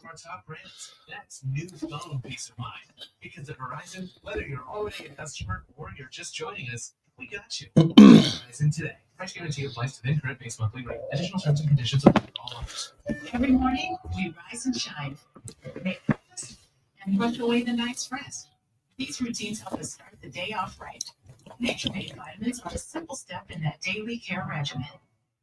our top brands. That's new phone peace of mind. Because at Verizon, whether you're already a customer or you're just joining us, we got you. Verizon today. Price guarantee applies to the current base monthly rate. Additional terms and conditions apply to all offers. Every morning, we rise and shine, make breakfast, and brush away the night's rest. These routines help us start the day off right. Nature-made vitamins are a simple step in that daily care regimen.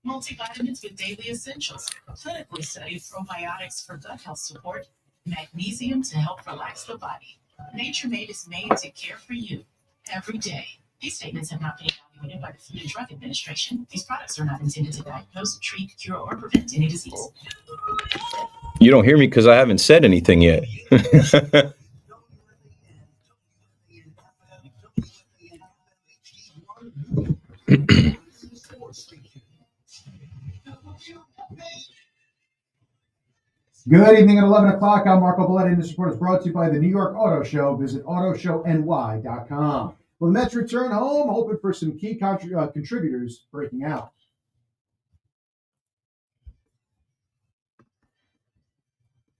Multivitamins with daily essentials, clinically studied probiotics for gut health support, magnesium to help relax the body. Nature-made is made to care for you every day. These statements have not been evaluated by the Food and Drug Administration. These products are not intended to diagnose, treat, cure, or prevent any disease. You don't hear me because I haven't said anything yet. Good evening at 11 o'clock. I'm Marco Belletti, and this report is brought to you by the New York Auto Show. Visit autoshowny.com. Well, the Mets return home, hoping for some key contributors breaking out.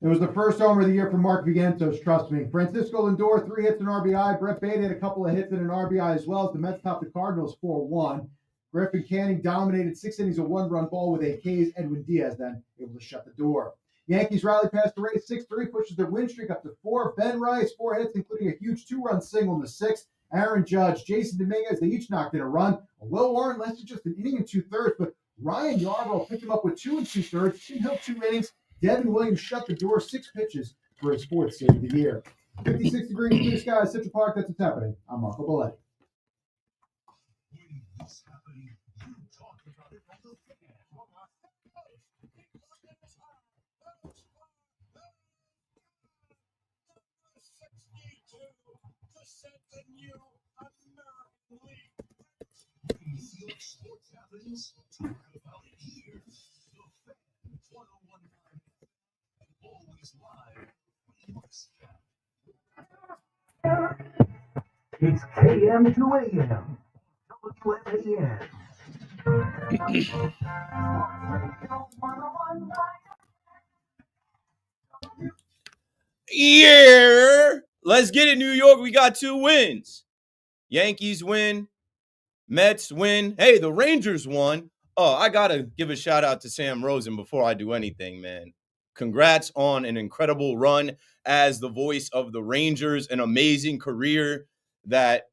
It was the first homer of the year for Mark Vientos, trust me. Francisco Lindor, 3 hits and RBI. Brett Baty had a couple of hits and an RBI as well as the Mets topped the Cardinals 4-1. Griffin Canning dominated 6 innings of 1-run ball with a K's. Edwin Diaz then able to shut the door. Yankees rally past the Rays 6-3, pushes their win streak up to 4. Ben Rice, 4 hits, including a huge 2-run single in the 6th. Aaron Judge, Jason Dominguez, they each knocked in a run. Will Warren lasted just an inning and 2/3, but Ryan Yarbrough picked him up with 2 2/3. Tim Hill 2 innings. Devin Williams shut the door, 6 pitches for his 4th save of the year. 56 degrees blue skies, Central Park. That's what's happening. I'm Marco Belletti. It's KM to AM. WFAN. Yeah, let's get it, New York. We got 2 wins. Yankees win. Mets win. Hey, the Rangers won. Oh, I got to give a shout out to Sam Rosen before I do anything, man. Congrats on an incredible run as the voice of the Rangers, an amazing career that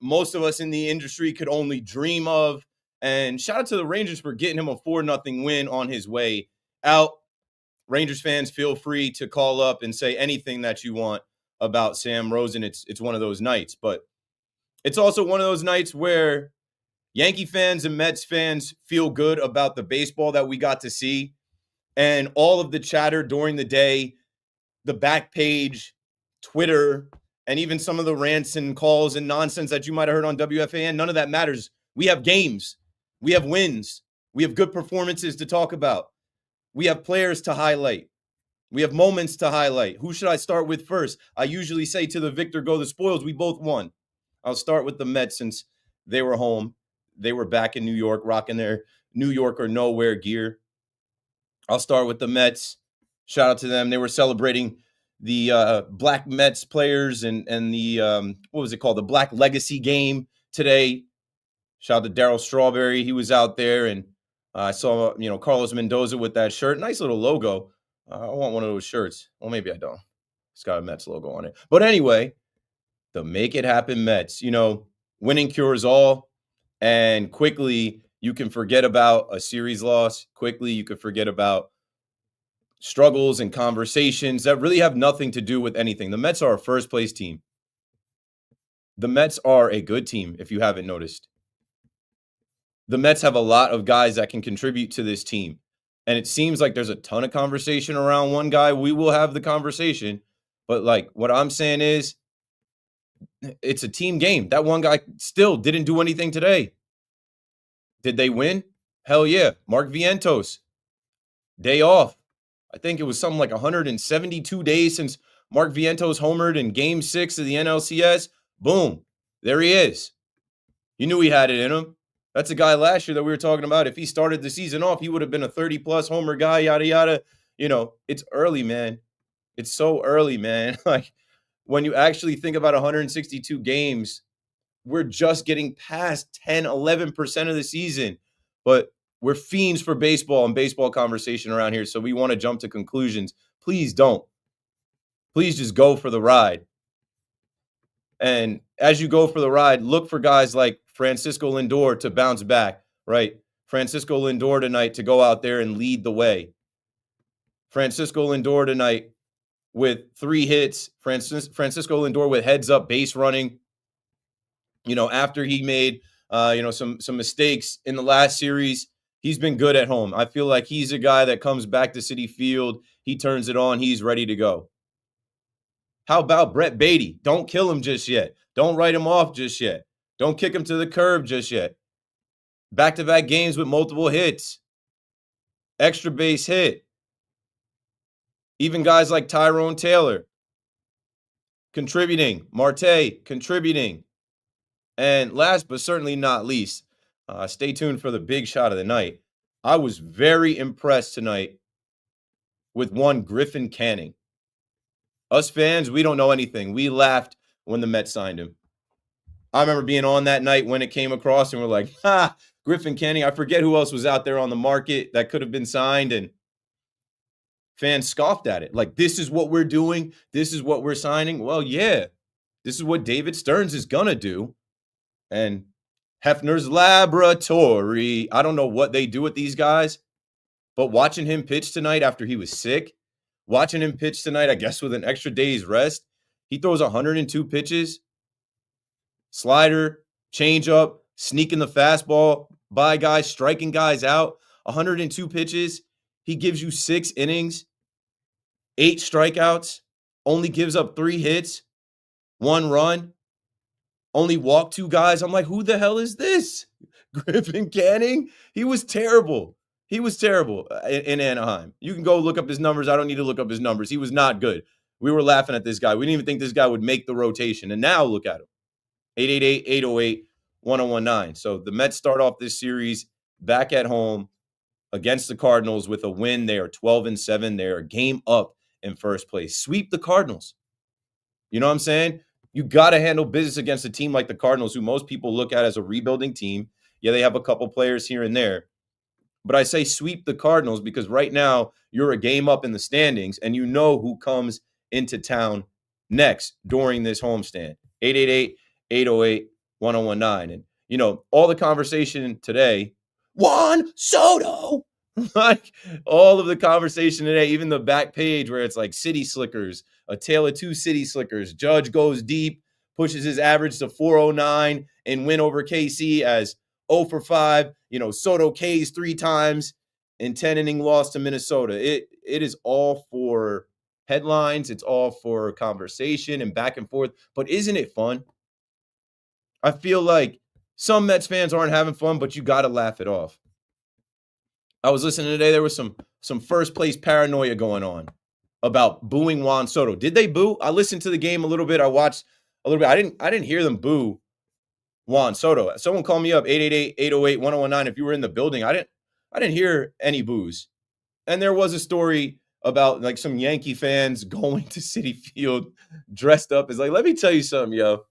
most of us in the industry could only dream of. And shout out to the Rangers for getting him a 4-0 win on his way out. Rangers fans, feel free to call up and say anything that you want about Sam Rosen. It's one of those nights, but it's also one of those nights where Yankee fans and Mets fans feel good about the baseball that we got to see. And all of the chatter during the day, the back page, Twitter, and even some of the rants and calls and nonsense that you might have heard on WFAN, none of that matters. We have games. We have wins. We have good performances to talk about. We have players to highlight. We have moments to highlight. Who should I start with first? I usually say to the victor go the spoils. We both won. I'll start with the Mets since they were home. They were back in New York rocking their New York or nowhere gear. I'll start with the Mets. Shout out to them. They were celebrating the Black Mets players and the, what was it called? The Black Legacy game today. Shout out to Darryl Strawberry. He was out there, and I saw, Carlos Mendoza with that shirt. Nice little logo. I want one of those shirts. Well, maybe I don't. It's got a Mets logo on it. But anyway, the Make It Happen Mets. Winning cures all. And quickly, you can forget about a series loss. Quickly, you can forget about struggles and conversations that really have nothing to do with anything. The Mets are a first-place team. The Mets are a good team, if you haven't noticed. The Mets have a lot of guys that can contribute to this team. And it seems like there's a ton of conversation around one guy. We will have the conversation. But, what I'm saying is, it's a team game. That one guy still didn't do anything today. Did they win? Hell yeah. Mark Vientos, day off. I think it was something like 172 days since Mark Vientos homered in Game 6 of the NLCS. Boom. There he is. You knew he had it in him. That's a guy last year that we were talking about. If he started the season off, he would have been a 30-plus homer guy, yada, yada. It's early, man. It's so early, man. Like when you actually think about 162 games, we're just getting past 10, 11% of the season. But we're fiends for baseball and baseball conversation around here. So we want to jump to conclusions. Please don't. Please just go for the ride. And as you go for the ride, look for guys like Francisco Lindor to bounce back, right? Francisco Lindor tonight to go out there and lead the way. Francisco Lindor tonight with 3 hits. Francisco Lindor with heads up base running. After he made some mistakes in the last series, he's been good at home. I feel like he's a guy that comes back to Citi Field. He turns it on. He's ready to go. How about Brett Beatty? Don't kill him just yet. Don't write him off just yet. Don't kick him to the curb just yet. Back-to-back games with multiple hits. Extra base hit. Even guys like Tyrone Taylor contributing. Marte contributing. And last but certainly not least, stay tuned for the big shot of the night. I was very impressed tonight with one Griffin Canning. Us fans, we don't know anything. We laughed when the Mets signed him. I remember being on that night when it came across and we're like, Griffin Canning. I forget who else was out there on the market that could have been signed, and fans scoffed at it. Like, this is what we're doing. This is what we're signing. Well, yeah, this is what David Stearns is going to do. And Hefner's Laboratory, I don't know what they do with these guys, but watching him pitch tonight after he was sick, watching him pitch tonight, I guess with an extra day's rest, he throws 102 pitches, slider, changeup, sneaking the fastball by guys, striking guys out, 102 pitches. He gives you 6 innings, 8 strikeouts, only gives up 3 hits, 1 run, only walked 2 guys. I'm like, who the hell is this? Griffin Canning? He was terrible. He was terrible in Anaheim. You can go look up his numbers. I don't need to look up his numbers. He was not good. We were laughing at this guy. We didn't even think this guy would make the rotation. And now look at him. 888-808-1019. So the Mets start off this series back at home against the Cardinals with a win. They are 12-7. They are a game up in first place. Sweep the Cardinals. You know what I'm saying? You got to handle business against a team like the Cardinals, who most people look at as a rebuilding team. Yeah, they have a couple players here and there. But I say sweep the Cardinals because right now you're a game up in the standings and you know who comes into town next during this homestand. 888-808-1019. And, all the conversation today, Juan Soto, like all of the conversation today, even the back page where it's like City Slickers, a tale of 2 City Slickers. Judge goes deep, pushes his average to 409 and win over KC as 0 for 5. Soto K's 3 times in 10-inning loss to Minnesota. It is all for headlines. It's all for conversation and back and forth. But isn't it fun? I feel like some Mets fans aren't having fun, but you got to laugh it off. I was listening today. There was some first place paranoia going on about booing Juan Soto. Did they boo? I listened to the game a little bit. I watched a little bit. I didn't hear them boo Juan Soto. Someone call me up, 888-808-1019. If you were in the building, I didn't hear any boos. And there was a story about like some Yankee fans going to Citi Field dressed up as like, let me tell you something, yo.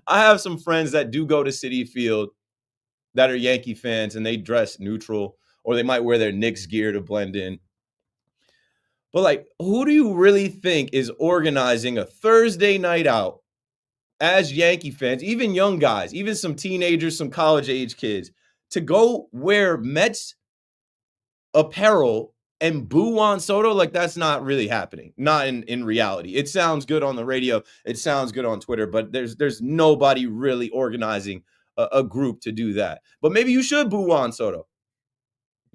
I have some friends that do go to Citi Field that are Yankee fans, and they dress neutral, or they might wear their Knicks gear to blend in. But like, who do you really think is organizing a Thursday night out as Yankee fans, even young guys, even some teenagers, some college-age kids, to go wear Mets apparel and boo Juan Soto? Like, that's not really happening. Not in reality. It sounds good on the radio. It sounds good on Twitter, but there's nobody really organizing a group to do that. But maybe you should boo Juan Soto.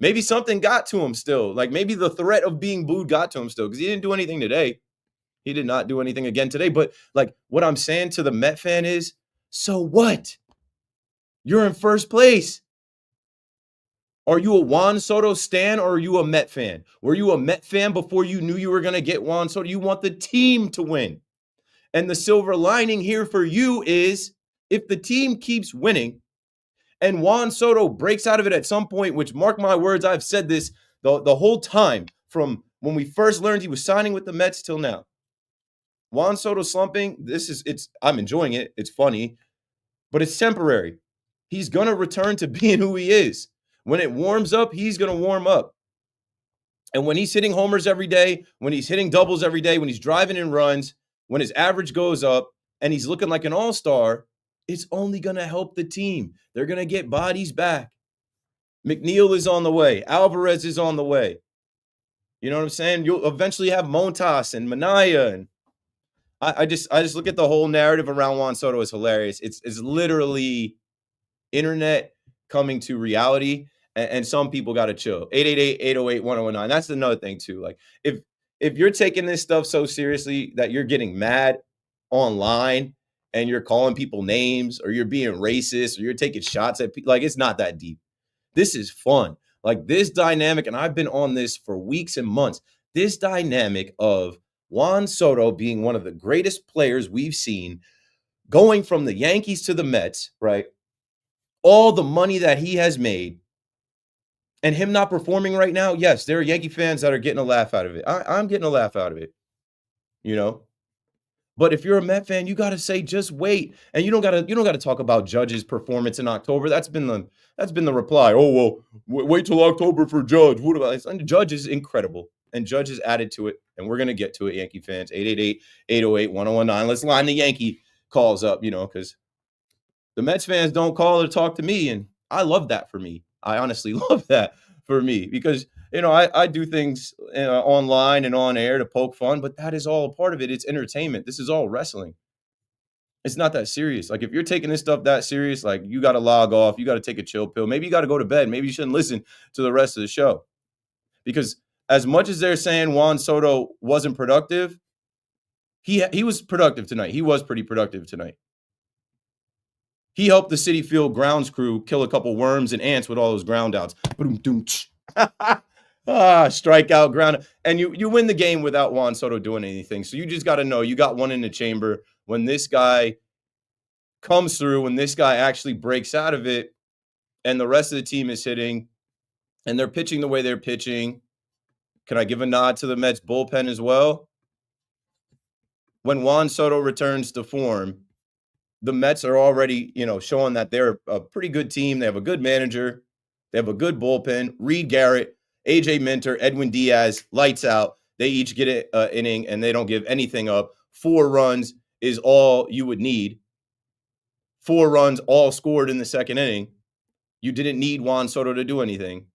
Maybe something got to him still. Like, maybe the threat of being booed got to him still, because he didn't do anything today. He did not do anything again today. But like, what I'm saying to the Met fan is, so what? You're in first place. Are you a Juan Soto stan, or are you a Met fan? Were you a Met fan before you knew you were going to get Juan Soto? You want the team to win. And the silver lining here for you is, if the team keeps winning and Juan Soto breaks out of it at some point, which, mark my words, I've said this the whole time from when we first learned he was signing with the Mets till now. Juan Soto slumping, I'm enjoying it. It's funny, but it's temporary. He's going to return to being who he is. When it warms up, he's going to warm up. And when he's hitting homers every day, when he's hitting doubles every day, when he's driving in runs, when his average goes up and he's looking like an all-star, it's only going to help the team. They're going to get bodies back. McNeil is on the way. Alvarez is on the way. You know what I'm saying? You'll eventually have Montas and Minaya. And I just look at the whole narrative around Juan Soto is hilarious. It's literally internet coming to reality. And some people got to chill. 888-808-1019. That's another thing, too. Like, if you're taking this stuff so seriously that you're getting mad online and you're calling people names or you're being racist or you're taking shots at people, like, it's not that deep. This is fun. Like, this dynamic, and I've been on this for weeks and months, this dynamic of Juan Soto being one of the greatest players we've seen, going from the Yankees to the Mets, right? All the money that he has made, and him not performing right now, yes, there are Yankee fans that are getting a laugh out of it. I'm getting a laugh out of it, you know? But if you're a Met fan, you got to say, just wait. And you don't got to talk about Judge's performance in October. That's been the reply. Oh, well, wait till October for Judge. What about this? And Judge is incredible. And Judge has added to it. And we're going to get to it, Yankee fans. 888-808-1019. Let's line the Yankee calls up, because the Mets fans don't call or talk to me. And I love that for me. I honestly love that for me because, I do things online and on air to poke fun, but that is all a part of it. It's entertainment. This is all wrestling. It's not that serious. Like, if you're taking this stuff that serious, like, you got to log off. You got to take a chill pill. Maybe you got to go to bed. Maybe you shouldn't listen to the rest of the show. Because as much as they're saying Juan Soto wasn't productive, he was productive tonight. He was pretty productive tonight. He helped the Citi Field grounds crew kill a couple worms and ants with all those ground outs. Strikeout, ground. And you win the game without Juan Soto doing anything. So you just got to know you got one in the chamber. When this guy comes through, when this guy actually breaks out of it, and the rest of the team is hitting, and they're pitching the way they're pitching. Can I give a nod to the Mets bullpen as well? When Juan Soto returns to form, the Mets are already, showing that they're a pretty good team. They have a good manager. They have a good bullpen. Reed Garrett, AJ Minter, Edwin Diaz, lights out. They each get an inning, and they don't give anything up. 4 runs is all you would need. 4 runs all scored in the second inning. You didn't need Juan Soto to do anything.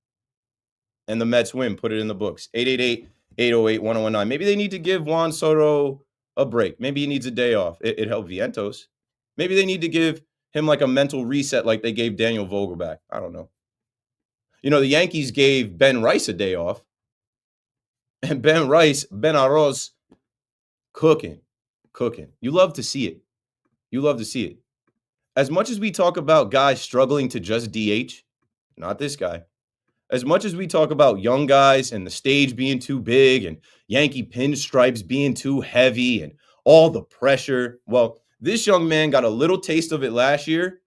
And the Mets win. Put it in the books. 888-808-1019. Maybe they need to give Juan Soto a break. Maybe he needs a day off. It helped Vientos. Maybe they need to give him like a mental reset like they gave Daniel Vogelback. I don't know. The Yankees gave Ben Rice a day off. And Ben Arroz, cooking. You love to see it. As much as we talk about guys struggling to just DH, not this guy. As much as we talk about young guys and the stage being too big and Yankee pinstripes being too heavy and all the pressure, well, this young man got a little taste of it last year,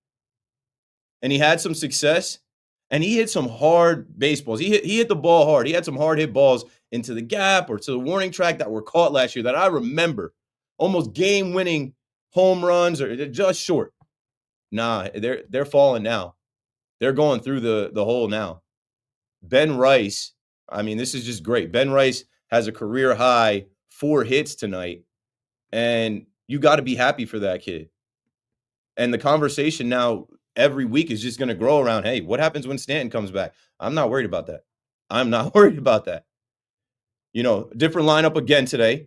and he had some success, and he hit some hard baseballs. He hit the ball hard. He had some hard hit balls into the gap or to the warning track that were caught last year that I remember. Almost game-winning home runs, or they're just short. Nah, they're falling now. They're going through the hole now. Ben Rice, this is just great. Ben Rice has a career high 4 hits tonight, and you got to be happy for that kid. And the conversation now every week is just going to grow around, hey, what happens when Stanton comes back? I'm not worried about that. Different lineup again today.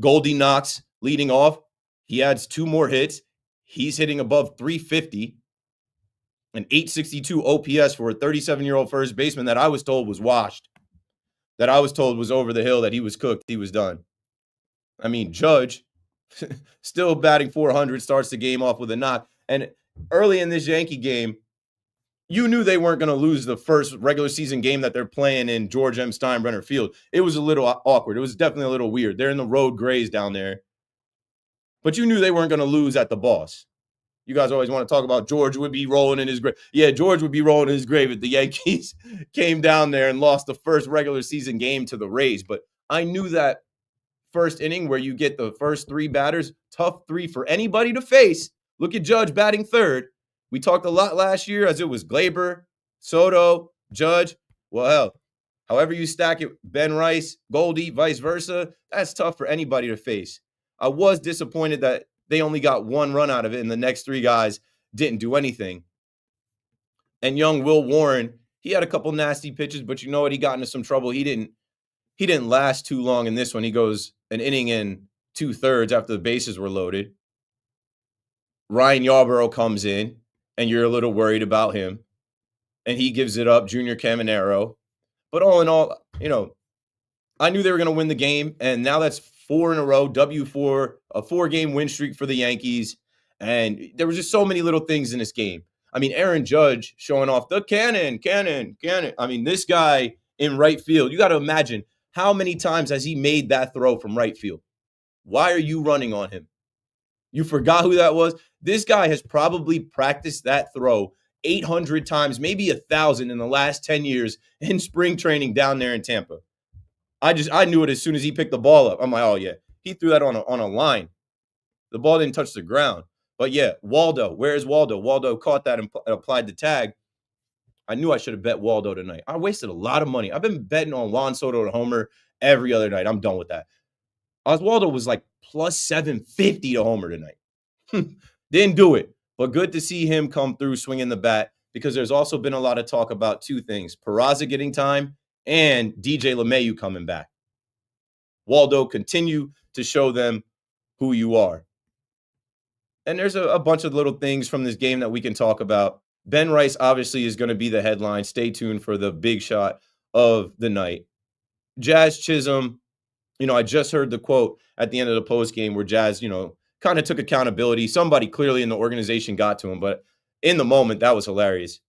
Goldie Knox leading off. He adds 2 more hits. He's hitting above 350. An 862 OPS for a 37-year-old first baseman that I was told was washed. That I was told was over the hill, that he was cooked, he was done. Judge, still batting 400, starts the game off with a knock. And early in this Yankee game, you knew they weren't going to lose the first regular season game that they're playing in George M. Steinbrenner Field. It was a little awkward. It was definitely a little weird. They're in the road Grays down there. But you knew they weren't going to lose at the Boss. You guys always want to talk about George would be rolling in his grave. Yeah, George would be rolling in his grave if the Yankees came down there and lost the first regular season game to the Rays. But I knew that first inning where you get the first 3 batters, tough 3 for anybody to face. Look at Judge batting third. We talked a lot last year as it was Glaber, Soto, Judge. Well, hell, however you stack it, Ben Rice, Goldie, vice versa, that's tough for anybody to face. I was disappointed that they only got 1 run out of it and the next 3 guys didn't do anything. And young Will Warren, he had a couple nasty pitches, but you know what? He got into some trouble. He didn't last too long in this one. He goes an inning and 2/3 after the bases were loaded. Ryan Yarbrough comes in, and you're a little worried about him. And he gives it up, Junior Caminero. But all in all, I knew they were going to win the game, and now that's 4 in a row, W4, a 4-game win streak for the Yankees. And there were just so many little things in this game. I mean, Aaron Judge showing off the cannon. I mean, this guy in right field, you got to imagine how many times has he made that throw from right field? Why are you running on him? You forgot who that was? This guy has probably practiced that throw 800 times, maybe 1,000 in the last 10 years in spring training down there in Tampa. I knew it as soon as he picked the ball up. I'm like, oh, yeah. He threw that on a line. The ball didn't touch the ground. But, yeah, Waldo. Where is Waldo? Waldo caught that and applied the tag. I knew I should have bet Waldo tonight. I wasted a lot of money. I've been betting on Juan Soto to homer every other night. I'm done with that. Oswaldo was like plus 750 to homer tonight. Didn't do it. But good to see him come through swinging the bat because there's also been a lot of talk about 2 things. Peraza getting time and DJ LeMahieu coming back. Waldo, continue to show them who you are. And there's a bunch of little things from this game that we can talk about. Ben Rice obviously is going to be the headline. Stay tuned for the big shot of the night. Jazz Chisholm, I just heard the quote at the end of the post game where Jazz, kind of took accountability. Somebody clearly in the organization got to him, but in the moment, that was hilarious.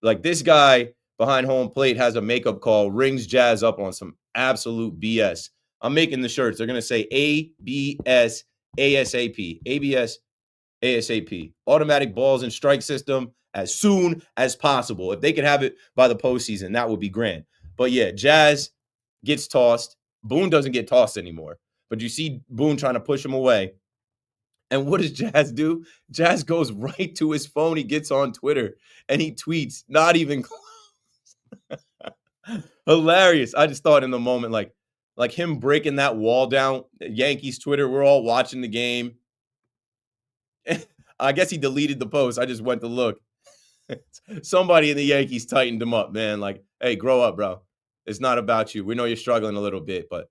Like this guy behind home plate has a makeup call, rings Jazz up on some absolute BS. I'm making the shirts. They're going to say ABS ASAP. ABS ASAP. Automatic balls and strike system as soon as possible. If they could have it by the postseason, that would be grand. But yeah, Jazz gets tossed. Boone doesn't get tossed anymore. But you see Boone trying to push him away. And what does Jazz do? Jazz goes right to his phone. He gets on Twitter and he tweets, not even close. Hilarious. I just thought in the moment, like him breaking that wall down, Yankees Twitter, we're all watching the game. I guess he deleted the post. I just went to look. Somebody in the Yankees tightened him up, man. Like, hey, grow up, bro. It's not about you. We know you're struggling a little bit, but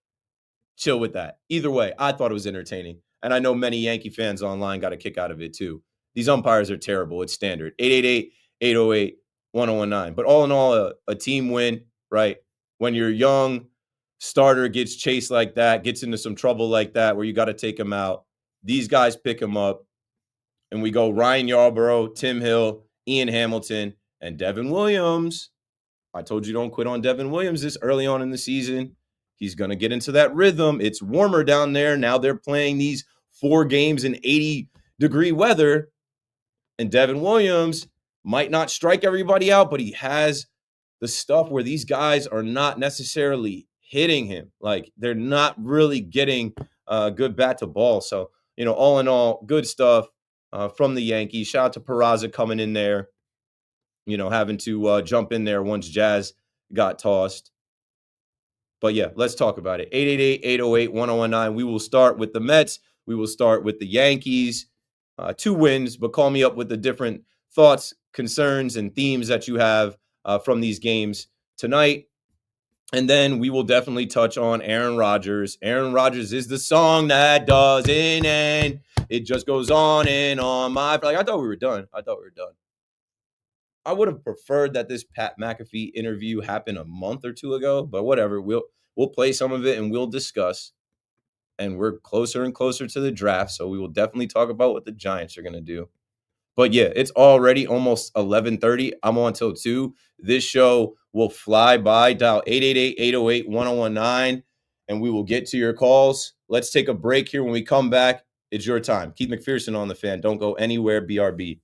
chill with that. Either way, I thought it was entertaining. And I know many Yankee fans online got a kick out of it too. These umpires are terrible. It's standard. 888-808-1019. But all in all, a team win, right? When your young starter gets chased like that, gets into some trouble like that, where you got to take him out, these guys pick him up. And we go Ryan Yarbrough, Tim Hill, Ian Hamilton, and Devin Williams. I told you don't quit on Devin Williams this early on in the season. He's going to get into that rhythm. It's warmer down there. Now they're playing these 4 games in 80-degree weather. And Devin Williams might not strike everybody out, but he has the stuff where these guys are not necessarily hitting him. Like they're not really getting a good bat to ball. So, all in all, good stuff from the Yankees. Shout out to Peraza coming in there, having to jump in there once Jazz got tossed. But yeah, let's talk about it. 888-808-1019. We will start with the Mets. We will start with the Yankees. 2 wins, but call me up with the different thoughts, concerns, and themes that you have from these games tonight. And then we will definitely touch on Aaron Rodgers. Aaron Rodgers is the song that doesn't end. It just goes on and on. I thought we were done. I would have preferred that this Pat McAfee interview happened a month or 2 ago, but whatever. We'll play some of it and we'll discuss. And we're closer and closer to the draft, so we will definitely talk about what the Giants are going to do. But yeah, it's already almost 11:30. I'm on till 2. This show will fly by. Dial 888-808-1019, and we will get to your calls. Let's take a break here. When we come back, It's your time. Keith McPherson on the Fan. Don't go anywhere, BRB.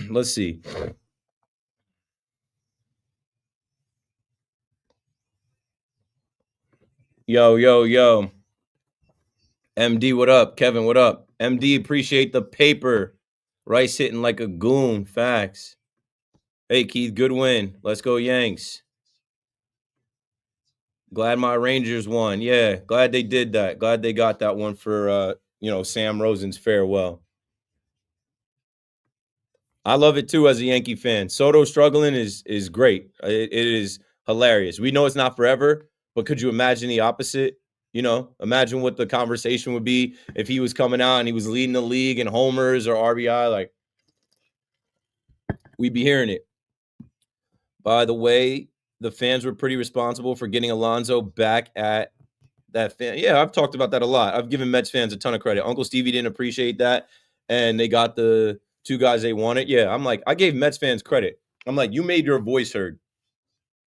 Let's see. Yo. MD, what up? Kevin, what up? MD, appreciate the paper. Rice hitting like a goon. Facts. Hey, Keith, good win. Let's go, Yanks. Glad my Rangers won. Yeah, glad they did that. Glad they got that one for, Sam Rosen's farewell. I love it too as a Yankee fan. Soto struggling is great. It is hilarious. We know it's not forever, but could you imagine the opposite? Imagine what the conversation would be if he was coming out and he was leading the league in homers or RBI. Like, we'd be hearing it. By the way, the fans were pretty responsible for getting Alonso back at that fan. Yeah, I've talked about that a lot. I've given Mets fans a ton of credit. Uncle Stevie didn't appreciate that, and they got the 2 guys they wanted. Yeah, I'm like, I gave Mets fans credit. I'm like, you made your voice heard.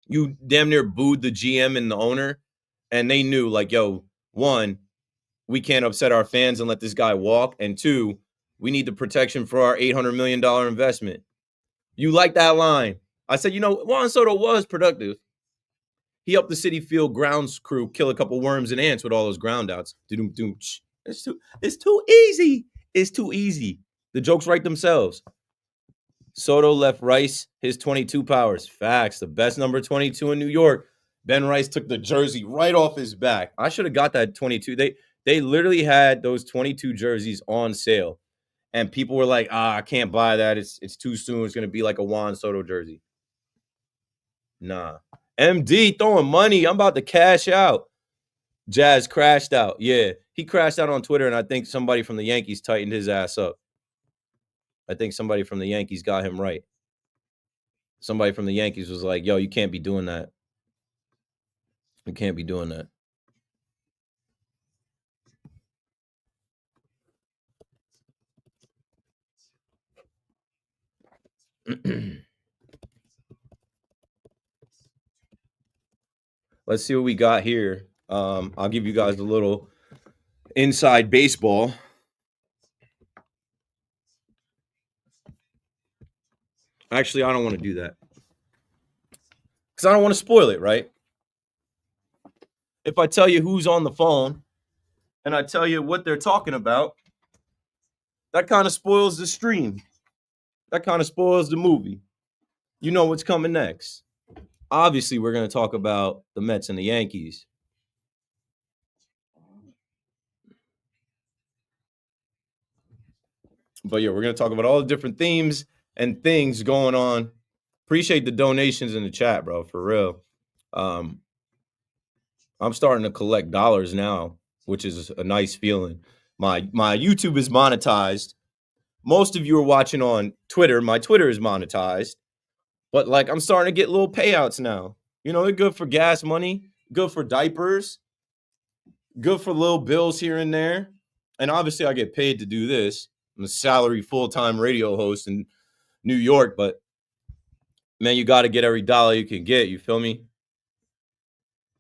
You damn near booed the GM and the owner, and they knew, like, yo, 1, we can't upset our fans and let this guy walk, and 2, we need the protection for our $800 million investment. You like that line. I said, Juan Soto was productive. He helped the City Field grounds crew kill a couple worms and ants with all those ground outs. It's too easy. It's too easy. The jokes write themselves. Soto left Rice his 22 powers. Facts. The best number 22 in New York. Ben Rice took the jersey right off his back. I should have got that 22. They literally had those 22 jerseys on sale. And people were like, I can't buy that. It's too soon. It's going to be like a Juan Soto jersey. Nah. MD throwing money. I'm about to cash out. Jazz crashed out. Yeah, he crashed out on Twitter, and I think somebody from the Yankees tightened his ass up. I think somebody from the Yankees got him right. Somebody from the Yankees was like, yo, you can't be doing that. You can't be doing that. Let's see what we got here. I'll give you guys a little inside baseball. Actually, I don't want to do that because I don't want to spoil it, right? If I tell you who's on the phone and I tell you what they're talking about, that kind of spoils the stream. That kind of spoils the movie. You know what's coming next. Obviously, we're going to talk about the Mets and the Yankees. But yeah, we're going to talk about all the different themes and things going on. Appreciate the donations in the chat, bro, for real. I'm starting to collect dollars now, which is a nice feeling. My YouTube is monetized. Most of you are watching on Twitter. My Twitter is monetized. But, like, I'm starting to get little payouts now. They're good for gas money, good for diapers, good for little bills here and there. And obviously, I get paid to do this. I'm a salary full-time radio host in New York. But, man, you got to get every dollar you can get. You feel me?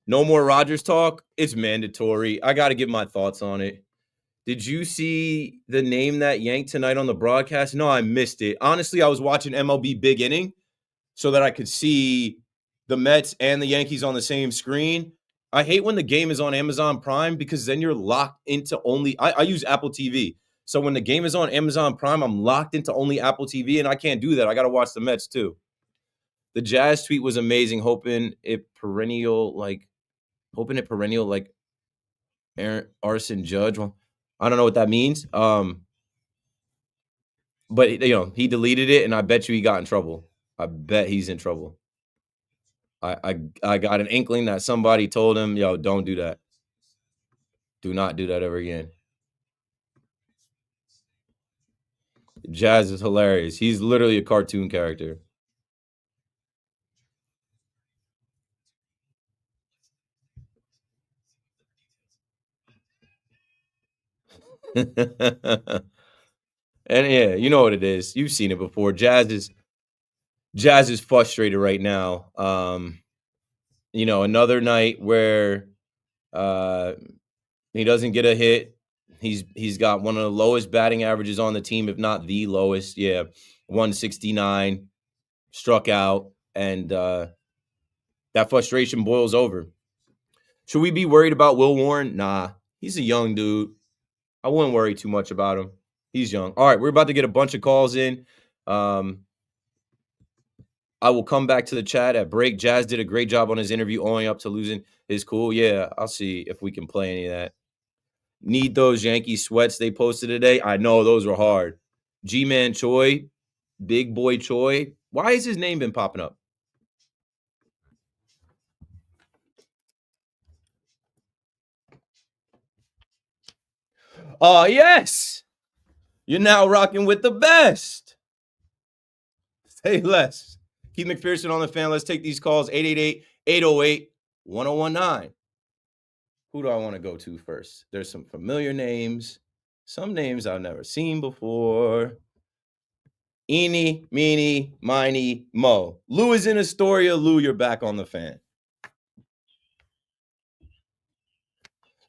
No more Rodgers talk. It's mandatory. I got to give my thoughts on it. Did you see the name that yanked tonight on the broadcast? No, I missed it. Honestly, I was watching MLB Big Inning so that I could see the Mets and the Yankees on the same screen. I hate when the game is on Amazon Prime because then you're locked into only – I use Apple TV. So when the game is on Amazon Prime, I'm locked into only Apple TV, and I can't do that. I got to watch the Mets too. The Jazz tweet was amazing, hoping it perennial like Aaron Arson Judge. Well, I don't know what that means. But he deleted it, and I bet you he got in trouble. I bet he's in trouble. I got an inkling that somebody told him, yo, don't do that. Do not do that ever again. Jazz is hilarious. He's literally a cartoon character. And yeah, you know what it is. You've seen it before. Jazz is Jazz is frustrated right now. Another night where he doesn't get a hit. He's got one of the lowest batting averages on the team, if not the lowest. Yeah, 169, struck out, and that frustration boils over. Should we be worried about Will Warren? Nah, he's a young dude. I wouldn't worry too much about him. He's young. All right, we're about to get a bunch of calls in. I will come back to the chat at break. Jazz did a great job on his interview owning up to losing his cool. Yeah, I'll see if we can play any of that. Need those Yankee sweats they posted today? I know those were hard. G-Man Choi, Big Boy Choi. Why has his name been popping up? Oh, yes. You're now rocking with the best. Say less. Keith McPherson on the fan. Let's take these calls. 888-808-1019. Who do I want to go to first? There's some familiar names. Some names I've never seen before. Eeny, meeny, miny, mo. Lou is in Astoria. Lou, you're back on the fan.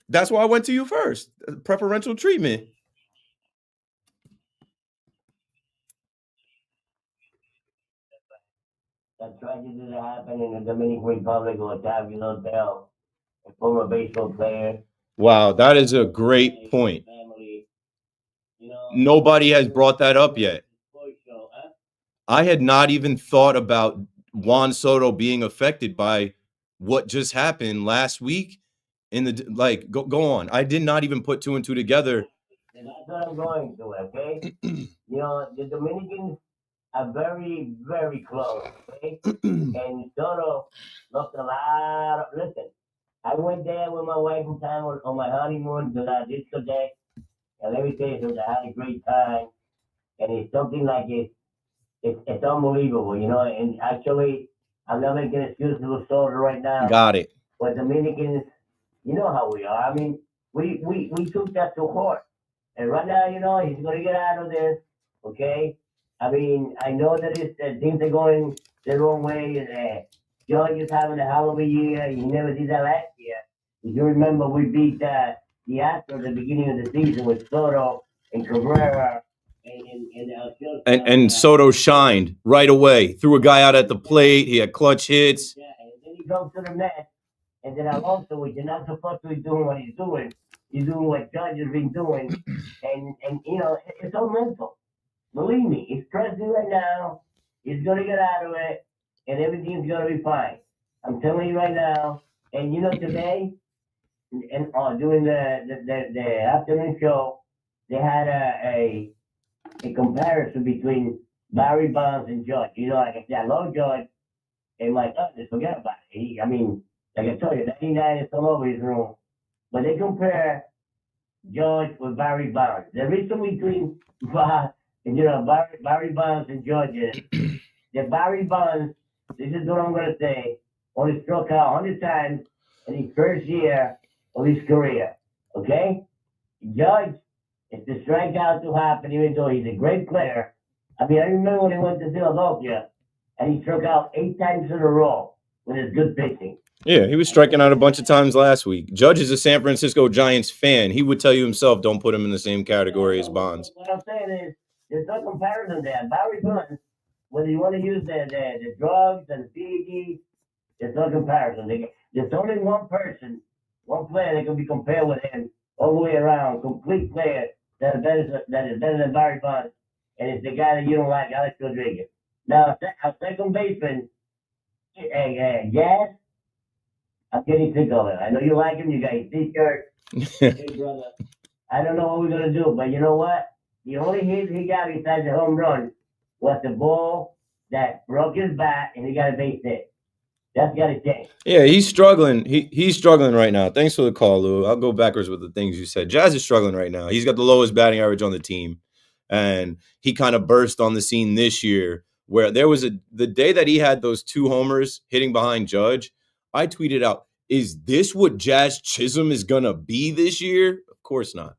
That's why I went to you first. Preferential treatment. That tragedy that happened in the Dominican Republic with Octavio Hotel, a former baseball player. Wow, that is a great point. Family. Nobody has brought that up yet. I had not even thought about Juan Soto being affected by what just happened last week. Go on. I did not even put two and two together. And that's what I'm going to, okay? The Dominicans are very, very close, okay? And Soto lost a lot of, listen, I went there with my wife and time on my honeymoon to La Discotheque, and let me tell you something, I had a great time, and it's something like it's unbelievable, and actually, I'm not making excuses for Soto right now. Got it. But Dominicans, you know how we are. I mean, we took that to heart. And right now, he's going to get out of this, okay? I mean, I know that things are going the wrong way. George is having a hell of a year. He never did that last year. If you remember, we beat the Astros at the beginning of the season with Soto and Cabrera. And Soto shined right away. Threw a guy out at the plate. He had clutch hits. Yeah, and then he goes to the Mets. And then Alonso, which you're not supposed to be doing what he's doing. He's doing what Judge has been doing. And it's all mental. Believe me, he's stressing right now. He's going to get out of it. And everything's going to be fine. I'm telling you right now. And today, and during the afternoon show, they had a comparison between Barry Bonds and Judge. Like I said, I love Judge. And just forget about it. Like I told you, 99 is all over his room. But they compare Judge with Barry Bonds. The reason between Barry Bonds and Judge is that Barry Bonds, this is what I'm going to say, only struck out 100 times in his first year of his career. Okay? Judge, if the strikeout to happen, even though he's a great player. I remember when he went to Philadelphia and he struck out 8 times in a row with his good pitching. Yeah, he was striking out a bunch of times last week. Judge is a San Francisco Giants fan. He would tell you himself, don't put him in the same category as Bonds. What I'm saying is, there's no comparison there. Barry Bonds, whether you want to use the drugs and the PEDs, there's no comparison. There's only one person, one player that can be compared with him all the way around, complete player that is better than Barry Bonds, and it's the guy that you don't like, Alex Rodriguez. Now, our second baseman, Jazz, I'm getting sick of it. I know you like him. You got your t-shirt. Hey, brother. I don't know what we're going to do, but you know what? The only hit he got besides the home run was the ball that broke his bat, and he got a base hit. That's got to change. Yeah, he's struggling. He's struggling right now. Thanks for the call, Lou. I'll go backwards with the things you said. Jazz is struggling right now. He's got the lowest batting average on the team, and he kind of burst on the scene this year where there was the day that he had those 2 homers hitting behind Judge. I tweeted out, is this what Jazz Chisholm is going to be this year? Of course not.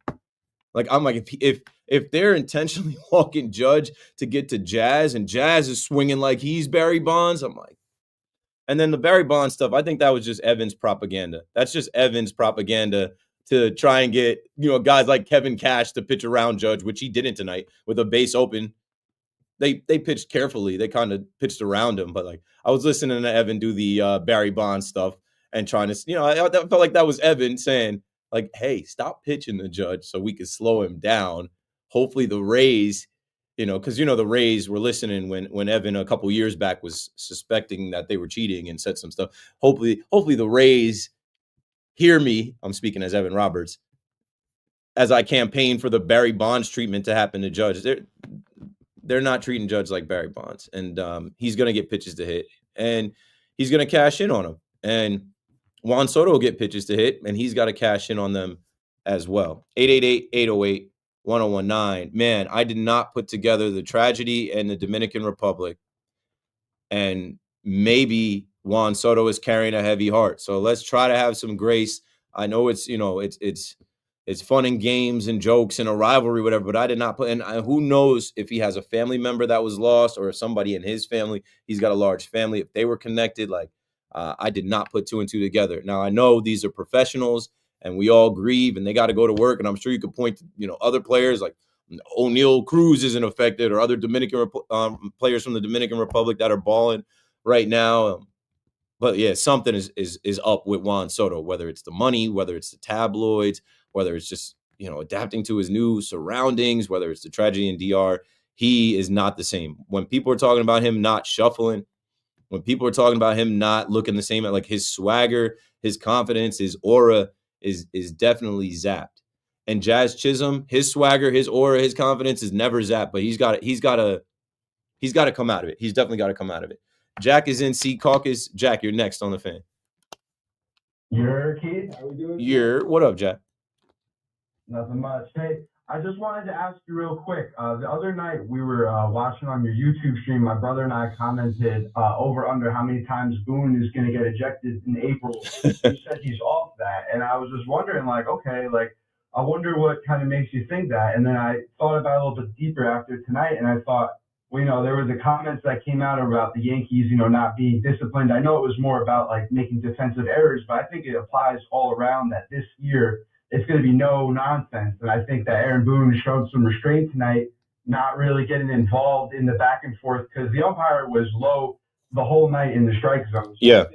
I'm like, if if they're intentionally walking Judge to get to Jazz and Jazz is swinging like he's Barry Bonds, I'm like, and then the Barry Bonds stuff, I think that was just Evans propaganda. That's just Evans propaganda to try and get, guys like Kevin Cash to pitch around Judge, which he didn't tonight with a base open. They pitched carefully. They kind of pitched around him, but like I was listening to Evan do the Barry Bonds stuff and trying to, I felt like that was Evan saying like, hey, stop pitching the Judge so we could slow him down. Hopefully the Rays, because the Rays were listening when Evan a couple years back was suspecting that they were cheating and said some stuff. Hopefully the Rays hear me. I'm speaking as Evan Roberts as I campaign for the Barry Bonds treatment to happen to Judge. They're not treating Judge like Barry Bonds, and he's going to get pitches to hit, and he's going to cash in on them. And Juan Soto will get pitches to hit, and he's got to cash in on them as well. 888-808-1019. Man, I did not put together the tragedy in the Dominican Republic, and maybe Juan Soto is carrying a heavy heart. So let's try to have some grace. I know it's fun and games and jokes and a rivalry, whatever, but I did not put in. Who knows if he has a family member that was lost or if somebody in his family, he's got a large family, if they were connected. I did not put 2 and 2 together. Now, I know these are professionals and we all grieve and they got to go to work. And I'm sure you could point to, other players like O'Neal Cruz isn't affected or other Dominican players from the Dominican Republic that are balling right now. But yeah, something is up with Juan Soto, whether it's the money, whether it's the tabloids, whether it's just, adapting to his new surroundings, whether it's the tragedy in DR, he is not the same. When people are talking about him not shuffling, when people are talking about him not looking the same, like his swagger, his confidence, his aura is definitely zapped. And Jazz Chisholm, his swagger, his aura, his confidence is never zapped, but he's got to come out of it. He's definitely got to come out of it. Jack is in C Caucus. Jack, you're next on the fan. Your kid? How we doing? What up, Jack? Nothing much. Hey, I just wanted to ask you real quick. The other night we were watching on your YouTube stream. My brother and I commented over under how many times Boone is going to get ejected in April. You said he's off that, and I was just wondering, I wonder what kind of makes you think that. And then I thought about it a little bit deeper after tonight, and I thought, there were the comments that came out about the Yankees, not being disciplined. I know it was more about making defensive errors, but I think it applies all around that this year it's going to be no nonsense. And I think that Aaron Boone showed some restraint tonight, not really getting involved in the back and forth because the umpire was low the whole night in the strike zone. So yeah.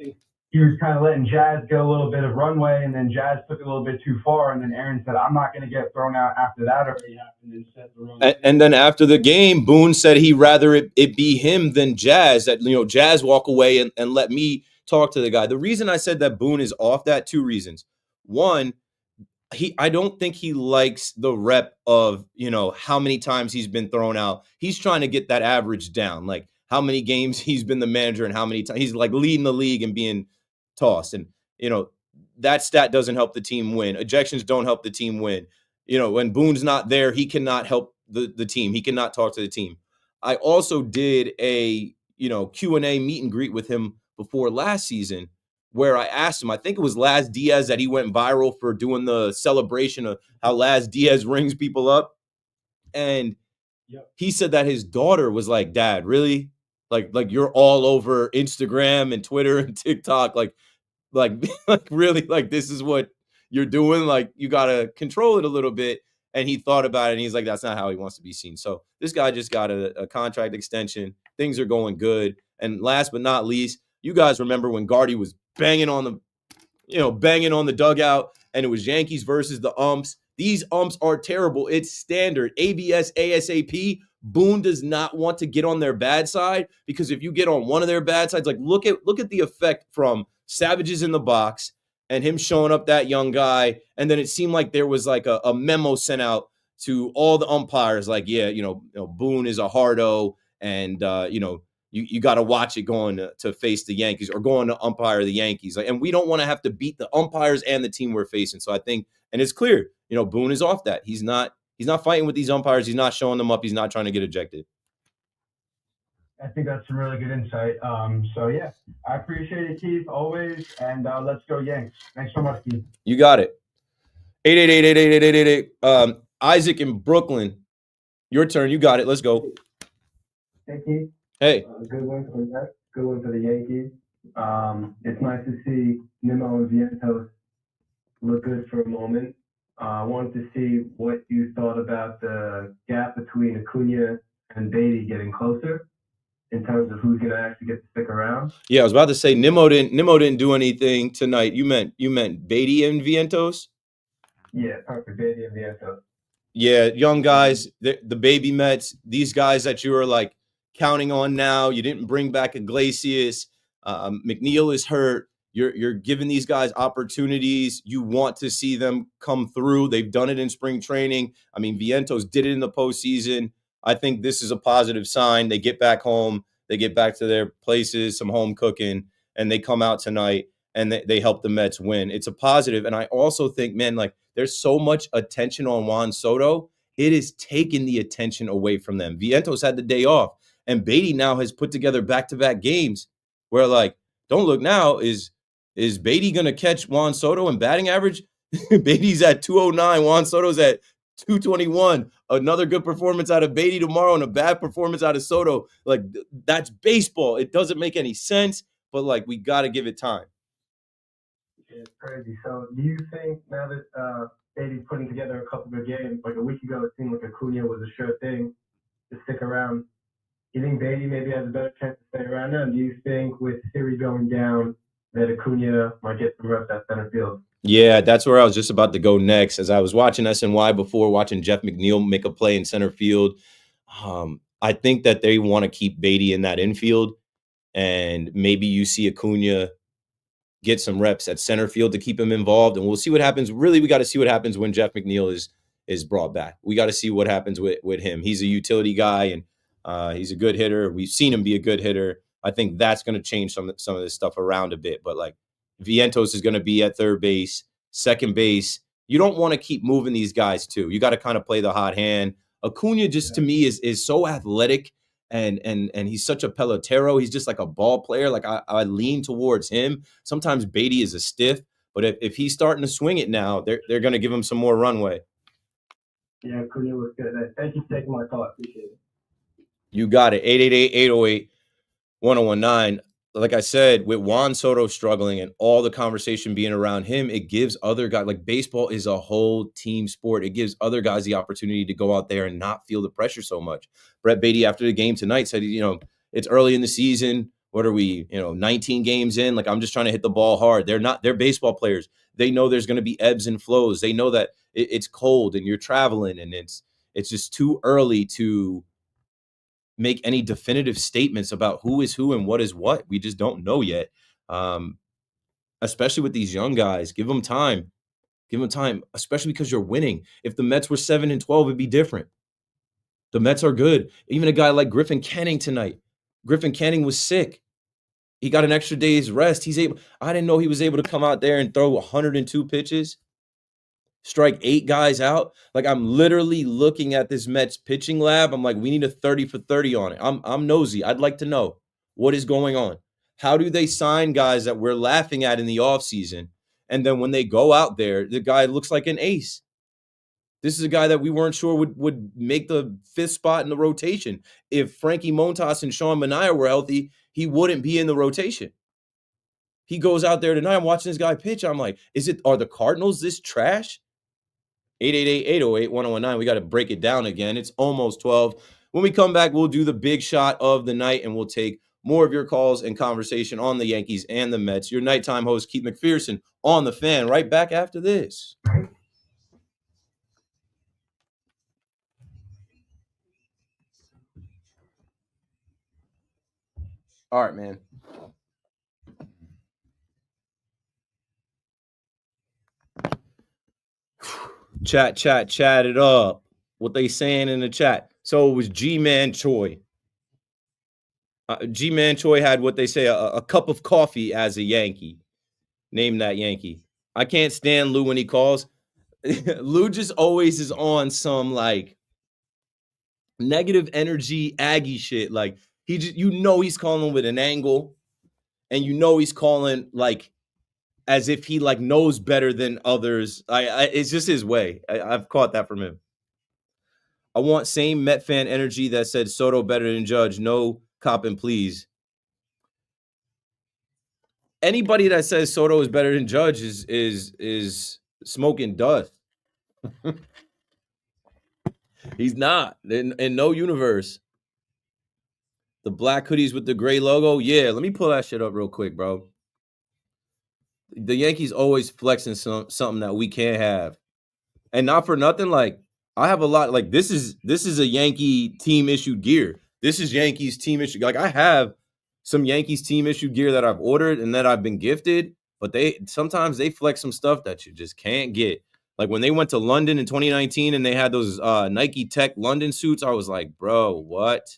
He was kind of letting Jazz get a little bit of runway, and then Jazz took it a little bit too far, and then Aaron said, I'm not going to get thrown out after that already happened and set the wrong and then after the game, Boone said he'd rather it be him than Jazz, that, Jazz walk away and let me talk to the guy. The reason I said that Boone is off that, 2 reasons. One, I don't think he likes the rep of, how many times he's been thrown out. He's trying to get that average down, like how many games he's been the manager and how many times he's leading the league and being tossed. And, that stat doesn't help the team win. Ejections don't help the team win. When Boone's not there, he cannot help the team. He cannot talk to the team. I also did a, Q&A meet and greet with him before last season where I asked him, I think it was Laz Diaz that he went viral for doing the celebration of how Laz Diaz rings people up. And he said that his daughter was like, Dad, really? Like you're all over Instagram and Twitter and TikTok. Like really, this is what you're doing. You got to control it a little bit. And he thought about it and he's like, that's not how he wants to be seen. So this guy just got a contract extension. Things are going good. And last but not least, you guys remember when Gardy was banging on the dugout and it was Yankees versus the umps. These umps are terrible. It's standard. ABS, ASAP. Boone does not want to get on their bad side because if you get on one of their bad sides, look at the effect from Savages in the box and him showing up that young guy. And then it seemed like there was a memo sent out to all the umpires Boone is a hardo and, you got to watch it going to face the Yankees or going to umpire the Yankees. And we don't want to have to beat the umpires and the team we're facing. So I think, and it's clear, Boone is off that. He's not fighting with these umpires. He's not showing them up. He's not trying to get ejected. I think that's some really good insight. So yeah, I appreciate it, Keith, always. And let's go Yanks. Thanks so much, Keith. You got it. 888-888-888. Isaac in Brooklyn. Your turn. You got it. Let's go. Hey, Keith. Hey. Good win for the Mets. Good win for the Yankees. It's nice to see Nimmo and Vientos look good for a moment. I wanted to see what you thought about the gap between Acuna and Beatty getting closer in terms of who's going to actually get to stick around. Yeah, I was about to say Nimmo didn't do anything tonight. You meant Beatty and Vientos? Yeah, perfect. Beatty and Vientos. Yeah, young guys, the baby Mets, these guys that you are like counting on now. You didn't bring back Iglesias. McNeil is hurt. You're giving these guys opportunities. You want to see them come through. They've done it in spring training. I mean, Vientos did it in the postseason. I think this is a positive sign. They get back home. They get back to their places, some home cooking, and they come out tonight and they help the Mets win. It's a positive. And I also think, man, like there's so much attention on Juan Soto. It is taking the attention away from them. Vientos had the day off, and Beatty now has put together back-to-back games where, like, don't look now, is Beatty going to catch Juan Soto in batting average? Beatty's at 209. Juan Soto's at 221. Another good performance out of Beatty tomorrow and a bad performance out of Soto. Like, that's baseball. It doesn't make any sense, but, like, we got to give it time. It's crazy. So do you think now that Beatty's putting together a couple good games, like a week ago it seemed like Acuna was a sure thing to stick around. You think Beatty maybe has a better chance to stay around now? And do you think with Siri going down that Acuna might get some reps at center field? Yeah, that's where I was just about to go next. As I was watching SNY before, watching Jeff McNeil make a play in center field, I think that they want to keep Beatty in that infield, and maybe you see Acuna get some reps at center field to keep him involved, and we'll see what happens. Really, we got to see what happens when Jeff McNeil is brought back. We got to see what happens with him. He's a utility guy, and he's a good hitter. We've seen him be a good hitter. I think that's going to change some of this stuff around a bit. But like Vientos is going to be at third base, second base. You don't want to keep moving these guys too. You got to kind of play the hot hand. Acuna just to me is so athletic. And he's such a pelotero. He's just like a ball player. Like I lean towards him. Sometimes Beatty is a stiff, but if he's starting to swing it now, they're going to give him some more runway. Yeah, Acuna was good. Thank you for taking my call. I appreciate it. You got it. 888-808-1019. Like I said, with Juan Soto struggling and all the conversation being around him, it gives other guys, like baseball is a whole team sport. It gives other guys the opportunity to go out there and not feel the pressure so much. Brett Beatty, after the game tonight, said, it's early in the season. What are we, 19 games in? Like, I'm just trying to hit the ball hard. They're baseball players. They know there's going to be ebbs and flows. They know that it's cold and you're traveling, and it's just too early to make any definitive statements about who is who and what is what. We just don't know yet. Especially with these young guys, give them time, especially because you're winning. If the Mets were 7-12, it'd be different. The Mets are good. Even a guy like Griffin Canning tonight. Griffin Canning was sick. He got an extra day's rest. I didn't know he was able to come out there and throw 102 pitches, strike 8 guys out. Like, I'm literally looking at this Mets pitching lab. I'm like, we need a 30 for 30 on it. I'm nosy. I'd like to know what is going on. How do they sign guys that we're laughing at in the offseason, and then when they go out there, the guy looks like an ace? This is a guy that we weren't sure would make the 5th spot in the rotation. If Frankie Montas and Sean Manaea were healthy, he wouldn't be in the rotation. He goes out there tonight. I'm watching this guy pitch. I'm like, are the Cardinals this trash? 888-808-1019. We got to break it down again. It's almost 12. When we come back, we'll do the big shot of the night, and we'll take more of your calls and conversation on the Yankees and the Mets. Your nighttime host, Keith McPherson, on The Fan, right back after this. All right, man. Chat it up. What they saying in the chat. So it was G-Man Choi. G-Man Choi had what they say, a cup of coffee as a Yankee. Name that Yankee. I can't stand Lou when he calls. Lou just always is on some like negative energy Aggie shit. Like he's calling with an angle, and he's calling like as if he like knows better than others. It's just his way. I've caught that from him. I want same Met fan energy that said Soto better than Judge. No copping, please. Anybody that says Soto is better than Judge is smoking dust. He's not in no universe. The black hoodies with the gray logo. Yeah, let me pull that shit up real quick, bro. The Yankees always flexing something that we can't have. And not for nothing, like I have a lot. Like this is a Yankee team issued gear. This is Yankees team issued. Like I have some Yankees team issued gear that I've ordered and that I've been gifted, but they sometimes they flex some stuff that you just can't get. Like when they went to London in 2019 and they had those Nike Tech London suits, I was like, bro, what?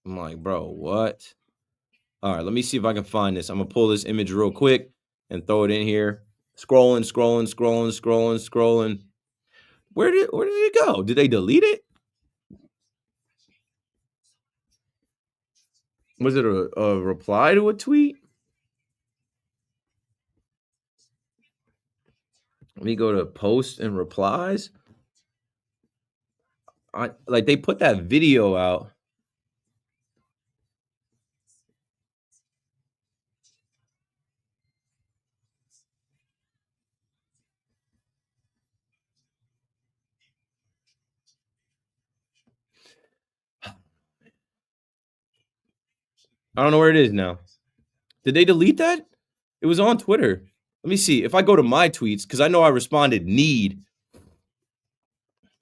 I'm like, bro, what? All right, let me see if I can find this. I'm gonna pull this image real quick and throw it in here. Scrolling. Where did it go? Did they delete it? Was it a reply to a tweet? Let me go to posts and replies. Like they put that video out. I don't know where it is now. Did they delete that? It was on Twitter. Let me see. If I go to my tweets, because I know I responded need,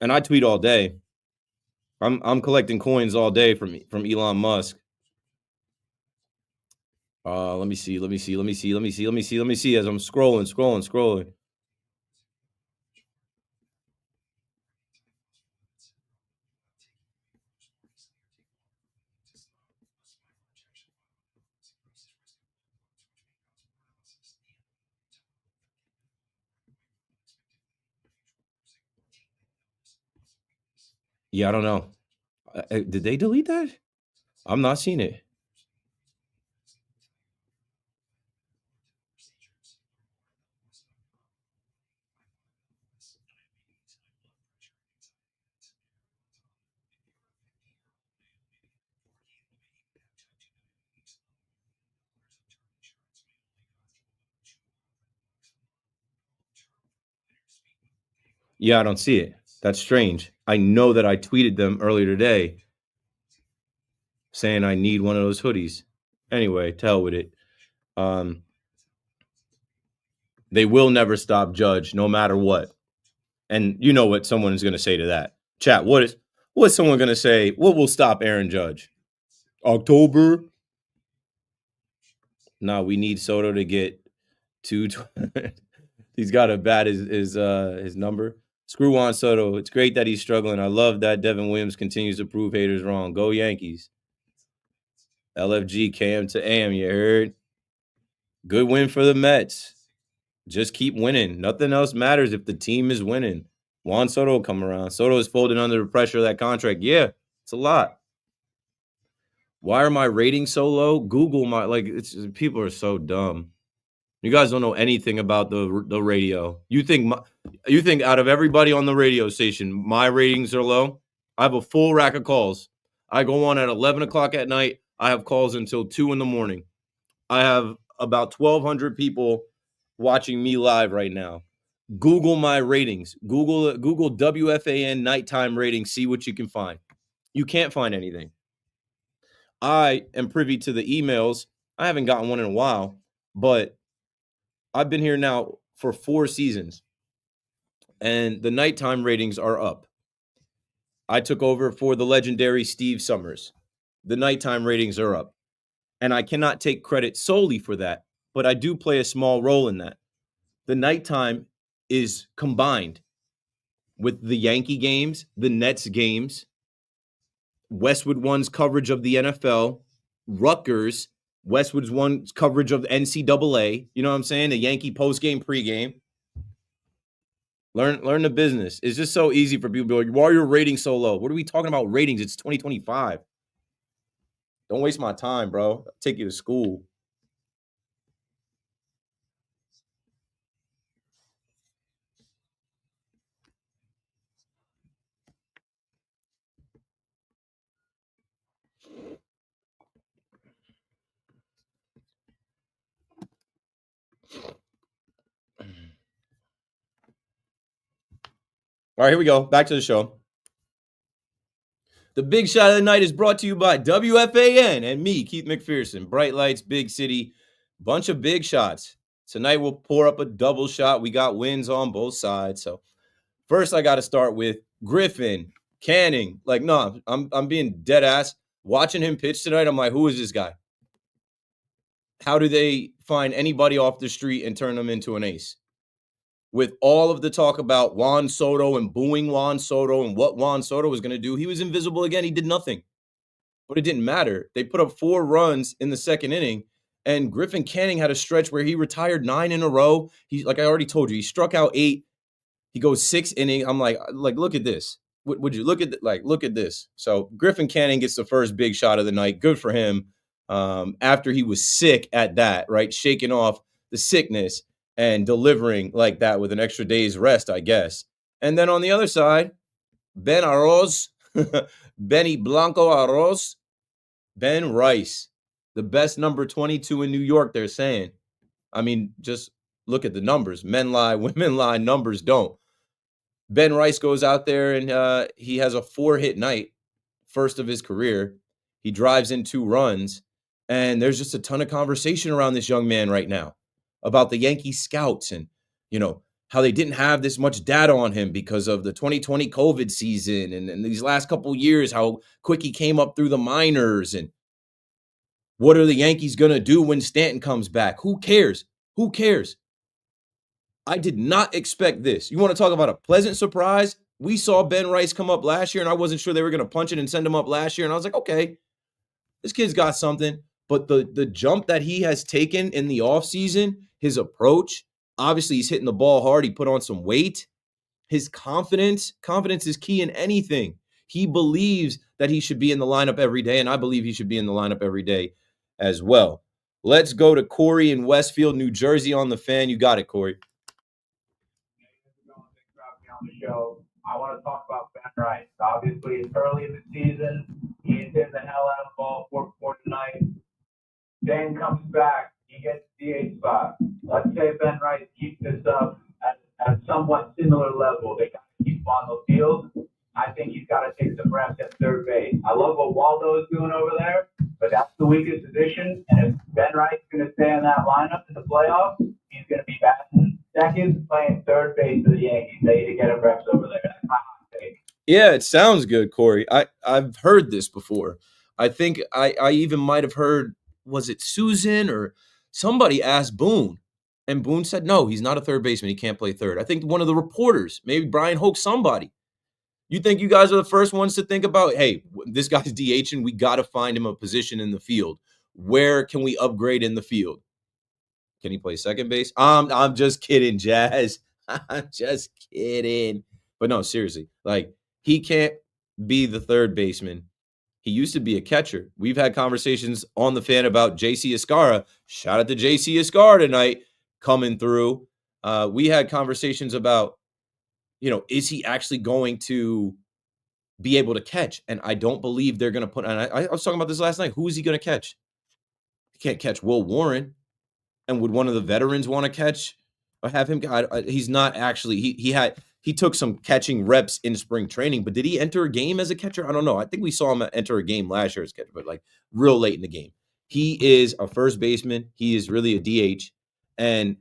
and I tweet all day. I'm collecting coins all day from Elon Musk. Let me see as I'm scrolling. Yeah, I don't know. Did they delete that? I'm not seeing it. Yeah, I don't see it. That's strange. I know that I tweeted them earlier today saying I need one of those hoodies. Anyway, to hell with it. They will never stop Judge, no matter what. And you know what someone is going to say to that. Chat, what is someone going to say? What will stop Aaron Judge? October? No, we need Soto to get 220. He's got to bat his number. Screw on Soto. It's great that he's struggling. I love that Devin Williams continues to prove haters wrong. Go Yankees. LFG KM to AM, you heard? Good win for the Mets. Just keep winning. Nothing else matters if the team is winning. Juan Soto will come around. Soto is folding under the pressure of that contract. Yeah, it's a lot. Why are my ratings so low? Google people are so dumb. You guys don't know anything about the radio. You think out of everybody on the radio station, my ratings are low? I have a full rack of calls. I go on at 11 o'clock at night. I have calls until 2 in the morning. I have about 1,200 people watching me live right now. Google my ratings. Google WFAN nighttime ratings. See what you can find. You can't find anything. I am privy to the emails. I haven't gotten one in a while, but I've been here now for 4 seasons, and the nighttime ratings are up. I took over for the legendary Steve Summers. The nighttime ratings are up, and I cannot take credit solely for that, but I do play a small role in that. The nighttime is combined with the Yankee games, the Nets games, Westwood One's coverage of the NFL, Rutgers, Westwood's One's coverage of NCAA. You know what I'm saying? The Yankee postgame, pregame. Learn the business. It's just so easy for people to be like, why are your ratings so low? What are we talking about ratings? It's 2025. Don't waste my time, bro. I'll take you to school. All right, here we go. Back to the show. The big shot of the night is brought to you by WFAN and me, Keith McPherson. Bright lights, big city, bunch of big shots. Tonight we'll pour up a double shot. We got wins on both sides. So first I got to start with Griffin Canning. Like, no, I'm being dead ass. Watching him pitch tonight, I'm like, who is this guy? How do they find anybody off the street and turn them into an ace? With all of the talk about Juan Soto and booing Juan Soto and what Juan Soto was going to do, he was invisible again. He did nothing. But it didn't matter. They put up 4 runs in the second inning, and Griffin Canning had a stretch where he retired 9 in a row. He's like I already told you, he struck out 8. He goes 6 innings. I'm like, look at this. Would you look at this? So Griffin Canning gets the first big shot of the night. Good for him. After he was sick at that, right? Shaking off the sickness and delivering like that with an extra day's rest, I guess. And then on the other side, Ben Arroz, Benny Blanco Arroz, Ben Rice, the best number 22 in New York, they're saying. I mean, just look at the numbers. Men lie, women lie, numbers don't. Ben Rice goes out there and he has a 4-hit night, first of his career. He drives in 2 runs, and there's just a ton of conversation around this young man right now about the Yankee scouts and, how they didn't have this much data on him because of the 2020 COVID season and these last couple years, how quick he came up through the minors. And what are the Yankees going to do when Stanton comes back? Who cares? Who cares? I did not expect this. You want to talk about a pleasant surprise? We saw Ben Rice come up last year, and I wasn't sure they were going to punch it and send him up last year. And I was like, okay, this kid's got something. But the jump that he has taken in the offseason, his approach, obviously he's hitting the ball hard. He put on some weight. His confidence is key in anything. He believes that he should be in the lineup every day, and I believe he should be in the lineup every day as well. Let's go to Corey in Westfield, New Jersey on the Fan. You got it, Corey. Thanks for having me on the show. I want to talk about Ben Rice. Obviously, it's early in the season. He's in the hell out of the ball for tonight. Ben comes back. He gets the 8th spot. Let's say Ben Rice keeps this up at somewhat similar level. They got to keep him on the field. I think he's got to take some reps at third base. I love what Waldo is doing over there, but that's the weakest position. And if Ben Rice is going to stay in that lineup in the playoffs, he's going to be batting second, playing third base for the Yankees. They need to get him reps over there. That's my hot take. Yeah, it sounds good, Corey. I've heard this before. I think I even might have heard, was it Susan or somebody asked Boone, and Boone said, no, he's not a third baseman. He can't play third. I think one of the reporters, maybe Brian Hoke, somebody. You think you guys are the first ones to think about, hey, this guy's DHing. We got to find him a position in the field. Where can we upgrade in the field? Can he play second base? I'm just kidding, Jazz. I'm just kidding. But no, seriously, like he can't be the third baseman. He used to be a catcher. We've had conversations on the Fan about JC Escara. Shout out to JC Escara tonight coming through. We had conversations about, is he actually going to be able to catch? And I don't believe they're going to put, and I was talking about this last night. Who is he going to catch? He can't catch Will Warren. And would one of the veterans want to catch or have him? He's not actually, he took some catching reps in spring training, but did he enter a game as a catcher? I don't know. I think we saw him enter a game last year as a catcher, but like real late in the game. He is a first baseman. He is really a DH. And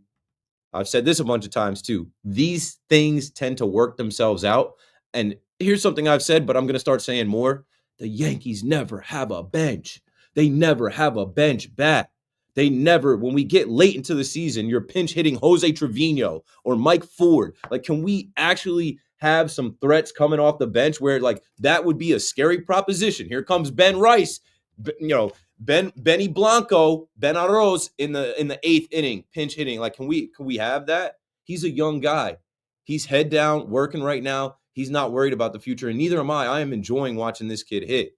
I've said this a bunch of times too. These things tend to work themselves out. And here's something I've said, but I'm going to start saying more. The Yankees never have a bench. They never have a bench bat. They never, when we get late into the season, you're pinch hitting Jose Trevino or Mike Ford. Like, can we actually have some threats coming off the bench where, like, that would be a scary proposition? Here comes Ben Rice, Benny Blanco, Ben Arroz in the 8th inning, pinch hitting. Like, can we have that? He's a young guy. He's head down, working right now. He's not worried about the future, and neither am I. I am enjoying watching this kid hit.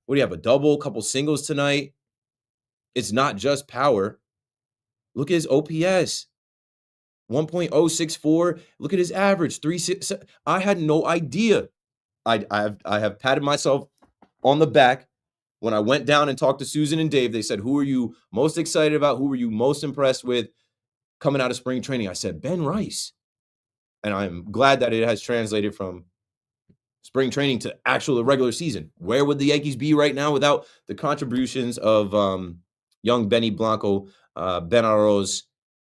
What do you have, a double, couple singles tonight? It's not just power. Look at his OPS, 1.064. Look at his average, 3.6. I had no idea. I have patted myself on the back. When I went down and talked to Susan and Dave, they said, who are you most excited about? Who were you most impressed with coming out of spring training? I said, Ben Rice. and I'm glad that it has translated from spring training to actual regular season. Where would the Yankees be right now without the contributions of young Benny Blanco, Ben Arroz,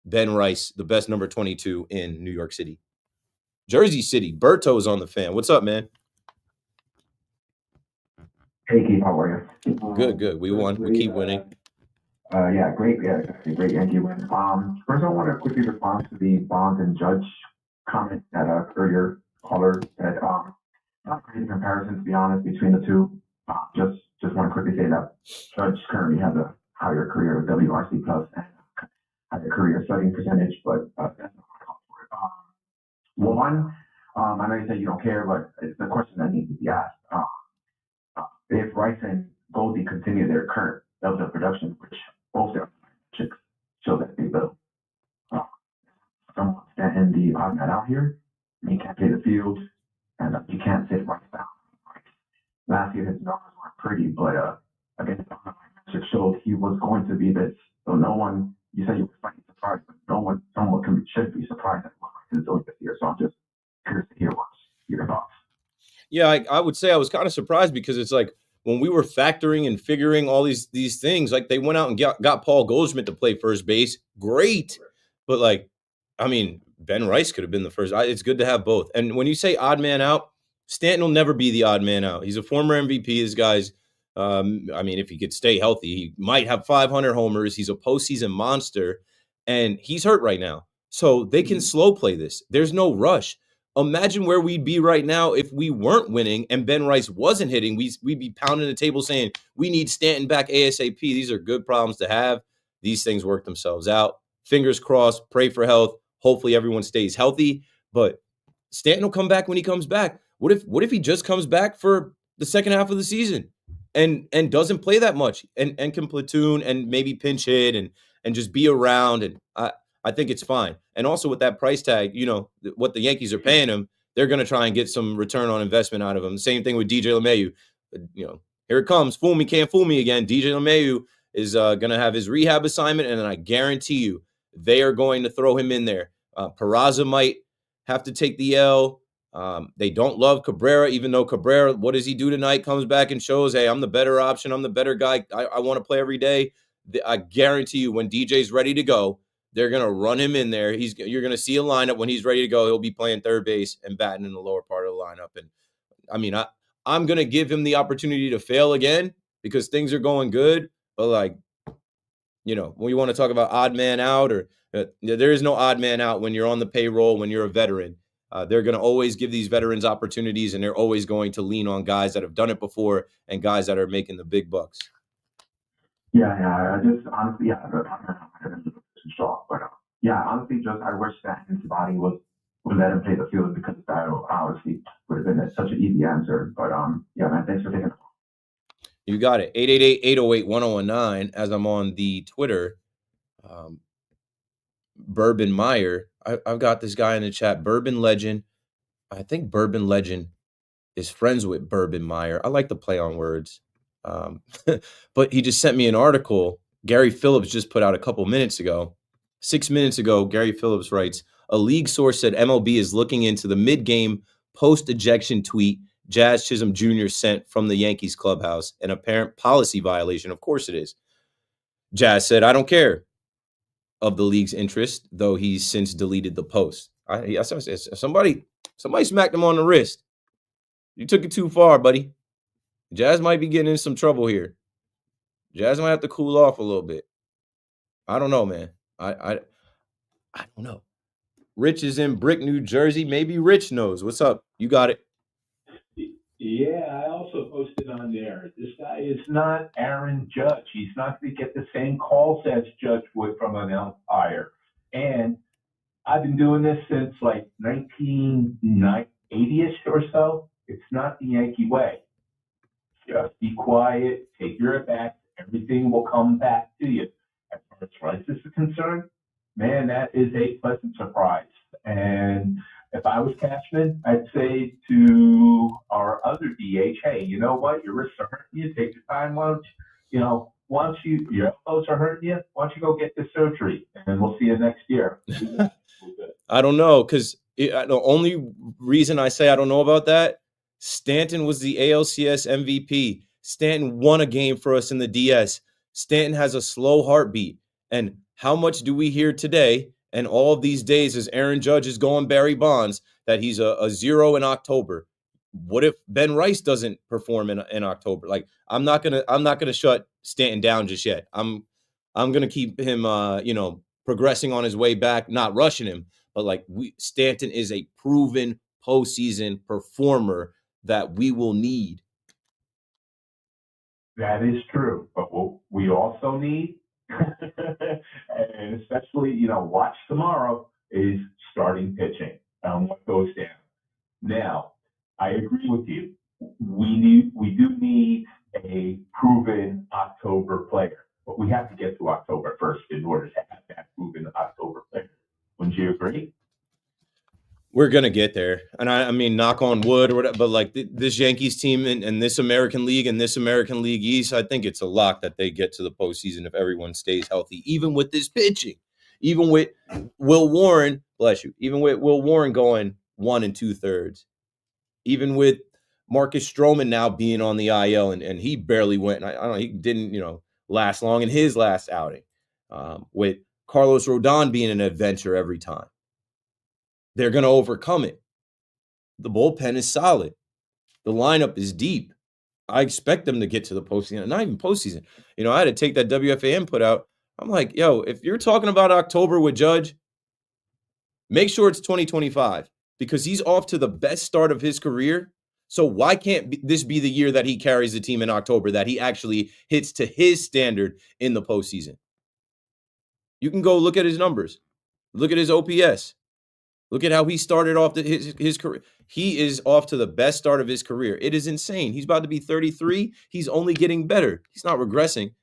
Ben Rice, the best number 22 in New York City? Jersey City, Berto's on the fan. What's up, man? Hey, Keith, how are you? Good. We won. We keep winning. Yeah, great. Yeah, actually, great Yankee win. First, I want to quickly respond to the Bonds and Judge comment that earlier caller said. Not crazy comparison, to be honest, between the two. Just want to quickly say that Judge currently has a higher career WRC plus and higher career slugging percentage, but that's not what I call for it. One, I know you said you don't care, but it's a question that needs to be asked. If Rice and Goldie continue their current levels of production, which both their metrics show that they will, someone standing the odd man out here, he can't play the field, and you can't sit Rice down. Last year his numbers weren't pretty, but again, the metrics showed he was going to be this. So no one, you said you were slightly surprised, but someone should be surprised at what Rice is doing this year. So I'm just curious to hear what's your thoughts. Yeah, I would say I was kind of surprised because it's like when we were factoring and figuring all these things, like they went out and got Paul Goldschmidt to play first base. Great. But like, I mean, Ben Rice could have been the first. It's good to have both. And when you say odd man out, Stanton will never be the odd man out. He's a former MVP. This guy's, I mean, if he could stay healthy, he might have 500 homers. He's a postseason monster, and he's hurt right now. So they can slow play this. There's no rush. Imagine where we'd be right now if we weren't winning and Ben Rice wasn't hitting. We'd be pounding the table saying, we need Stanton back ASAP. These are good problems to have. These things work themselves out. Fingers crossed, pray for health. Hopefully everyone stays healthy. But Stanton will come back when he comes back. What if he just comes back for the second half of the season and doesn't play that much and can platoon and maybe pinch hit and just be around? And I think it's fine. And also with that price tag, you know, what the Yankees are paying him, they're going to try and get some return on investment out of him. Same thing with DJ LeMahieu. You know, here it comes. Fool me, can't fool me again. DJ LeMahieu is going to have his rehab assignment, and I guarantee you they are going to throw him in there. Peraza might have to take the L. They don't love Cabrera, even though Cabrera, what does he do tonight? Comes back and shows, hey, I'm the better option. I'm the better guy. I want to play every day. I guarantee you when DJ's ready to go, they're going to run him in there. You're going to see a lineup when he's ready to go. He'll be playing third base and batting in the lower part of the lineup. And I mean, I'm going to give him the opportunity to fail again because things are going good. But like, you know, when you want to talk about odd man out or there is no odd man out when you're on the payroll, when you're a veteran. They're going to always give these veterans opportunities, and they're always going to lean on guys that have done it before and guys that are making the big bucks. Yeah. I just honestly, yeah, I'm shocked, but yeah, honestly, just I wish that his body would let him play the field because that obviously would have been such an easy answer. But yeah, man, thanks for taking it. You got it. 888-808-1019. As I'm on the Twitter, Bourbon Meyer. I've got this guy in the chat, Bourbon Legend. I think Bourbon Legend is friends with Bourbon Meyer. I like to play on words. But he just sent me an article Gary Phillips just put out a couple minutes ago. 6 minutes ago, Gary Phillips writes, a league source said MLB is looking into the mid-game post-ejection tweet Jazz Chisholm Jr. sent from the Yankees clubhouse, an apparent policy violation. Of course it is. Jazz said, I don't care of the league's interest, though he's since deleted the post. Somebody smacked him on the wrist. You took it too far, buddy. Jazz might be getting in some trouble here. Jazz might have to cool off a little bit. I don't know, man. I don't know. Rich is in Brick, New Jersey. Maybe Rich knows. What's up? You got it. Yeah, I also posted on there. This guy is not Aaron Judge. He's not going to get the same calls as Judge would from an umpire. And I've been doing this since like 1980-ish or so. It's not the Yankee way. Just be quiet, take your at-bats, everything will come back to you. As far as Rice is concerned, man, that is a pleasant surprise. And if I was Cashman, I'd say to our other DH, hey, you know what? Your wrists are hurting you. Take your time. Your elbows are hurting you. Why don't you go get this surgery? And we'll see you next year. I don't know, because The only reason I say I don't know about that, Stanton was the ALCS MVP. Stanton won a game for us in the DS. Stanton has a slow heartbeat. And how much do we hear today and all of these days as Aaron Judge is going Barry Bonds that he's a 0 in October? What if Ben Rice doesn't perform in October? Like, I'm not gonna shut Stanton down just yet. I'm gonna keep him progressing on his way back, not rushing him. But like, Stanton is a proven postseason performer that we will need. That is true. But what we also need, and especially, watch tomorrow, is starting pitching and what goes down. Now, I agree with you. We do need a proven October player, but we have to get to October first in order to have that proven October player. Wouldn't you agree? We're gonna get there, and I mean, knock on wood or whatever. But like this Yankees team and this American League and this American League East, I think it's a lock that they get to the postseason if everyone stays healthy. Even with this pitching, even with Will Warren, bless you, even with Will Warren going 1 2/3, even with Marcus Stroman now being on the IL and he barely went. I don't know, he didn't last long in his last outing. With Carlos Rodon being an adventure every time. They're going to overcome it. The bullpen is solid. The lineup is deep. I expect them to get to the postseason. Not even postseason. I had to take that WFA input out. I'm like, yo, if you're talking about October with Judge, make sure it's 2025 because he's off to the best start of his career. So why can't this be the year that he carries the team in October, that he actually hits to his standard in the postseason? You can go look at his numbers. Look at his OPS. Look at how he started off his career. He is off to the best start of his career. It is insane. He's about to be 33. He's only getting better. He's not regressing.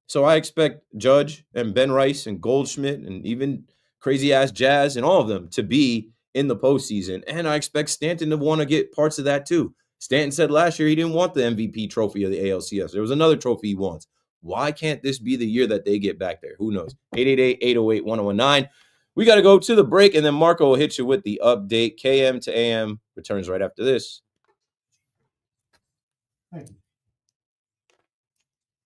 So I expect Judge and Ben Rice and Goldschmidt and even crazy-ass Jazz and all of them to be in the postseason. And I expect Stanton to want to get parts of that too. Stanton said last year he didn't want the MVP trophy of the ALCS. There was another trophy he wants. Why can't this be the year that they get back there? Who knows? 888-808-1019. We got to go to the break, and then Marco will hit you with the update. KM to AM returns right after this. Thank you.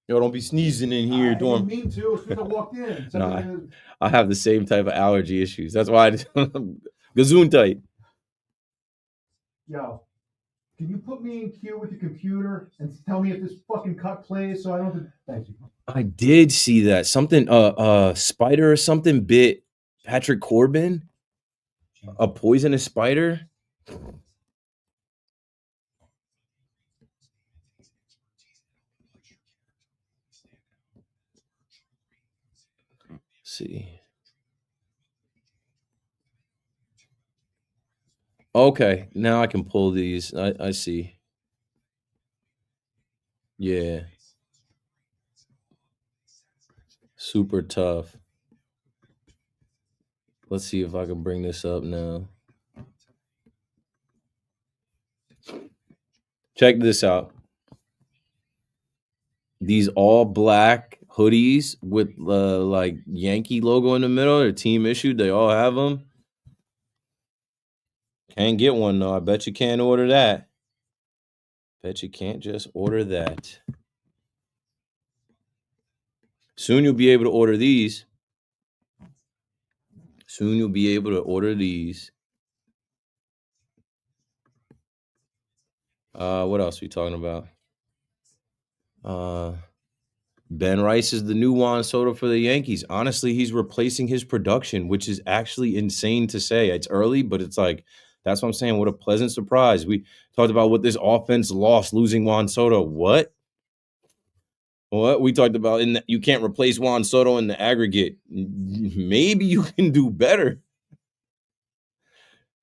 Yo, don't be sneezing in here, I Dorm. didn't mean to. As soon as I walked in. No, I have the same type of allergy issues. That's why Gesundheit. Yo, can you put me in queue with the computer and tell me if this fucking cut plays so I don't have to... Thank you. I did see that. Something, spider or something bit Patrick Corbin. A poisonous spider. Let's see. Okay, now I can pull these. I see. Yeah. Super tough. Let's see if I can bring this up now. Check this out. These all black hoodies with like Yankee logo in the middle. They're team issued. They all have them. Can't get one though. I bet you can't order that. Bet you can't just order that. Soon you'll be able to order these. Soon you'll be able to order these. What else are we talking about? Ben Rice is the new Juan Soto for the Yankees. Honestly, he's replacing his production, which is actually insane to say. It's early, but it's like, that's what I'm saying. What a pleasant surprise. We talked about what this offense lost losing Juan Soto. What? We talked about you can't replace Juan Soto in the aggregate. Maybe you can do better.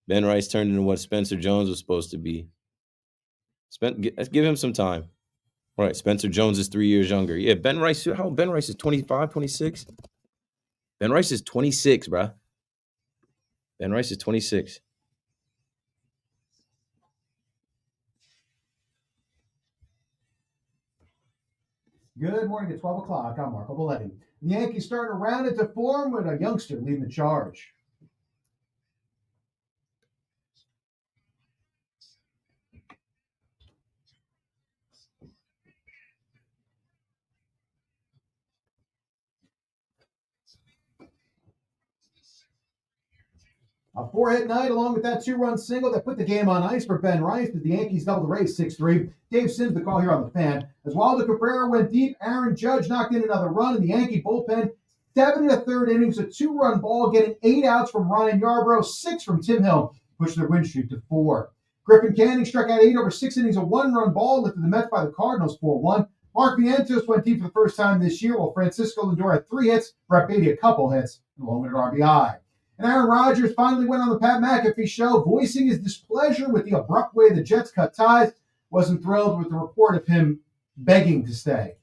Ben Rice turned into what Spencer Jones was supposed to be. Let's give him some time. All right, Spencer Jones is 3 years younger. Yeah, Ben Rice, how old Ben Rice is 25, 26? Ben Rice is 26, bro. Ben Rice is 26. Good morning at 12 o'clock. I'm Marco Belletti. The Yankees starting to round into form with a youngster leading the charge. 4-hit night along with that 2-run single that put the game on ice for Ben Rice as the Yankees doubled the race 6-3. Dave Sims, the call here on the Fan. As Wilder Cabrera went deep, Aaron Judge knocked in another run in the Yankee bullpen. 7 1/3 innings, a 2-run ball, getting 8 outs from Ryan Yarbrough, 6 from Tim Hill, pushed their win streak to 4. Griffin Canning struck out 8 over 6 innings, a 1-run ball, lifted the Mets by the Cardinals 4-1. Mark Vientos went deep for the first time this year, while Francisco Lindor had 3 hits, Brett Beatty a couple hits, along with an RBI. And Aaron Rodgers finally went on the Pat McAfee show, voicing his displeasure with the abrupt way the Jets cut ties. Wasn't thrilled with the report of him begging to stay.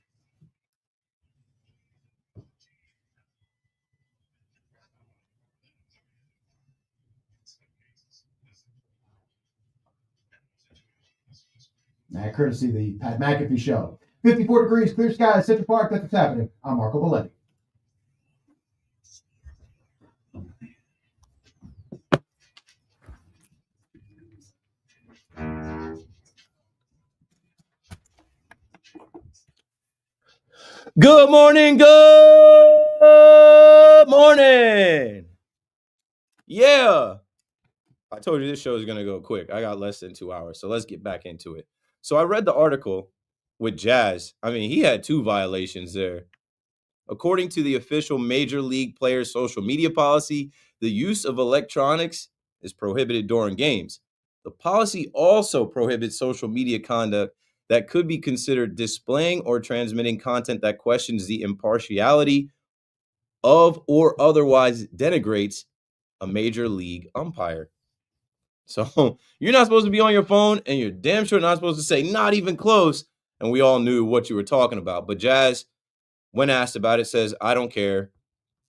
That courtesy of the Pat McAfee show. 54 degrees, clear skies, Central Park. That's what's happening. I'm Marco Valletti. Good morning, good morning. Yeah. I told you this show is going to go quick. I got less than 2 hours, so let's get back into it. So I read the article with Jazz. I mean, he had 2 violations there. According to the official Major League Players social media policy, the use of electronics is prohibited during games. The policy also prohibits social media conduct that could be considered displaying or transmitting content that questions the impartiality of or otherwise denigrates a major league umpire. So you're not supposed to be on your phone, and you're damn sure not supposed to say not even close. And we all knew what you were talking about. But Jazz, when asked about it, says, I don't care.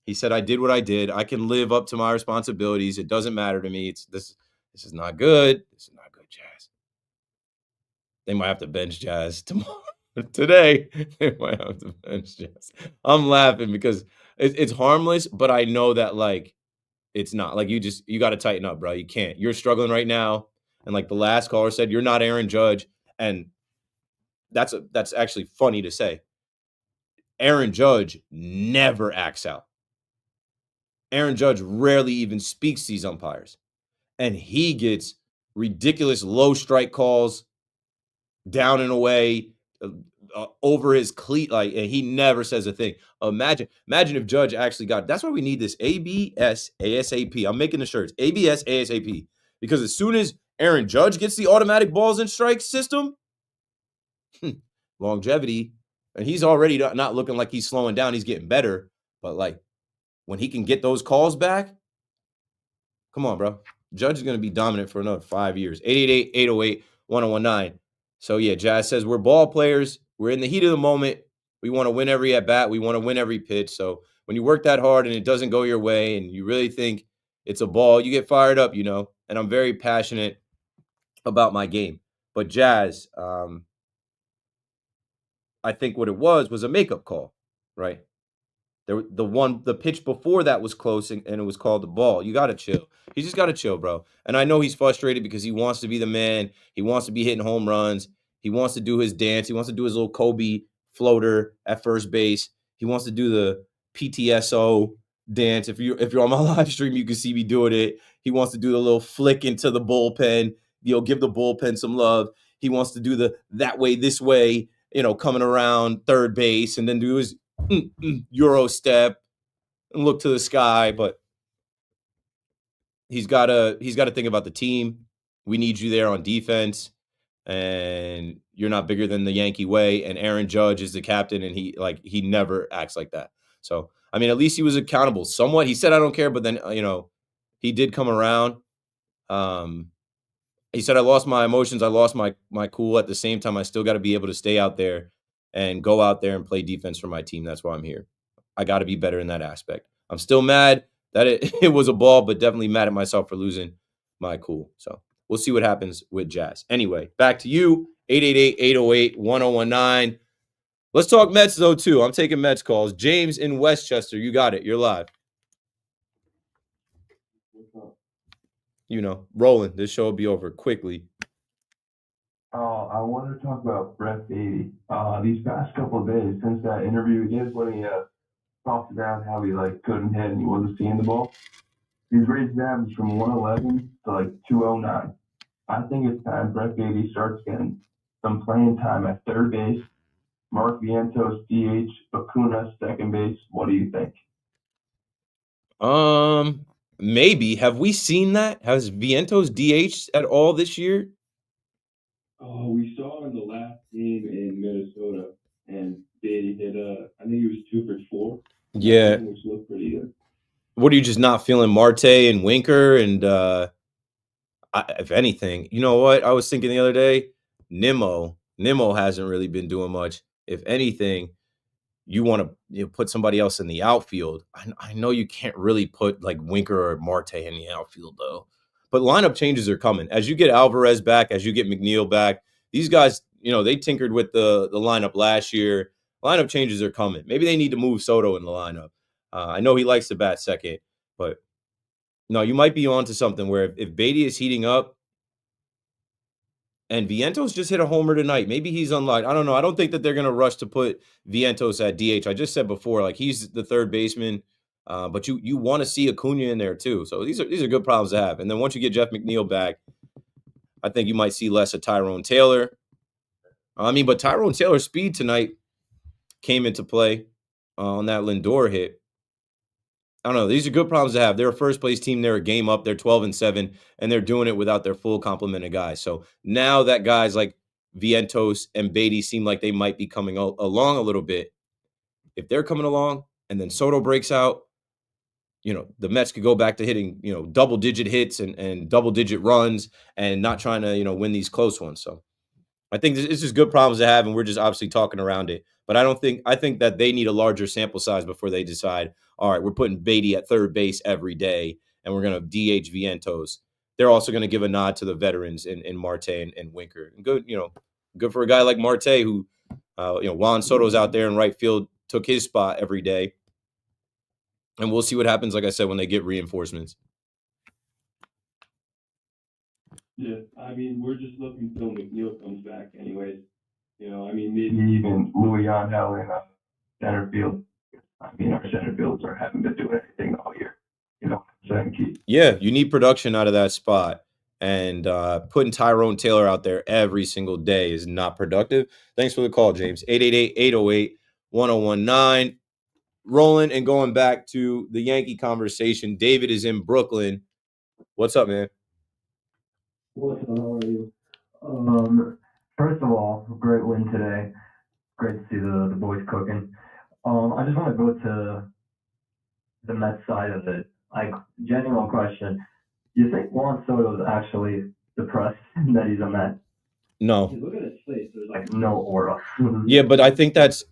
He said, I did what I did. I can live up to my responsibilities. It doesn't matter to me. This is not good. This is not good, Jazz. They might have to bench Jazz tomorrow. Today, they might have to bench Jazz. I'm laughing because it's harmless, but I know that, like, it's not. Like, you got to tighten up, bro. You can't. You're struggling right now. And like the last caller said, you're not Aaron Judge. And that's actually funny to say. Aaron Judge never acts out. Aaron Judge rarely even speaks to these umpires. And he gets ridiculous low strike calls down and away over his cleat, like, and he never says a thing. Imagine if Judge actually got. That's why we need this ABS ASAP. I'm making the shirts ABS ASAP, because as soon as Aaron Judge gets the automatic balls and strikes system, longevity, and he's already not looking like he's slowing down. He's getting better, but like when he can get those calls back, come on, bro. Judge is going to be dominant for another 5 years. 888-808-1019. So, yeah, Jazz says we're ball players. We're in the heat of the moment. We want to win every at-bat. We want to win every pitch. So, when you work that hard and it doesn't go your way and you really think it's a ball, you get fired up, you know. And I'm very passionate about my game. But Jazz, I think what it was a makeup call, right? The pitch before that was close, and it was called the ball. You got to chill. He just got to chill, bro. And I know he's frustrated because he wants to be the man. He wants to be hitting home runs. He wants to do his dance. He wants to do his little Kobe floater at first base. He wants to do the PTSO dance. If you're on my live stream, you can see me doing it. He wants to do the little flick into the bullpen. Give the bullpen some love. He wants to do the that way, this way, coming around third base, and then do his Euro step and look to the sky. But he's got to think about the team. We need you there on defense, and you're not bigger than the Yankee way. And Aaron Judge is the captain, and he never acts like that. So, I mean, at least he was accountable somewhat. He said, I don't care, but then, he did come around. He said, I lost my emotions. I lost my cool. At the same time, I still got to be able to stay out there and go out there and play defense for my team. That's why I'm here. I got to be better in that aspect. I'm still mad that it was a ball, but definitely mad at myself for losing my cool. So we'll see what happens with Jazz. Anyway, back to you, 888-808-1019. Let's talk Mets, though, too. I'm taking Mets calls. James in Westchester, you got it. You're live. Rolling. This show will be over quickly. I wanted to talk about Brett Beatty. These past couple of days since that interview he did when he talked about how he couldn't hit and he wasn't seeing the ball. He's raised the average from 111 to like 209. I think it's time Brett Beatty starts getting some playing time at third base. Mark Vientos, DH, Acuna, second base. What do you think? Maybe. Have we seen that? Has Vientos DH'd at all this year? Oh, we saw in the last game in Minnesota, and Beatty hit I think he was 2 for 4. Yeah. Which looked pretty good. What are you just not feeling Marte and Winker? And if anything, you know what? I was thinking the other day, Nimmo hasn't really been doing much. If anything, you want to put somebody else in the outfield. I know you can't really put like Winker or Marte in the outfield though. But lineup changes are coming. As you get Alvarez back, as you get McNeil back, these guys, they tinkered with the lineup last year. Lineup changes are coming. Maybe they need to move Soto in the lineup. I know he likes to bat second, but no, you might be onto something where if Beatty is heating up and Vientos just hit a homer tonight, maybe he's unlocked. I don't know. I don't think that they're going to rush to put Vientos at DH. I just said before, like he's the third baseman, but you want to see Acuna in there too. So these are good problems to have. And then once you get Jeff McNeil back, I think you might see less of Tyrone Taylor. But Tyrone Taylor's speed tonight came into play on that Lindor hit. I don't know. These are good problems to have. They're a first place team. They're a game up. They're 12-7, and they're doing it without their full complement of guys. So now that guys like Vientos and Beatty seem like they might be coming along a little bit. If they're coming along and then Soto breaks out, the Mets could go back to hitting, double-digit hits and double-digit runs and not trying to, win these close ones. So I think it's just good problems to have, and we're just obviously talking around it. But I think that they need a larger sample size before they decide, all right, we're putting Beatty at third base every day, and we're going to DH Vientos. They're also going to give a nod to the veterans in Marte and Winker. And good for a guy like Marte who, Juan Soto's out there in right field, took his spot every day. And we'll see what happens, like I said, when they get reinforcements. Yeah, we're just looking until McNeil comes back anyways. Maybe even Louis Angel in center field. Our center fields haven't been doing anything all year. Second key. Yeah, you need production out of that spot. And putting Tyrone Taylor out there every single day is not productive. Thanks for the call, James. 888-808-1019. Rolling and going back to the Yankee conversation. David is in Brooklyn. What's up, man? What's up? How are you? First of all, great win today. Great to see the boys cooking. I just want to go to the Mets side of it. Like, genuine question. Do you think Juan Soto is actually depressed that he's a Met? No. Look at his face. There's like no aura. Yeah, but I think that's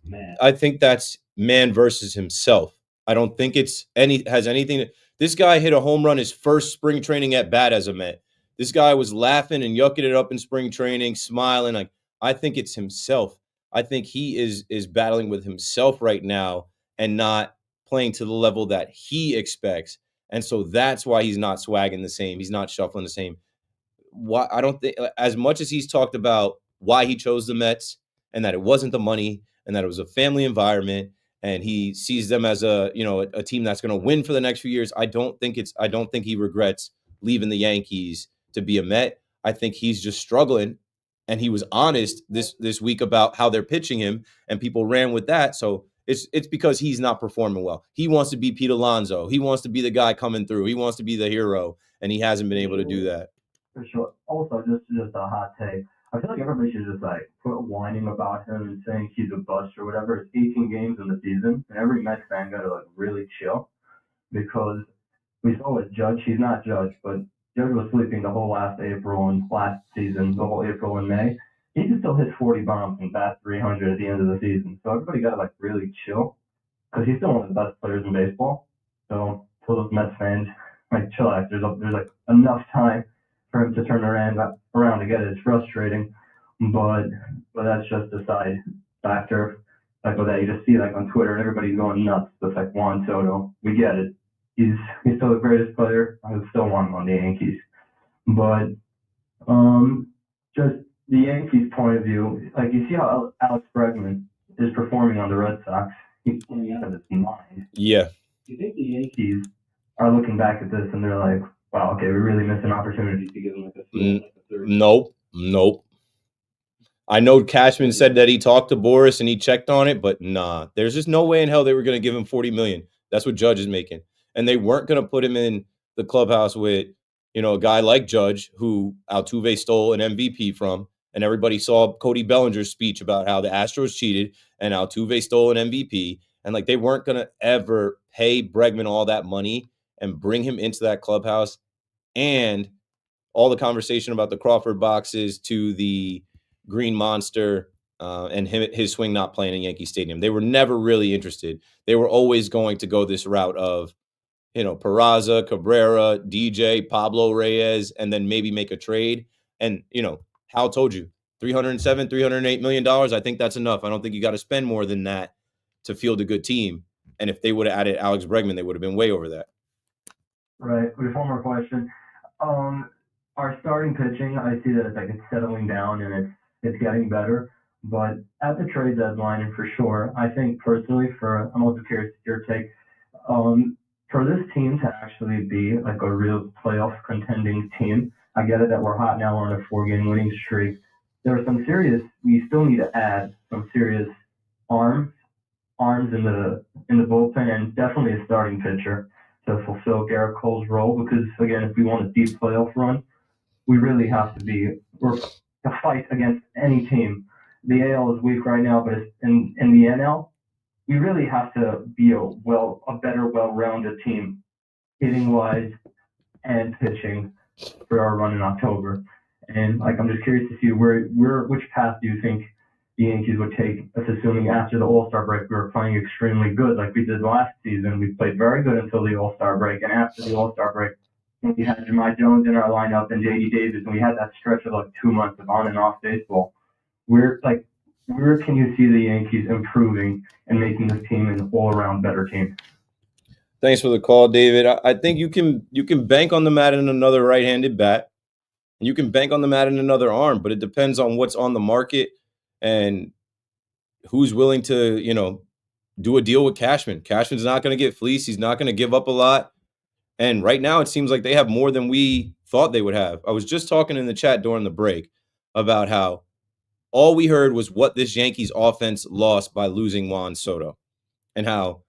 man versus himself. I don't think has anything. This guy hit a home run his first spring training at bat as a Met. This guy was laughing and yucking it up in spring training, smiling. Like, I think it's himself. I think he is battling with himself right now and not playing to the level that he expects. And so that's why he's not swagging the same. He's not shuffling the same. Why I don't think, as much as he's talked about why he chose the Mets and that it wasn't the money and that it was a family environment and he sees them as a team that's going to win for the next few years. I don't think he regrets leaving the Yankees to be a Met. I think he's just struggling, and he was honest this week about how they're pitching him, and people ran with that. So it's because he's not performing well. He wants to be Pete Alonso. He wants to be the guy coming through. He wants to be the hero, and he hasn't been able to do that. For sure. Also, just a hot take. I feel like everybody should just quit whining about him and saying he's a bust or whatever. It's 18 games in the season, and every Mets fan got to really chill, because we saw with Judge. He's not Judge, but Judge was sleeping the whole last April and last season, the whole April and May. He can still hit 40 bombs and bat 300 at the end of the season. So everybody got to really chill, because he's still one of the best players in baseball. So for those Mets fans, chillax. There's enough time for him to turn around to get it. It's frustrating, but that's just a side factor. That you just see on Twitter, and everybody's going nuts with Juan Soto. We get it. He's still the greatest player. I would still want him on the Yankees. But just the Yankees' point of view, you see how Alex Bregman is performing on the Red Sox. He's playing out of his mind. Yeah. Do you think the Yankees are looking back at this and they're like, wow, okay, we really missed an opportunity to give him like a steal, like a third. Nope. I know Cashman said that he talked to Boris and he checked on it, but nah, there's just no way in hell they were going to give him $40 million. That's what Judge is making, and they weren't going to put him in the clubhouse with, a guy like Judge who Altuve stole an MVP from, and everybody saw Cody Bellinger's speech about how the Astros cheated and Altuve stole an MVP, and like they weren't going to ever pay Bregman all that money and bring him into that clubhouse, and all the conversation about the Crawford boxes to the Green Monster and his swing not playing in Yankee Stadium. They were never really interested. They were always going to go this route of, Peraza, Cabrera, DJ, Pablo Reyes, and then maybe make a trade. And, Hal told you, $307, $308 million. I think that's enough. I don't think you got to spend more than that to field a good team. And if they would have added Alex Bregman, they would have been way over that. Right. We have one more question. Our starting pitching, I see that it's settling down and it's getting better. But at the trade deadline, and for sure, I think personally, I'm also curious your take. For this team to actually be like a real playoff contending team, I get it that we're hot now, we're on a 4-game winning streak. We still need to add some serious arms in the bullpen, and definitely a starting pitcher to fulfill Garrett Cole's role. Because again, if we want a deep playoff run, we really have to fight against any team. The AL is weak right now, but in the NL, we really have to be a better, well-rounded team, hitting wise and pitching for our run in October. And I'm just curious to see which path do you think the Yankees would take, assuming after the All-Star break we were playing extremely good like we did last season. We played very good until the All-Star break, and after the All-Star break, we had Jemai Jones in our lineup and J.D. Davis, and we had that stretch of 2 months of on and off baseball. Where can you see the Yankees improving and making this team an all-around better team? Thanks for the call, David. I think you can bank on them adding another right-handed bat. You can bank on them adding another arm, but it depends on what's on the market and who's willing to, do a deal with Cashman. Cashman's not going to get fleeced. He's not going to give up a lot. And right now it seems like they have more than we thought they would have. I was just talking in the chat during the break about how all we heard was what this Yankees offense lost by losing Juan Soto, and how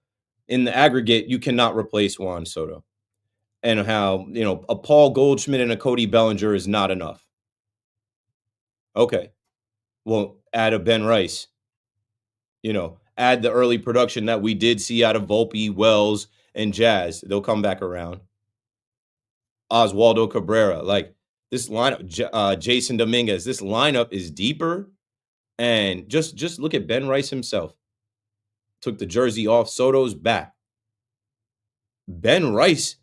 in the aggregate you cannot replace Juan Soto, and how, a Paul Goldschmidt and a Cody Bellinger is not enough. Okay. Well, add a Ben Rice, add the early production that we did see out of Volpe, Wells, and Jazz. They'll come back around. Oswaldo Cabrera, this lineup, Jason Dominguez, this lineup is deeper. And just look at Ben Rice himself. Took the jersey off Soto's back. Ben Rice,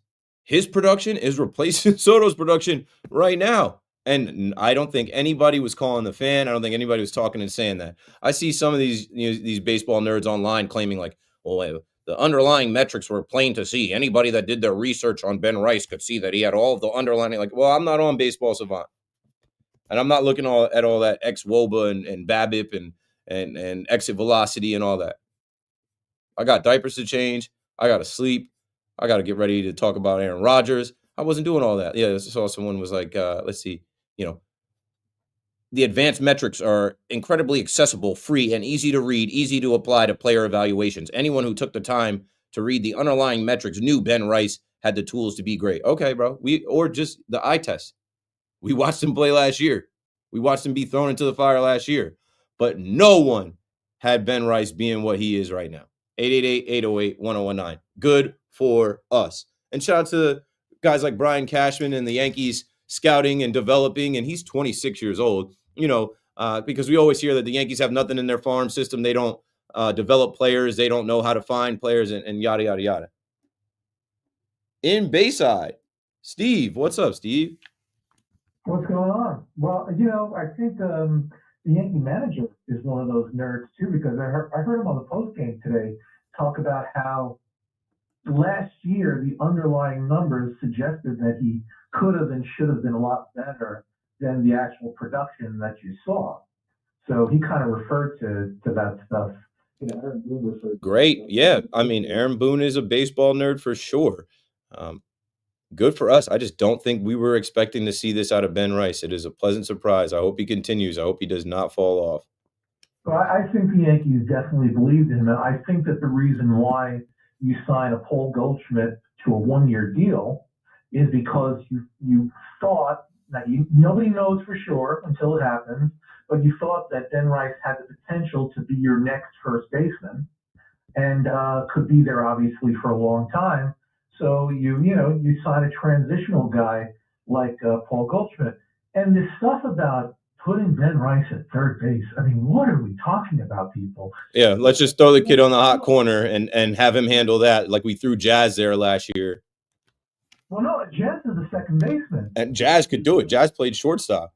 his production is replacing Soto's production right now. And I don't think anybody was calling the fan. I don't think anybody was talking and saying that. I see some of these baseball nerds online claiming the underlying metrics were plain to see. Anybody that did their research on Ben Rice could see that he had all of the underlying. I'm not on Baseball Savant. And I'm not looking at all that ex-WOBA and BABIP and exit velocity and all that. I got diapers to change. I got to sleep. I got to get ready to talk about Aaron Rodgers. I wasn't doing all that. Yeah, I saw someone was like, let's see, the advanced metrics are incredibly accessible, free, and easy to read, easy to apply to player evaluations. Anyone who took the time to read the underlying metrics knew Ben Rice had the tools to be great. Okay, bro. Or just the eye test. We watched him play last year. We watched him be thrown into the fire last year. But no one had Ben Rice being what he is right now. 888-808-1019. Good for us. And shout out to guys like Brian Cashman and the Yankees scouting and developing. And he's 26 years old, because we always hear that the Yankees have nothing in their farm system. They don't develop players. They don't know how to find players and yada, yada, yada. In Bayside, Steve. What's up, Steve? What's going on? Well, I think the Yankee manager is one of those nerds too, because I heard him on the postgame today talk about how last year the underlying numbers suggested that he could have and should have been a lot better than the actual production that you saw. So he kind of referred to that stuff. Aaron Boone referred. Great, yeah. I mean, Aaron Boone is a baseball nerd for sure. Good for us. I just don't think we were expecting to see this out of Ben Rice. It is a pleasant surprise. I hope he continues. I hope he does not fall off. Well, I think the Yankees definitely believed in him. And I think that the reason why you sign a Paul Goldschmidt to a one-year deal is because you thought that nobody knows for sure until it happens, but you thought that Ben Rice had the potential to be your next first baseman and could be there obviously for a long time. So you sign a transitional guy like Paul Goldschmidt, and this stuff about putting Ben Rice at third base. I mean, what are we talking about, people? Yeah, let's just throw the kid on the hot corner and have him handle that like we threw Jazz there last year. Well, no, Jazz is a second baseman. And Jazz could do it. Jazz played shortstop.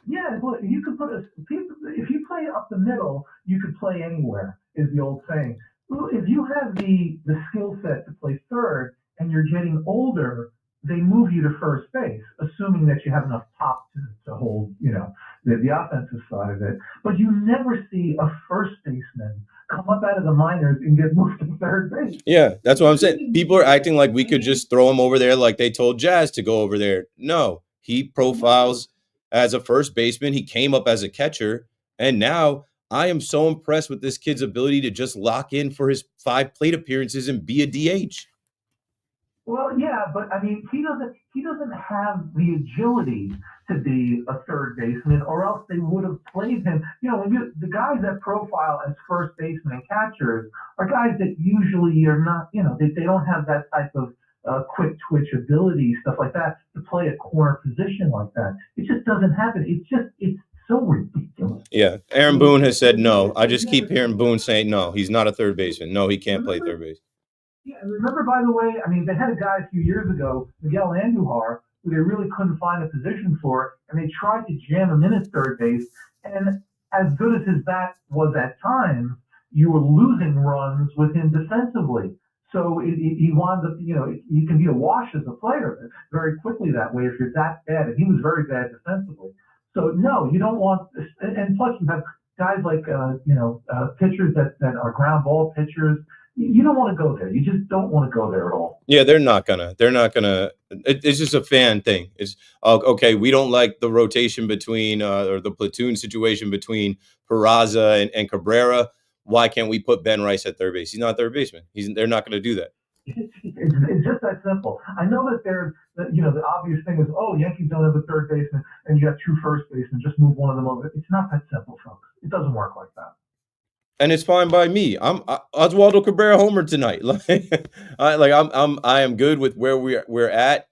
Yeah, well, you could if you play up the middle, you could play anywhere, is the old saying. If you have the skill set to play third and you're getting older, they move you to first base, assuming that you have enough pop to hold, the offensive side of it. But you never see a first baseman come up out of the minors and get moved to third base. Yeah, that's what I'm saying. People are acting like we could just throw him over there like they told Jazz to go over there. No, he profiles as a first baseman. He came up as a catcher, and now I am so impressed with this kid's ability to just lock in for his 5 plate appearances and be a DH. Well, yeah, but I mean, he doesn't have the agility to be a third baseman, or else they would have played him. The guys that profile as first baseman and catchers are guys that usually are not. They don't have that type of quick twitch ability, stuff like that, to play a corner position like that. It just doesn't happen. It's so ridiculous. Yeah, Aaron Boone has said no. I just keep hearing Boone saying no. He's not a third baseman. No, he can't play third base. Yeah, and remember, by the way, I mean, they had a guy a few years ago, Miguel Andujar, who they really couldn't find a position for, and they tried to jam him in at third base. And as good as his bat was at times, you were losing runs with him defensively. So he wound up, you can be a wash as a player very quickly that way if you're that bad. And he was very bad defensively. So, no, you don't want this. And plus, you have guys like, pitchers that are ground ball pitchers. You don't want to go there. You just don't want to go there at all. Yeah, they're not gonna. It's just a fan thing. It's okay. We don't like the rotation between or the platoon situation between Peraza and Cabrera. Why can't we put Ben Rice at third base? He's not a third baseman. They're not going to do that. It's just that simple. I know that the obvious thing is, Yankees don't have a third baseman, and you have 2 first basemen. Just move one of them over. It's not that simple, folks. It doesn't work like that. And it's fine by me. I'm Oswaldo Cabrera homer tonight. I am good with where we're at,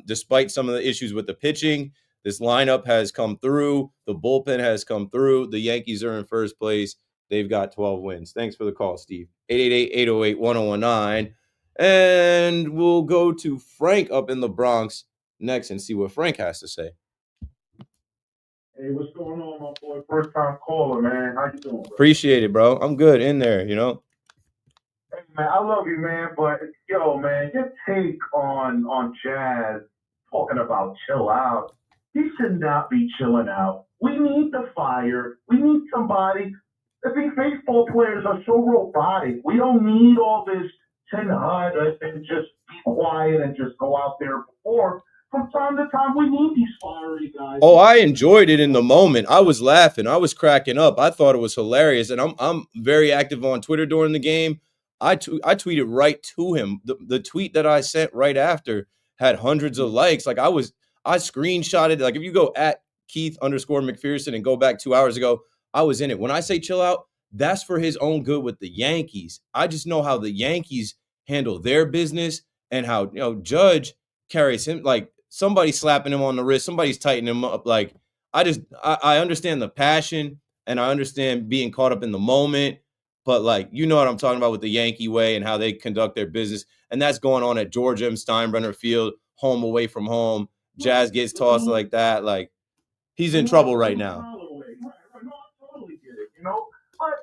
despite some of the issues with the pitching. This lineup has come through. The bullpen has come through. The Yankees are in first place. They've got 12 wins. Thanks for the call, Steve. 888-808-1019. And we'll go to Frank up in the Bronx next and see what Frank has to say. Hey, what's going on, my boy? First time caller, man. How you doing, bro? Appreciate it, bro. I'm good in there, Hey, man, I love you, man. But, man, your take on Jazz talking about chill out. He should not be chilling out. We need the fire. We need somebody. I think baseball players are so robotic. We don't need all this and just be quiet and just go out there before. From time to time, we need these fiery guys. Oh, I enjoyed it in the moment. I was laughing. I was cracking up. I thought it was hilarious. And I'm very active on Twitter during the game. I tweeted right to him. The tweet that I sent right after had hundreds of likes. Like I screenshotted. Like if you go at Keith_McPherson and go back 2 hours ago, I was in it. When I say chill out, that's for his own good with the Yankees. I just know how the Yankees handle their business and how, Judge carries him like somebody slapping him on the wrist, somebody's tightening him up. Like I understand the passion and I understand being caught up in the moment, but like, you know what I'm talking about with the Yankee way and how they conduct their business. And that's going on at Georgia and Steinbrenner Field, home away from home. Jazz gets tossed like that. Like he's in trouble right now. But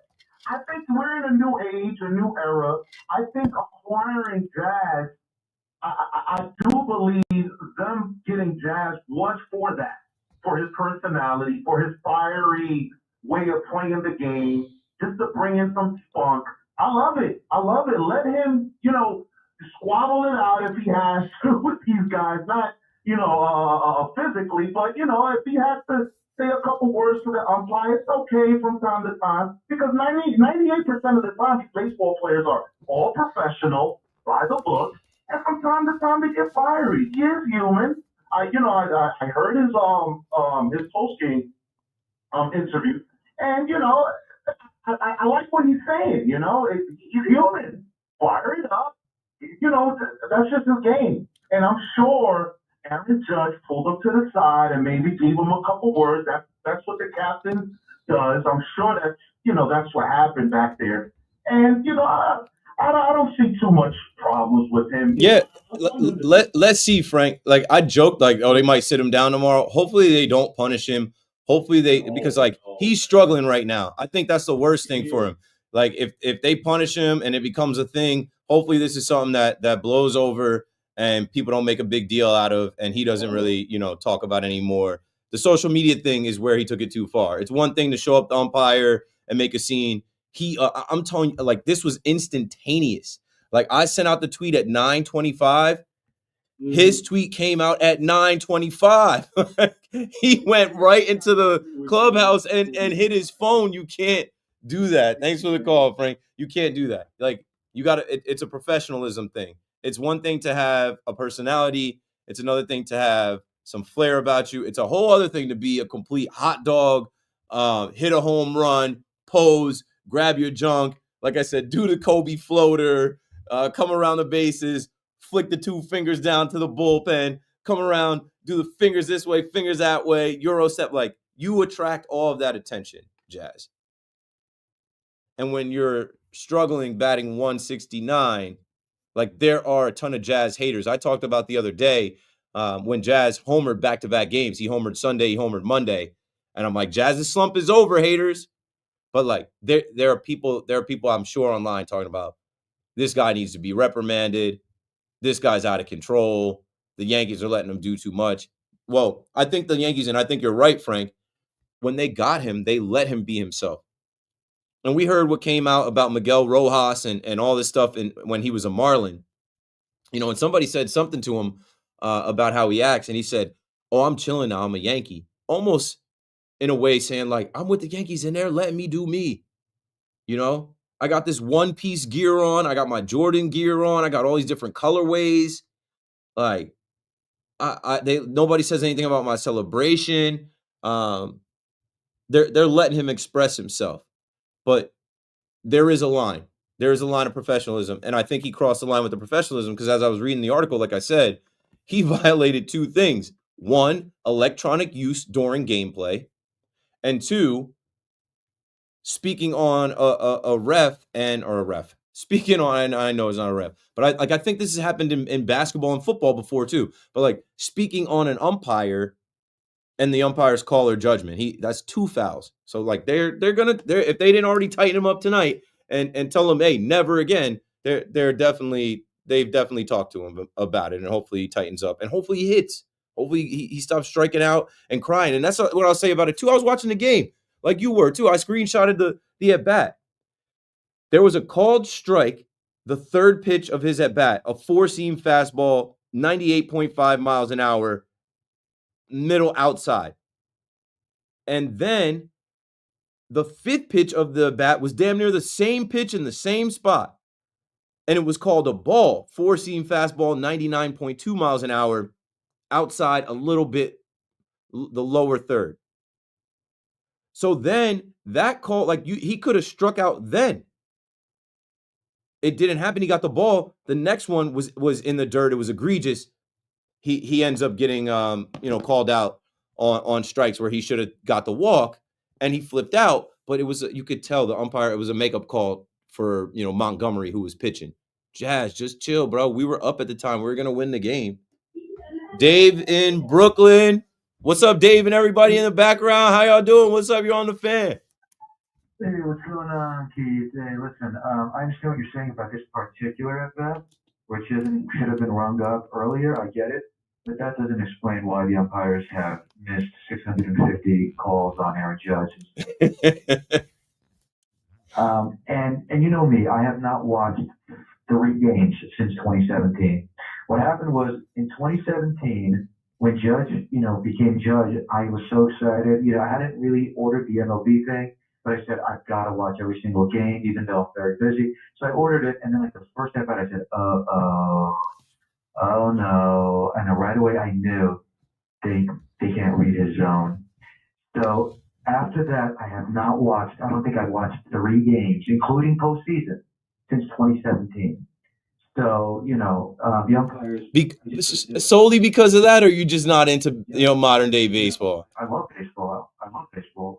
I think we're in a new age, a new era. I think acquiring Jazz, I do believe them getting Jazz was for that, for his personality, for his fiery way of playing the game, just to bring in some spunk. I love it. Let him, squabble it out if he has to with these guys, not, physically, but, if he has to say a couple words to the umpire, it's okay from time to time, because 98% of the time, these baseball players are all professional, by the book, and from time to time they get fiery. He is human. I heard his post game interview, and I like what he's saying. He's human. Fire it up. That's just his game. And I'm sure Aaron Judge pulled him to the side and maybe gave him a couple words. That's what the captain does. I'm sure that's what happened back there. And I don't see too much problems with him. Yeah, let's see, Frank. Like I joked, like, oh, they might sit him down tomorrow. Hopefully they don't punish him. Hopefully because like he's struggling right now. I think that's the worst thing for him. Like if they punish him and it becomes a thing, hopefully this is something that blows over and people don't make a big deal out of, and he doesn't really talk about anymore. The social media thing is where he took it too far. It's one thing to show up the umpire and make a scene. I'm telling you, like, this was instantaneous. Like I sent out the tweet at 9:25. His tweet came out at 9:25. He went right into the clubhouse and hit his phone. You can't do that. Thanks for the call, Frank. You can't do that. Like you got to. It's a professionalism thing. It's one thing to have a personality. It's another thing to have some flair about you. It's a whole other thing to be a complete hot dog, hit a home run, pose, grab your junk. Like I said, do the Kobe floater, come around the bases, flick the two fingers down to the bullpen, come around, do the fingers this way, fingers that way, Euro step. Like you attract all of that attention, Jazz. And when you're struggling batting 169, like there are a ton of Jazz haters. I talked about the other day when Jazz homered back-to-back games. He homered Sunday, he homered Monday. And I'm like, Jazz's slump is over, haters. But like there are people I'm sure online talking about this guy needs to be reprimanded. This guy's out of control. The Yankees are letting him do too much. Well, I think the Yankees, and I think you're right, Frank, when they got him, they let him be himself. And we heard what came out about Miguel Rojas and all this stuff when he was a Marlin. And somebody said something to him about how he acts, and he said, oh, I'm chilling now. I'm a Yankee. Almost in a way saying, like, I'm with the Yankees and they're letting me do me. I got this one-piece gear on. I got my Jordan gear on. I got all these different colorways. Like, nobody says anything about my celebration. They're letting him express himself. But there is a line. There is a line of professionalism. And I think he crossed the line with the professionalism because as I was reading the article, like I said, he violated two things. One, electronic use during gameplay. And two, speaking on a ref. Speaking on, I know it's not a ref, but I think this has happened in basketball and football before too. But like speaking on an umpire and the umpire's call or judgment, that's 2 fouls. So like they're if they didn't already tighten him up tonight and tell him, hey, never again, they've definitely talked to him about it, and hopefully he tightens up and hopefully he hits. Hopefully he stops striking out and crying. And that's what I'll say about it too. I was watching the game like you were too. I screenshotted the at bat. There was a called strike, the third pitch of his at bat, a four-seam fastball, 98.5 miles an hour, middle outside. And then the fifth pitch of the bat was damn near the same pitch in the same spot. And it was called a ball, four-seam fastball, 99.2 miles an hour, outside a little bit, the lower third. So then that call, like he could have struck out then. It didn't happen. He got the ball. The next one was in the dirt. It was egregious. He ends up getting called out on strikes where he should have got the walk, and he flipped out. But it was you could tell the umpire, it was a makeup call for Montgomery, who was pitching. Jazz, just chill, bro. We were up at the time. We were gonna win the game. Dave in Brooklyn. What's up, Dave, and everybody in the background? How y'all doing? What's up? You're on the fan. Hey, what's going on, Keith? Hey, listen, I understand what you're saying about this particular at-bat, which should have been rung up earlier. I get it. But that doesn't explain why the umpires have missed 650 calls on Aaron Judge. And you know me, I have not watched 3 games since 2017. What happened was in 2017, when Judge, became judge, I was so excited. I hadn't really ordered the MLB thing, but I said, I've got to watch every single game, even though I'm very busy. So I ordered it, and then like the first at bat, I said, oh no. And then right away I knew they can't read his zone. So after that, I have not watched, I don't think I've watched 3 games, including postseason, since 2017. So, the umpires. Solely because of that, or are you just not into modern day baseball? I love baseball.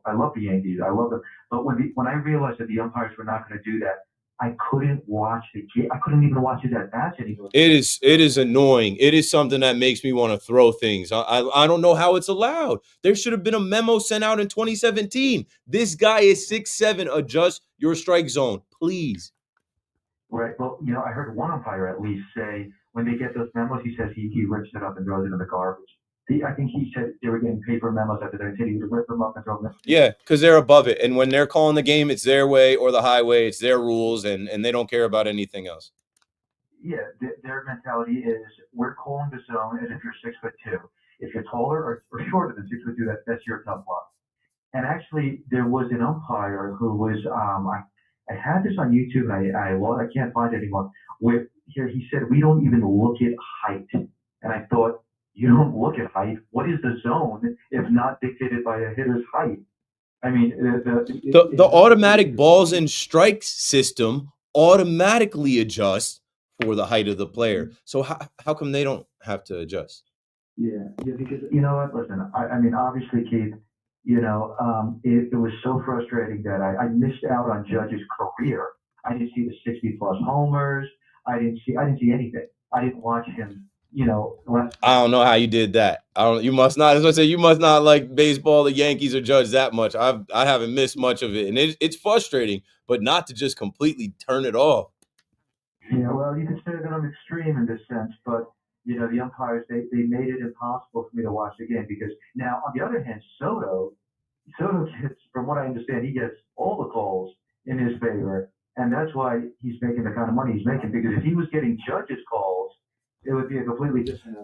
I love the Yankees. I love them. But when I realized that the umpires were not going to do that, I couldn't watch the game. I couldn't even watch it at bats anymore. It is annoying. It is something that makes me want to throw things. I don't know how it's allowed. There should have been a memo sent out in 2017. This guy is 6'7". Adjust your strike zone, please. Right. Well, I heard one umpire at least say when they get those memos, he says he rips it up and throws it in the garbage. I think he said they were getting paper memos after that. He said he would rip them up and throw them. Yeah, because they're above it. And when they're calling the game, it's their way or the highway. It's their rules, and they don't care about anything else. Yeah, their mentality is we're calling the zone as if you're 6'2". If you're taller or shorter than 6'2", that's your tough luck. And actually, there was an umpire who was I had this on YouTube, and I can't find it anymore. Where here he said we don't even look at height, and I thought, you don't look at height. What is the zone if not dictated by a hitter's height? I mean, the automatic balls and strikes system automatically adjusts for the height of the player. So how come they don't have to adjust? Yeah, because you know what? Listen, I mean, obviously, Keith, it was so frustrating that I missed out on Judge's career. I didn't see the 60+ homers. I didn't see anything. I didn't watch him. I don't know how you did that. You must not. As I say, you must not like baseball, the Yankees, or Judge that much. I haven't missed much of it, and it's frustrating, but not to just completely turn it off. Yeah, well, you could say that I'm extreme in this sense, but the umpires they made it impossible for me to watch the game because now on the other hand, Soto gets, from what I understand, he gets all the calls in his favor, and that's why he's making the kind of money he's making. Because if he was getting Judge's calls, it would be a completely different,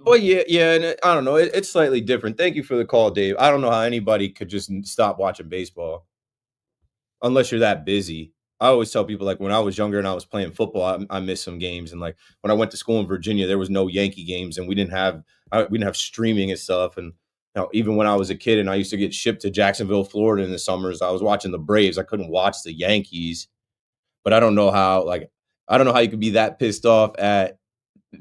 Well, yeah, and I don't know. It's slightly different. Thank you for the call, Dave. I don't know how anybody could just stop watching baseball unless you're that busy. I always tell people, like, when I was younger and I was playing football, I missed some games. And like when I went to school in Virginia, there was no Yankee games, and we didn't have streaming and stuff. And even when I was a kid and I used to get shipped to Jacksonville, Florida in the summers, I was watching the Braves. I couldn't watch the Yankees. But I don't know how you could be that pissed off at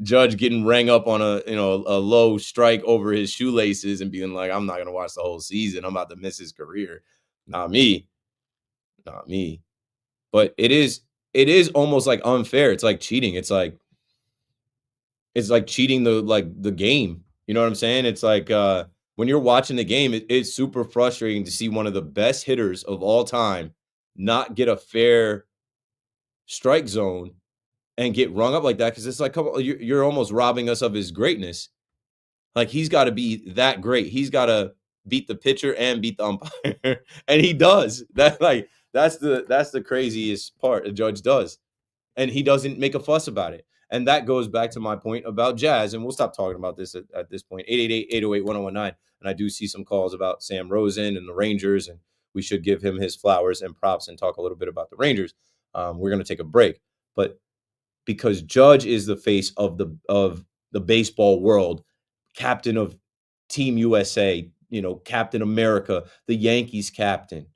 Judge getting rang up on a low strike over his shoelaces and being like, I'm not gonna watch the whole season. I'm about to miss his career. Not me. But it is almost like unfair. It's like cheating. It's like cheating the game. You know what I'm saying? It's like when you're watching the game, it's super frustrating to see one of the best hitters of all time not get a fair strike zone and get rung up like that, because it's like, come on, you're almost robbing us of his greatness. Like, he's got to be that great. He's got to beat the pitcher and beat the umpire, and he does. That's the craziest part. The Judge does, and he doesn't make a fuss about it. And that goes back to my point about Jazz, and we'll stop talking about this at this point. 888-808-1019, and I do see some calls about Sam Rosen and the Rangers, and we should give him his flowers and props and talk a little bit about the Rangers. We're going to take a break, but because Judge is the face of the baseball world, captain of Team USA, Captain America, the Yankees captain.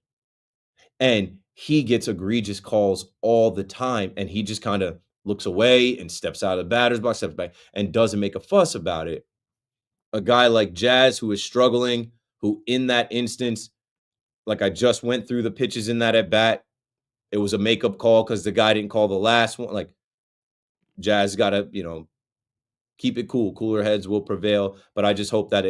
And he gets egregious calls all the time, and he just kind of looks away and steps out of the batter's box, steps back, and doesn't make a fuss about it. A guy like Jazz, who is struggling, who in that instance, like I just went through the pitches in that at bat, it was a makeup call because the guy didn't call the last one. Like, Jazz got to, keep it cool. Cooler heads will prevail. But I just hope that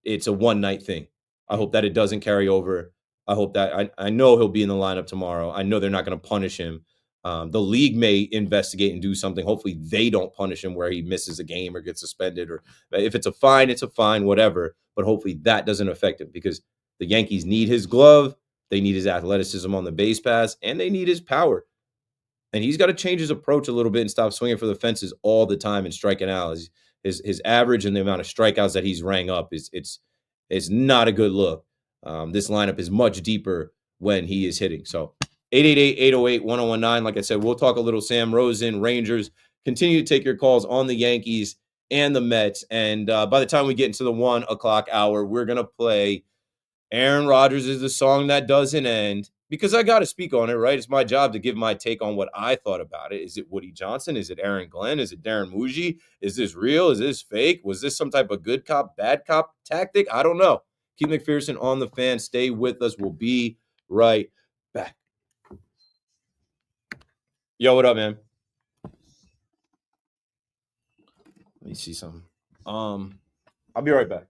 it's a one-night thing. I hope that it doesn't carry over. I hope that I know he'll be in the lineup tomorrow. I know they're not going to punish him. The league may investigate and do something. Hopefully they don't punish him where he misses a game or gets suspended. Or if it's a fine, whatever. But hopefully that doesn't affect him, because the Yankees need his glove. They need his athleticism on the base pass, and they need his power. And he's got to change his approach a little bit and stop swinging for the fences all the time and striking out. His average and the amount of strikeouts that he's rang up it's not a good look. This lineup is much deeper when he is hitting. So 888-808-1019. Like I said, we'll talk a little Sam Rosen, Rangers. Continue to take your calls on the Yankees and the Mets. And by the time we get into the 1 o'clock hour, we're going to play Aaron Rodgers is the song that doesn't end, because I got to speak on it, right? It's my job to give my take on what I thought about it. Is it Woody Johnson? Is it Aaron Glenn? Is it Darren Muji? Is this real? Is this fake? Was this some type of good cop, bad cop tactic? I don't know. Keith McPherson on the Fan. Stay with us. We'll be right back. Yo, what up, man? Let me see something. I'll be right back.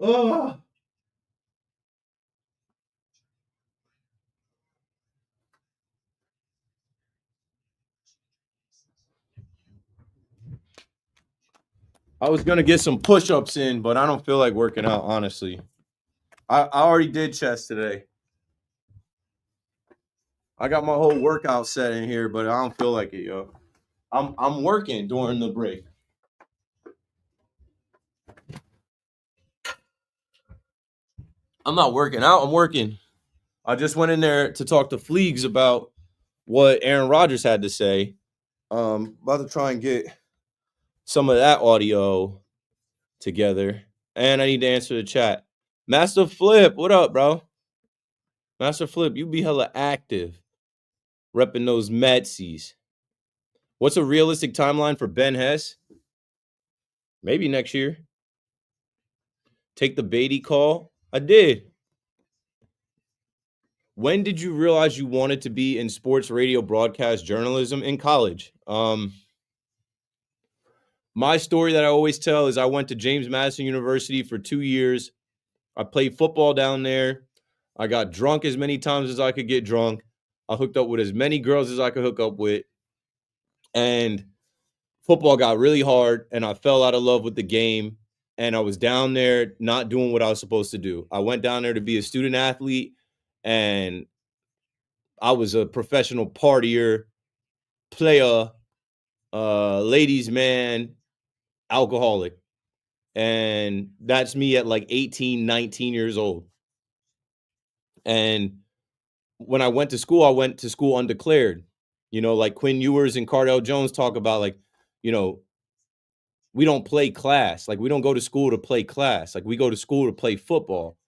Oh. I was going to get some push-ups in, but I don't feel like working out, honestly. I already did chest today. I got my whole workout set in here, but I don't feel like it, yo. I'm working during the break. I'm not working out. I'm working. I just went in there to talk to Fleegs about what Aaron Rodgers had to say. About to try and get some of that audio together. And I need to answer the chat. Master Flip, what up, bro? Master Flip, you be hella active. Repping those Metsies. What's a realistic timeline for Ben Hess? Maybe next year. Take the Beatty call? I did. When did you realize you wanted to be in sports radio broadcast journalism? In college. My story that I always tell is I went to James Madison University for 2 years. I played football down there. I got drunk as many times as I could get drunk. I hooked up with as many girls as I could hook up with. And football got really hard, and I fell out of love with the game. And I was down there not doing what I was supposed to do. I went down there to be a student athlete, and I was a professional partier, player, ladies' man, alcoholic. And that's me at like 18, 19 years old. And when I went to school undeclared. You know, like Quinn Ewers and Cardell Jones talk about, like, you know, we don't play class. Like, we don't go to school to play class. Like, we go to school to play football.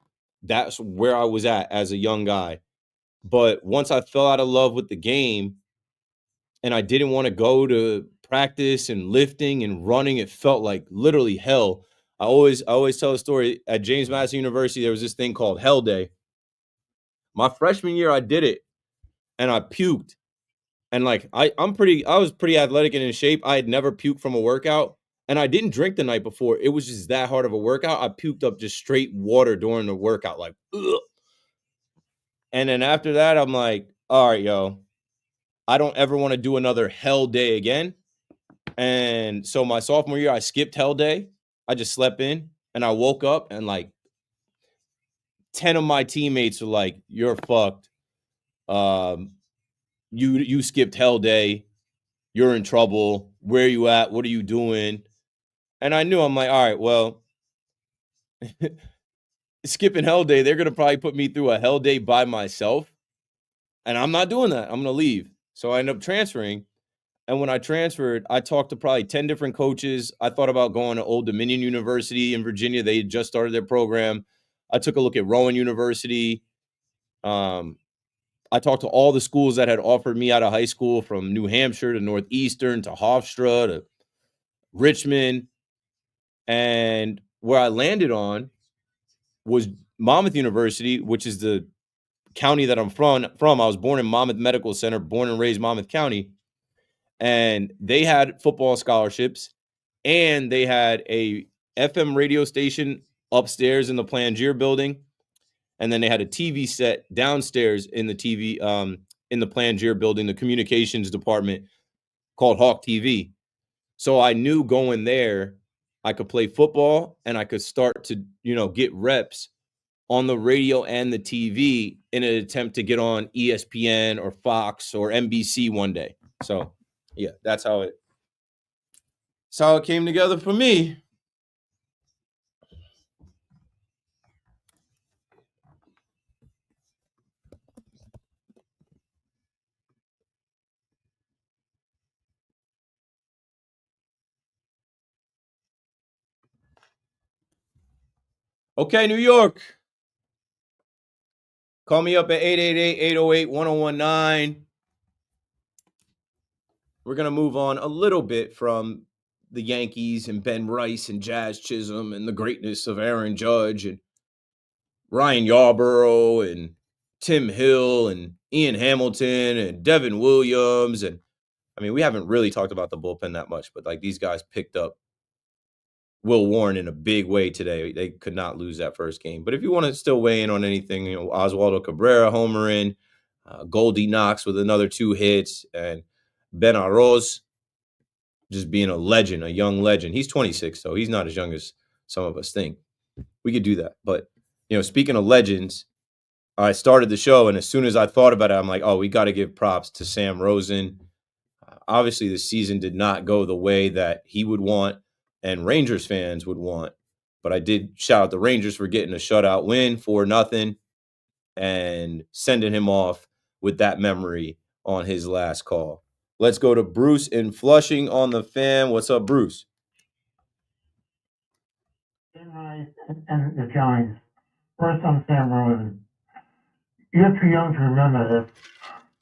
That's where I was at as a young guy. But once I fell out of love with the game and I didn't want to go to practice and lifting and running, it felt like literally hell. I always tell a story. At James Madison University, there was this thing called Hell Day. My freshman year, I did it and I puked. And like I was pretty athletic and in shape. I had never puked from a workout, And I didn't drink the night before. It was just that hard of a workout. I puked up just straight water during the workout, like, ugh. And then after that, I'm like, all right, yo, I don't ever want to do another hell day again. And so my sophomore year, I skipped hell day. I just slept in and I woke up and like 10 of my teammates were like, you're fucked. You skipped hell day. You're in trouble. Where are you at? What are you doing? And I knew, I'm like, all right, well, skipping hell day, they're going to probably put me through a hell day by myself. And I'm not doing that. I'm going to leave. So I ended up transferring. And when I transferred, I talked to probably 10 different coaches. I thought about going to Old Dominion University in Virginia. They had just started their program. I took a look at Rowan University. I talked to all the schools that had offered me out of high school, from New Hampshire to Northeastern to Hofstra to Richmond. And where I landed on was Monmouth University, which is the county that I'm from. I was born in Monmouth Medical Center, born and raised Monmouth County. And they had football scholarships, and they had a FM radio station upstairs in the Plangier building. And then they had a TV set downstairs in the TV, in the Plangier building, the communications department, called Hawk TV. So I knew going there, I could play football and I could start to, get reps on the radio and the TV in an attempt to get on ESPN or Fox or NBC one day. So yeah, that's how it came together for me. Okay, New York. Call me up at 888-808-1019. We're going to move on a little bit from the Yankees and Ben Rice and Jazz Chisholm and the greatness of Aaron Judge and Ryan Yarborough and Tim Hill and Ian Hamilton and Devin Williams. And I mean, we haven't really talked about the bullpen that much, but like, these guys picked up Will Warren in a big way today. They could not lose that first game. But if you want to still weigh in on anything, Oswaldo Cabrera homer in, Goldie Knox with another 2 hits, and Ben Arroz just being a legend, a young legend. He's 26, so he's not as young as some of us think. We could do that. But, speaking of legends, I started the show, and as soon as I thought about it, I'm like, oh, we got to give props to Sam Rosen. Obviously, the season did not go the way that he would want and Rangers fans would want. But I did shout out the Rangers for getting a shutout win, 4-0, and sending him off with that memory on his last call. Let's go to Bruce in Flushing on the Fan. What's up, Bruce? And the Giants. First on Sam Rosen. You're too young to remember this,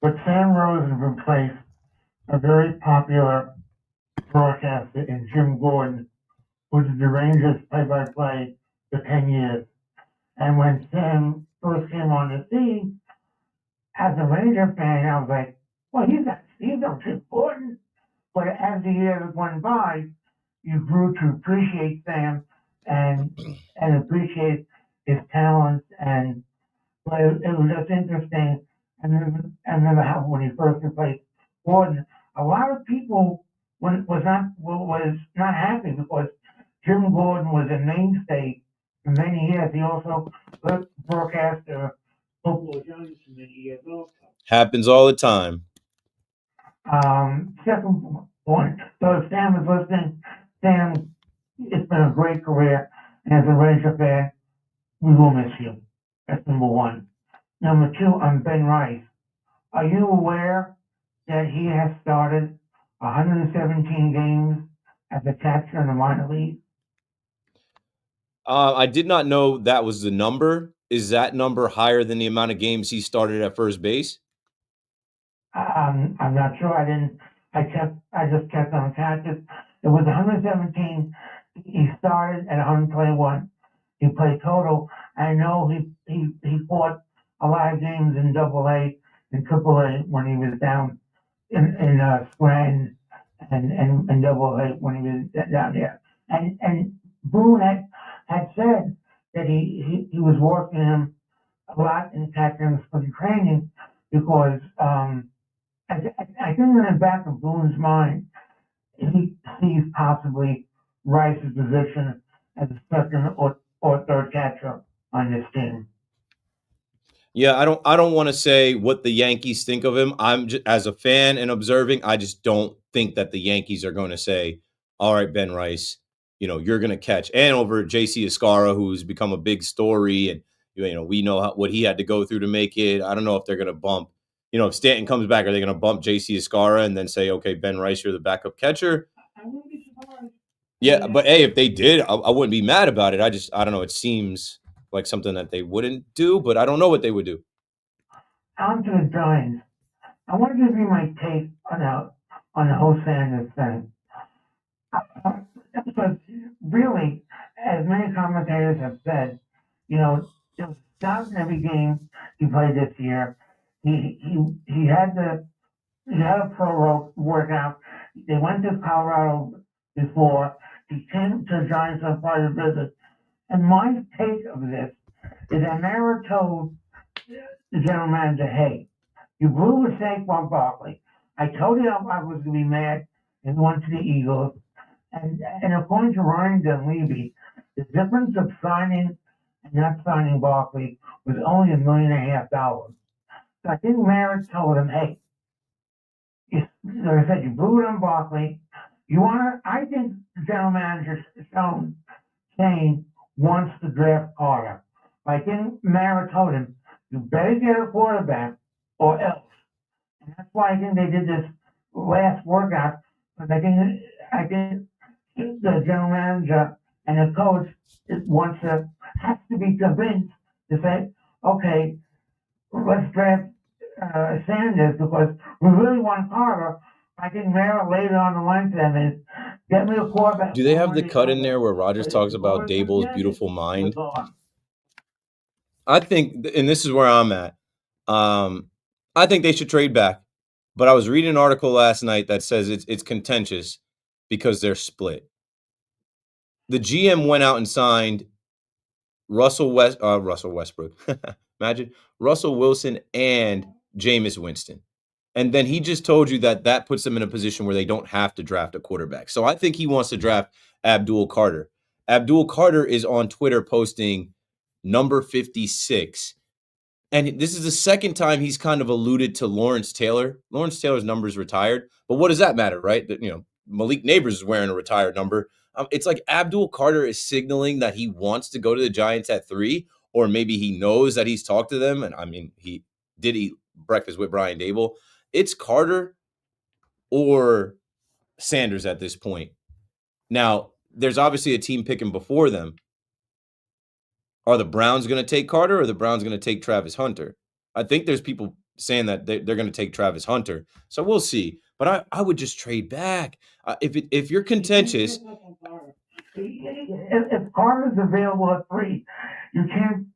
but Sam Rosen replaced a very popular broadcaster in Jim Gordon, who did the Rangers play-by-play for 10 years. And when Sam first came on the scene, as a Ranger fan, I was like, well, he's no Jim Gordon. But as the years went by, you grew to appreciate Sam and appreciate his talents. And but it was just interesting. And then how when he first replaced Gordon, a lot of people was not happy because Jim Gordon was a mainstay for many years. He also broadcast football Giants for many years also. Happens all the time. Second point. So if Sam is listening, Sam, it's been a great career. And as a Ranger fan, we will miss you. That's number one. Number two, on Ben Rice. Are you aware that he has started 117 games as a catcher in the minor league? I did not know that was the number. Is that number higher than the amount of games he started at first base? I'm not sure. I just kept on catches. It was 117. He started at 121. He played total. I know he fought a lot of games in AA and AAA when he was down in Scranton and Double A when he was down there. And Boone had said that he was working him a lot in Texans for the training because I think in the back of Boone's mind, he sees possibly Rice's position as a second or third catcher on this team. Yeah, I don't want to say what the Yankees think of him. I'm just, as a fan and observing, I just don't think that the Yankees are going to say, "All right, Ben Rice, you're going to catch." And over JC Escara, who's become a big story, and we know what he had to go through to make it. I don't know if they're going to bump. If Stanton comes back, are they going to bump JC Escara and then say, "Okay, Ben Rice, you're the backup catcher"? Yeah, but hey, if they did, I wouldn't be mad about it. I don't know. It seems like something that they wouldn't do, but I don't know what they would do. On to the Giants. I want to give you my take on the whole Sanders thing. Because really, as many commentators have said, it was not in every game he played this year. He had a pro workout. They went to Colorado before. He came to the Giants on private visit. And my take of this is that Mara told the general manager, "Hey, you blew with Saquon Barkley. I told you I was going to be mad and went to the Eagles." And according to Ryan Dunleavy, the difference of signing and not signing Barkley was only $1.5 million. So I think Merritt told him, "Hey, like I said, you blew it on Barkley. I think the general manager Shane wants to draft Carter. I think Merritt told him, you better get a quarterback or else." And that's why I think they did this last workout. But I think the general manager and the coach has to be convinced to say, "Okay, let's draft Sanders because we really want Carter." I think Merrill later on the line to them is, "Get me a quarterback." Do they have the cut in there where Rodgers talks about Dable's beautiful mind? I think, and this is where I'm at. I think they should trade back. But I was reading an article last night that says it's contentious because they're split. The GM went out and signed Russell Westbrook. Imagine Russell Wilson and Jameis Winston. And then he just told you that puts them in a position where they don't have to draft a quarterback. So I think he wants to draft Abdul Carter. Abdul Carter is on Twitter posting number 56. And this is the second time he's kind of alluded to Lawrence Taylor. Lawrence Taylor's number is retired. But what does that matter, right? That, Malik Neighbors is wearing a retired number. It's like Abdul Carter is signaling that he wants to go to the Giants at 3, or maybe he knows that he's talked to them. And I mean, he did eat breakfast with Brian Dable. It's Carter or Sanders at this point. Now, there's obviously a team picking before them. Are the Browns going to take Carter, or are the Browns going to take Travis Hunter? I think there's people saying that they're going to take Travis Hunter. So we'll see. But I would just trade back. If you're contentious. If Carter's available at 3, you can't.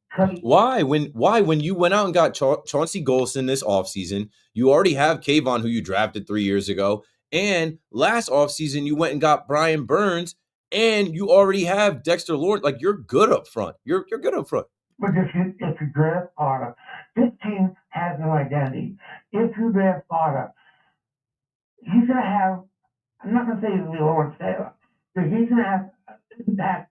Why? When you went out and got Chauncey Golston this offseason, you already have Kayvon, who you drafted 3 years ago. And last offseason, you went and got Brian Burns, and you already have Dexter Lawrence. Like, you're good up front. You're good up front. But if you draft Carter, this team has no identity. If you draft Carter, he's going to have, I'm not going to say he's going to be Lawrence Taylor, but he's going to have that,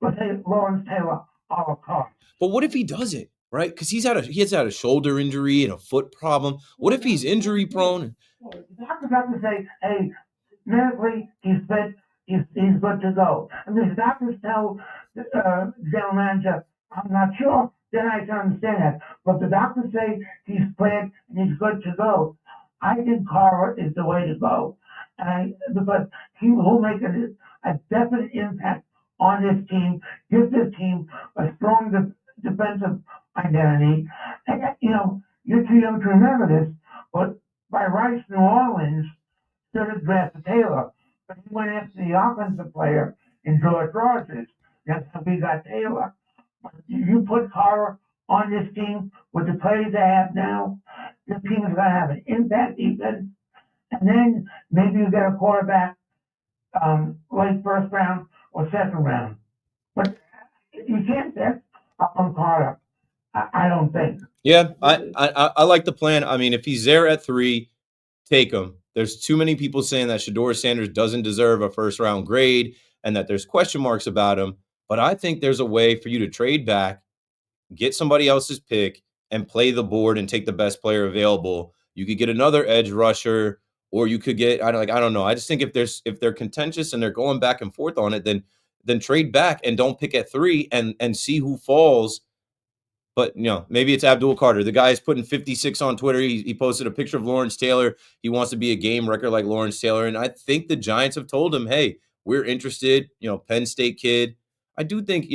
let's say Lawrence Taylor, a la carte. But what if he doesn't, right? Because he has had a shoulder injury and a foot problem. What if he's injury prone? The doctors have to say, "Hey, medically, he's fit, he's good to go." I mean, if the doctors tell the general manager, "I'm not sure," then I can understand that. But the doctors say he's fit and he's good to go. I think Carter is the way to go. Because he will make a definite impact on this team, give this team a strong defensive identity. And, you're too young to remember this, but by rights, New Orleans should have drafted Taylor. But he went after the offensive player in George Rodgers. That's how we got Taylor. You put Carter on this team with the players they have now, this team is going to have an impact defense. and then maybe you get a quarterback late first round or second round. But you can't get up on Carter. I don't think. Yeah, I like the plan. I mean, if he's there at 3, take him. There's too many people saying that Shedeur Sanders doesn't deserve a first round grade and that there's question marks about him. But I think there's a way for you to trade back, get somebody else's pick, and play the board and take the best player available. You could get another edge rusher, or you could get I don't know. I just think if they're contentious and they're going back and forth on it, then trade back and don't pick at 3 and see who falls. But, maybe it's Abdul Carter. The guy is putting 56 on Twitter. He posted a picture of Lawrence Taylor. He wants to be a game record like Lawrence Taylor. And I think the Giants have told him, hey, we're interested. Penn State kid. I do think,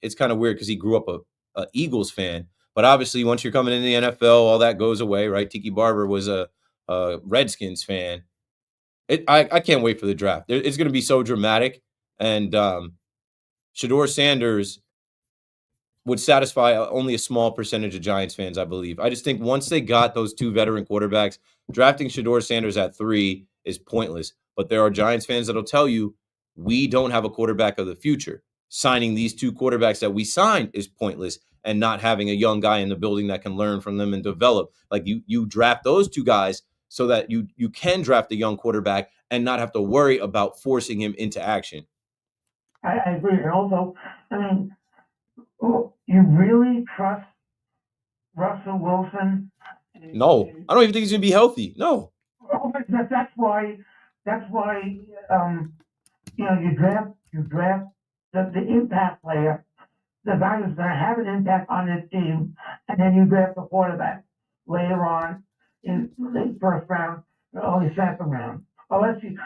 it's kind of weird because he grew up a Eagles fan. But obviously, once you're coming into the NFL, all that goes away, right? Tiki Barber was a Redskins fan. I can't wait for the draft. It's going to be so dramatic. And Shedeur Sanders would satisfy only a small percentage of Giants fans, I believe. I just think once they got those 2 veteran quarterbacks, drafting Shedeur Sanders at 3 is pointless. But there are Giants fans that'll tell you, we don't have a quarterback of the future. Signing these 2 quarterbacks that we signed is pointless, and not having a young guy in the building that can learn from them and develop. Like you draft those 2 guys so that you can draft a young quarterback and not have to worry about forcing him into action. I agree. And also, I mean, you really trust Russell Wilson? No, I don't even think he's going to be healthy. No. Oh, but that's why you draft the impact player, the guy who's going to have an impact on this team, and then you draft the quarterback later on in the first round or the second round. Unless you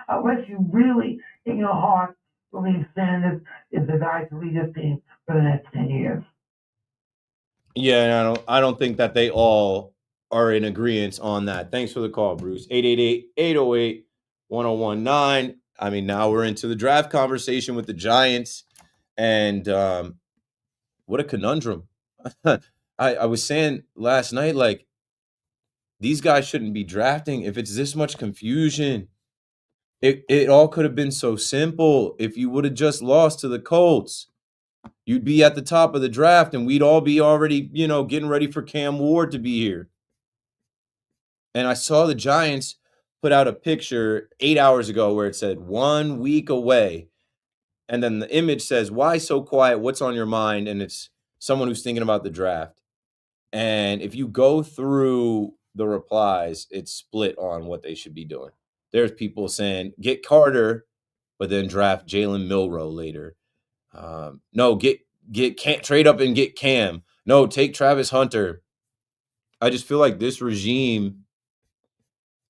really, in your heart, believe Sanders is the guy to lead this team for the next 10 years. Yeah, I don't think that they all are in agreement on that. Thanks for the call, Bruce. 888-808-1019. I mean, now we're into the draft conversation with the Giants, and what a conundrum. I was saying last night, like, these guys shouldn't be drafting if it's this much confusion. It all could have been so simple. If you would have just lost to the Colts, you'd be at the top of the draft, and we'd all be already, getting ready for Cam Ward to be here. And I saw the Giants put out a picture 8 hours ago where it said 1 week away. And then the image says, why so quiet? What's on your mind? And it's someone who's thinking about the draft. And if you go through the replies, it's split on what they should be doing. There's people saying, get Carter, but then draft Jalen Milroe later. No, can't trade up and get Cam. No, take Travis Hunter. I just feel like this regime,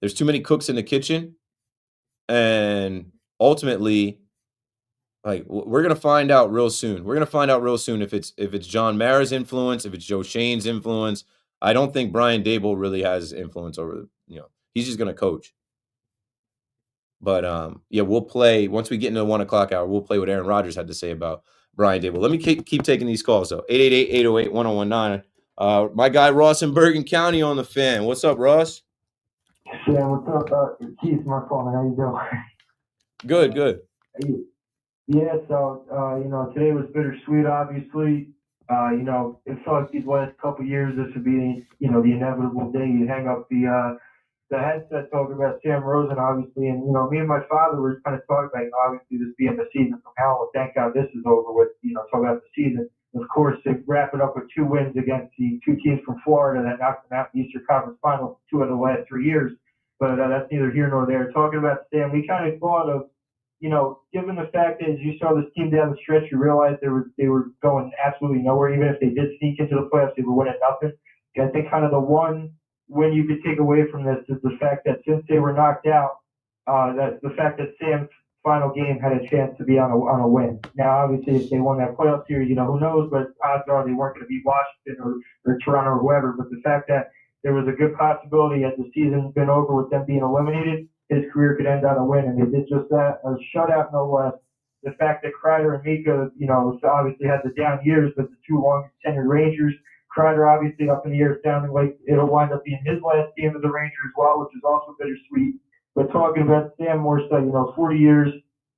there's too many cooks in the kitchen. And ultimately, like, we're going to find out real soon. We're going to find out real soon if it's John Mara's influence, if it's Joe Shane's influence. I don't think Brian Daboll really has influence over he's just going to coach. But yeah, we'll play once we get into the 1 o'clock hour. We'll play what Aaron Rodgers had to say about Brian Daboll. Let me keep taking these calls though. 888-808-1019. My guy Ross in Bergen County on the fan. What's up, Ross? Yeah, what's up? Keith, my phone. How you doing? Good. Yeah, so today was bittersweet. Obviously, it felt like these last couple of years this would be the inevitable day you hang up the headset talking about Sam Rosen, obviously, and me and my father were kind of talking about obviously this being the season from hell. Well, thank God this is over with. Talk about the season. Of course, to wrap it up with 2 wins against the 2 teams from Florida that knocked them out in the Eastern Conference Final 2 of the last 3 years. But that's neither here nor there. Talking about Sam, we kind of thought of, given the fact that as you saw this team down the stretch, you realized they were going absolutely nowhere. Even if they did sneak into the playoffs, they were winning nothing. I think kind of the one win you could take away from this is the fact that since they were knocked out, that the fact that Sam's final game had a chance to be on a win. Now, obviously, if they won that playoff series, who knows? But odds are they weren't going to beat Washington or Toronto or whoever. But the fact that there was a good possibility as the season's been over with them being eliminated, his career could end on a win, and they did just that. A shutout, no less. The fact that Kreider and Mika, obviously had the down years, but the 2 longest tenured Rangers. Kreider obviously up in the air sounding like it'll wind up being his last game as a Ranger as well, which is also bittersweet. but talking about Sam more so, 40 years.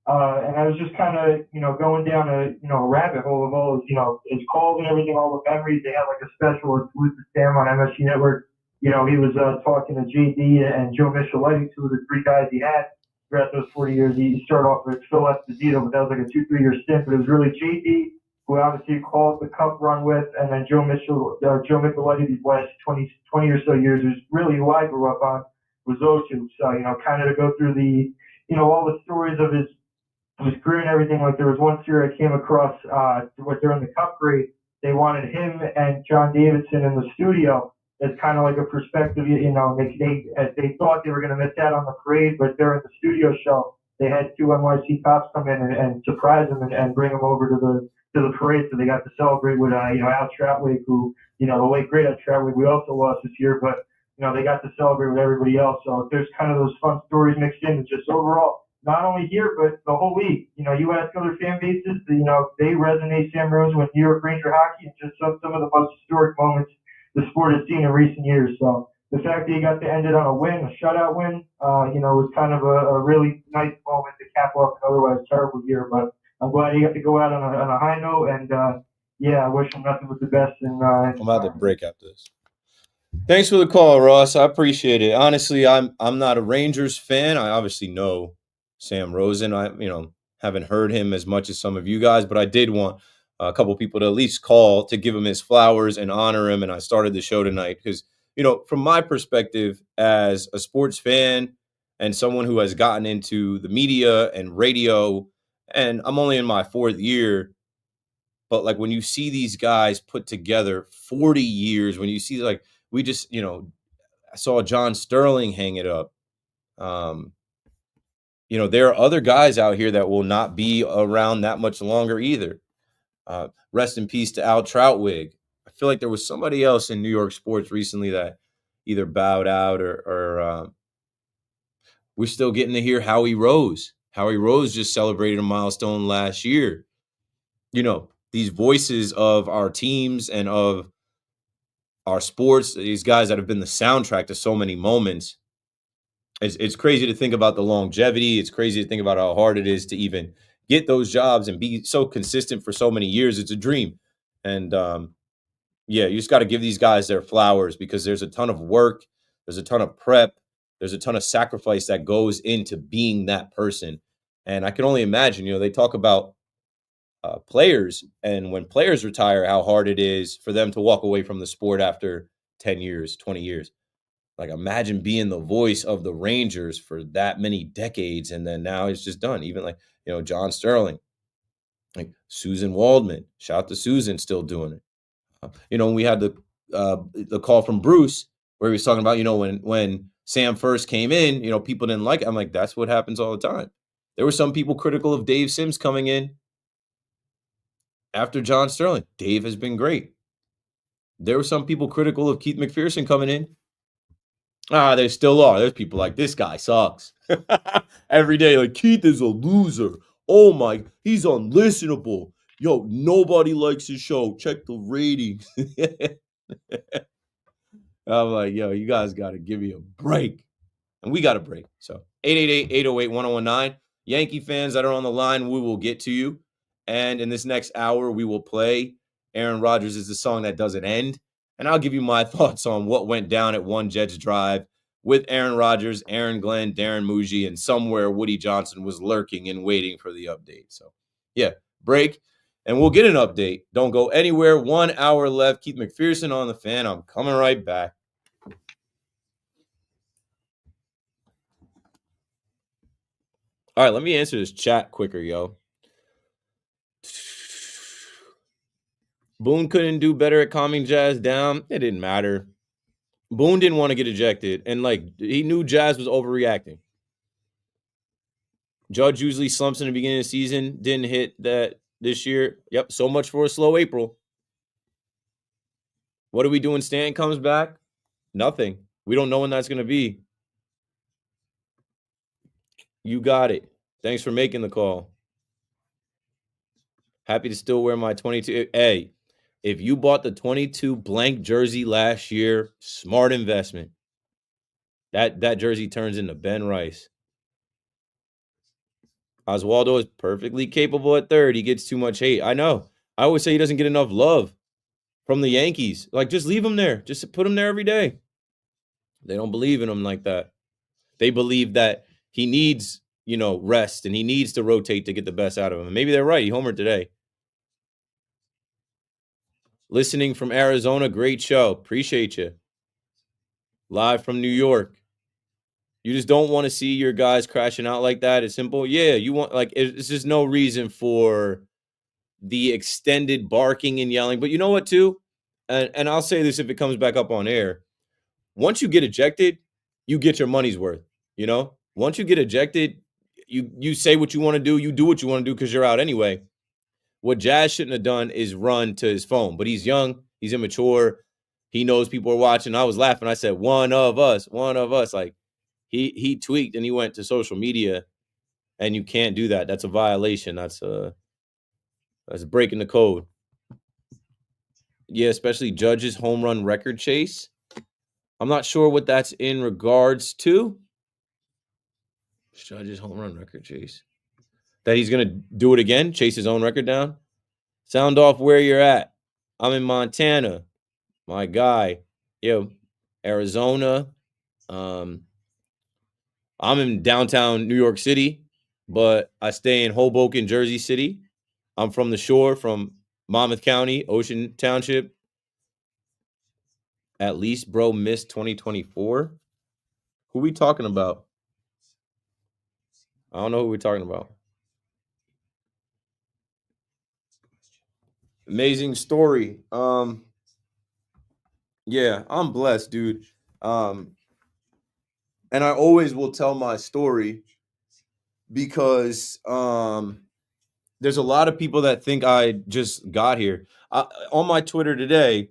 And I was just kind of, going down a rabbit hole of all his calls and everything, all the memories. They had like a special with Sam on MSG Network. He was talking to JD and Joe Micheletti, two of the three guys he had throughout those 40 years. He started off with Phil Esposito, but that was like a 2-3 year stint. But it was really JD, who obviously called the Cup run with, and then Joe Micheletti these last 20 or so years, who's really who I grew up on, was those two. So, kind of to go through all the stories of his career and everything. Like there was one series I came across during the Cup grade. They wanted him and John Davidson in the studio as kind of like a perspective. They thought they were going to miss out on the parade, but during the studio show, they had two NYC cops come in and surprise them and bring them over to the parade. So they got to celebrate with Al Troutwig, who the late great Al Troutwig we also lost this year, but they got to celebrate with everybody else. So there's kind of those fun stories mixed in. Just overall, not only here, but the whole league. You ask other fan bases, they resonate Sam Rose with New York Ranger hockey and just some of the most historic moments the sport has seen in recent years. So the fact that he got to end it on a win, a shutout win, was kind of a really nice moment to cap off an otherwise terrible year. But I'm glad he got to go out on a high note. And I wish him nothing but the best. And I'm about to break after this. Thanks for the call, Ross. I appreciate it. Honestly, I'm not a Rangers fan. I obviously know Sam Rosen. I haven't heard him as much as some of you guys, but I did want a couple people to at least call to give him his flowers and honor him. And I started the show tonight because, from my perspective as a sports fan and someone who has gotten into the media and radio, and I'm only in my 4th year, but like when you see these guys put together 40 years, when you see like, we just, I saw John Sterling hang it up. There are other guys out here that will not be around that much longer either. Rest in peace to Al Troutwig. I feel like there was somebody else in New York sports recently that either bowed out or we're still getting to hear Howie Rose. Howie Rose just celebrated a milestone last year. These voices of our teams and of our sports, these guys that have been the soundtrack to so many moments. It's crazy to think about the longevity. It's crazy to think about how hard it is to even get those jobs and be so consistent for so many years. It's a dream. And you just got to give these guys their flowers because there's a ton of work. There's a ton of prep. There's a ton of sacrifice that goes into being that person. And I can only imagine, they talk about players, and when players retire, how hard it is for them to walk away from the sport after 10 years, 20 years. Like, imagine being the voice of the Rangers for that many decades, and then now it's just done. Even like, John Sterling, like Susan Waldman. Shout out to Susan, still doing it. When we had the call from Bruce where he was talking about, when Sam first came in, people didn't like it. I'm like, that's what happens all the time. There were some people critical of Dave Sims coming in after John Sterling. Dave has been great. There were some people critical of Keith McPherson coming in. There still are. There's people like, this guy sucks. Every day, like, Keith is a loser. Oh my, he's unlistenable. Yo, nobody likes his show. Check the ratings. I'm like, yo, you guys got to give me a break. And we got a break. So 888-808-1019. Yankee fans that are on the line, we will get to you. And in this next hour, we will play Aaron Rodgers is the song that doesn't end. And I'll give you my thoughts on what went down at One Jets Drive with Aaron Rodgers, Aaron Glenn, Darren Muji, and somewhere Woody Johnson was lurking and waiting for the update. So, break. And we'll get an update. Don't go anywhere. 1 hour left. Keith McPherson on the fan. I'm coming right back. All right, let me answer this chat quicker, yo. Boone couldn't do better at calming Jazz down. It didn't matter. Boone didn't want to get ejected, and he knew Jazz was overreacting. Judge usually slumps in the beginning of the season. Didn't hit that this year. Yep, so much for a slow April. What are we doing? Stanton comes back? Nothing. We don't know when that's going to be. You got it. Thanks for making the call. Happy to still wear my 22. Hey, if you bought the 22 blank jersey last year, smart investment. That jersey turns into Ben Rice. Oswaldo is perfectly capable at third. He gets too much hate. I know. I always say he doesn't get enough love from the Yankees. Like, just leave him there. Just put him there every day. They don't believe in him like that. They believe that he needs, rest and he needs to rotate to get the best out of him. And maybe they're right. He homered today. Listening from Arizona, great show. Appreciate you. Live from New York. You just don't want to see your guys crashing out like that. It's simple. Yeah, you want, it's just no reason for the extended barking and yelling. But you know what, too? And I'll say this if it comes back up on air. Once you get ejected, you get your money's worth. Once you get ejected, you say what you want to do. You do what you want to do because you're out anyway. What Jazz shouldn't have done is run to his phone. But he's young. He's immature. He knows people are watching. I was laughing. I said, one of us. Like, he tweaked and he went to social media, and you can't do that. That's a violation. That's breaking the code. Yeah, especially Judge's home run record chase. I'm not sure what that's in regards to. Judge's home run record chase. That he's going to do it again, chase his own record down? Sound off where you're at. I'm in Montana. My guy. Arizona. I'm in downtown New York City, but I stay in Hoboken, Jersey City. I'm from the shore, from Monmouth County, Ocean Township. At least, bro, missed 2024. Who we talking about? I don't know who we're talking about. Amazing story. Yeah, I'm blessed, dude. And I always will tell my story because there's a lot of people that think I just got here. On my Twitter today,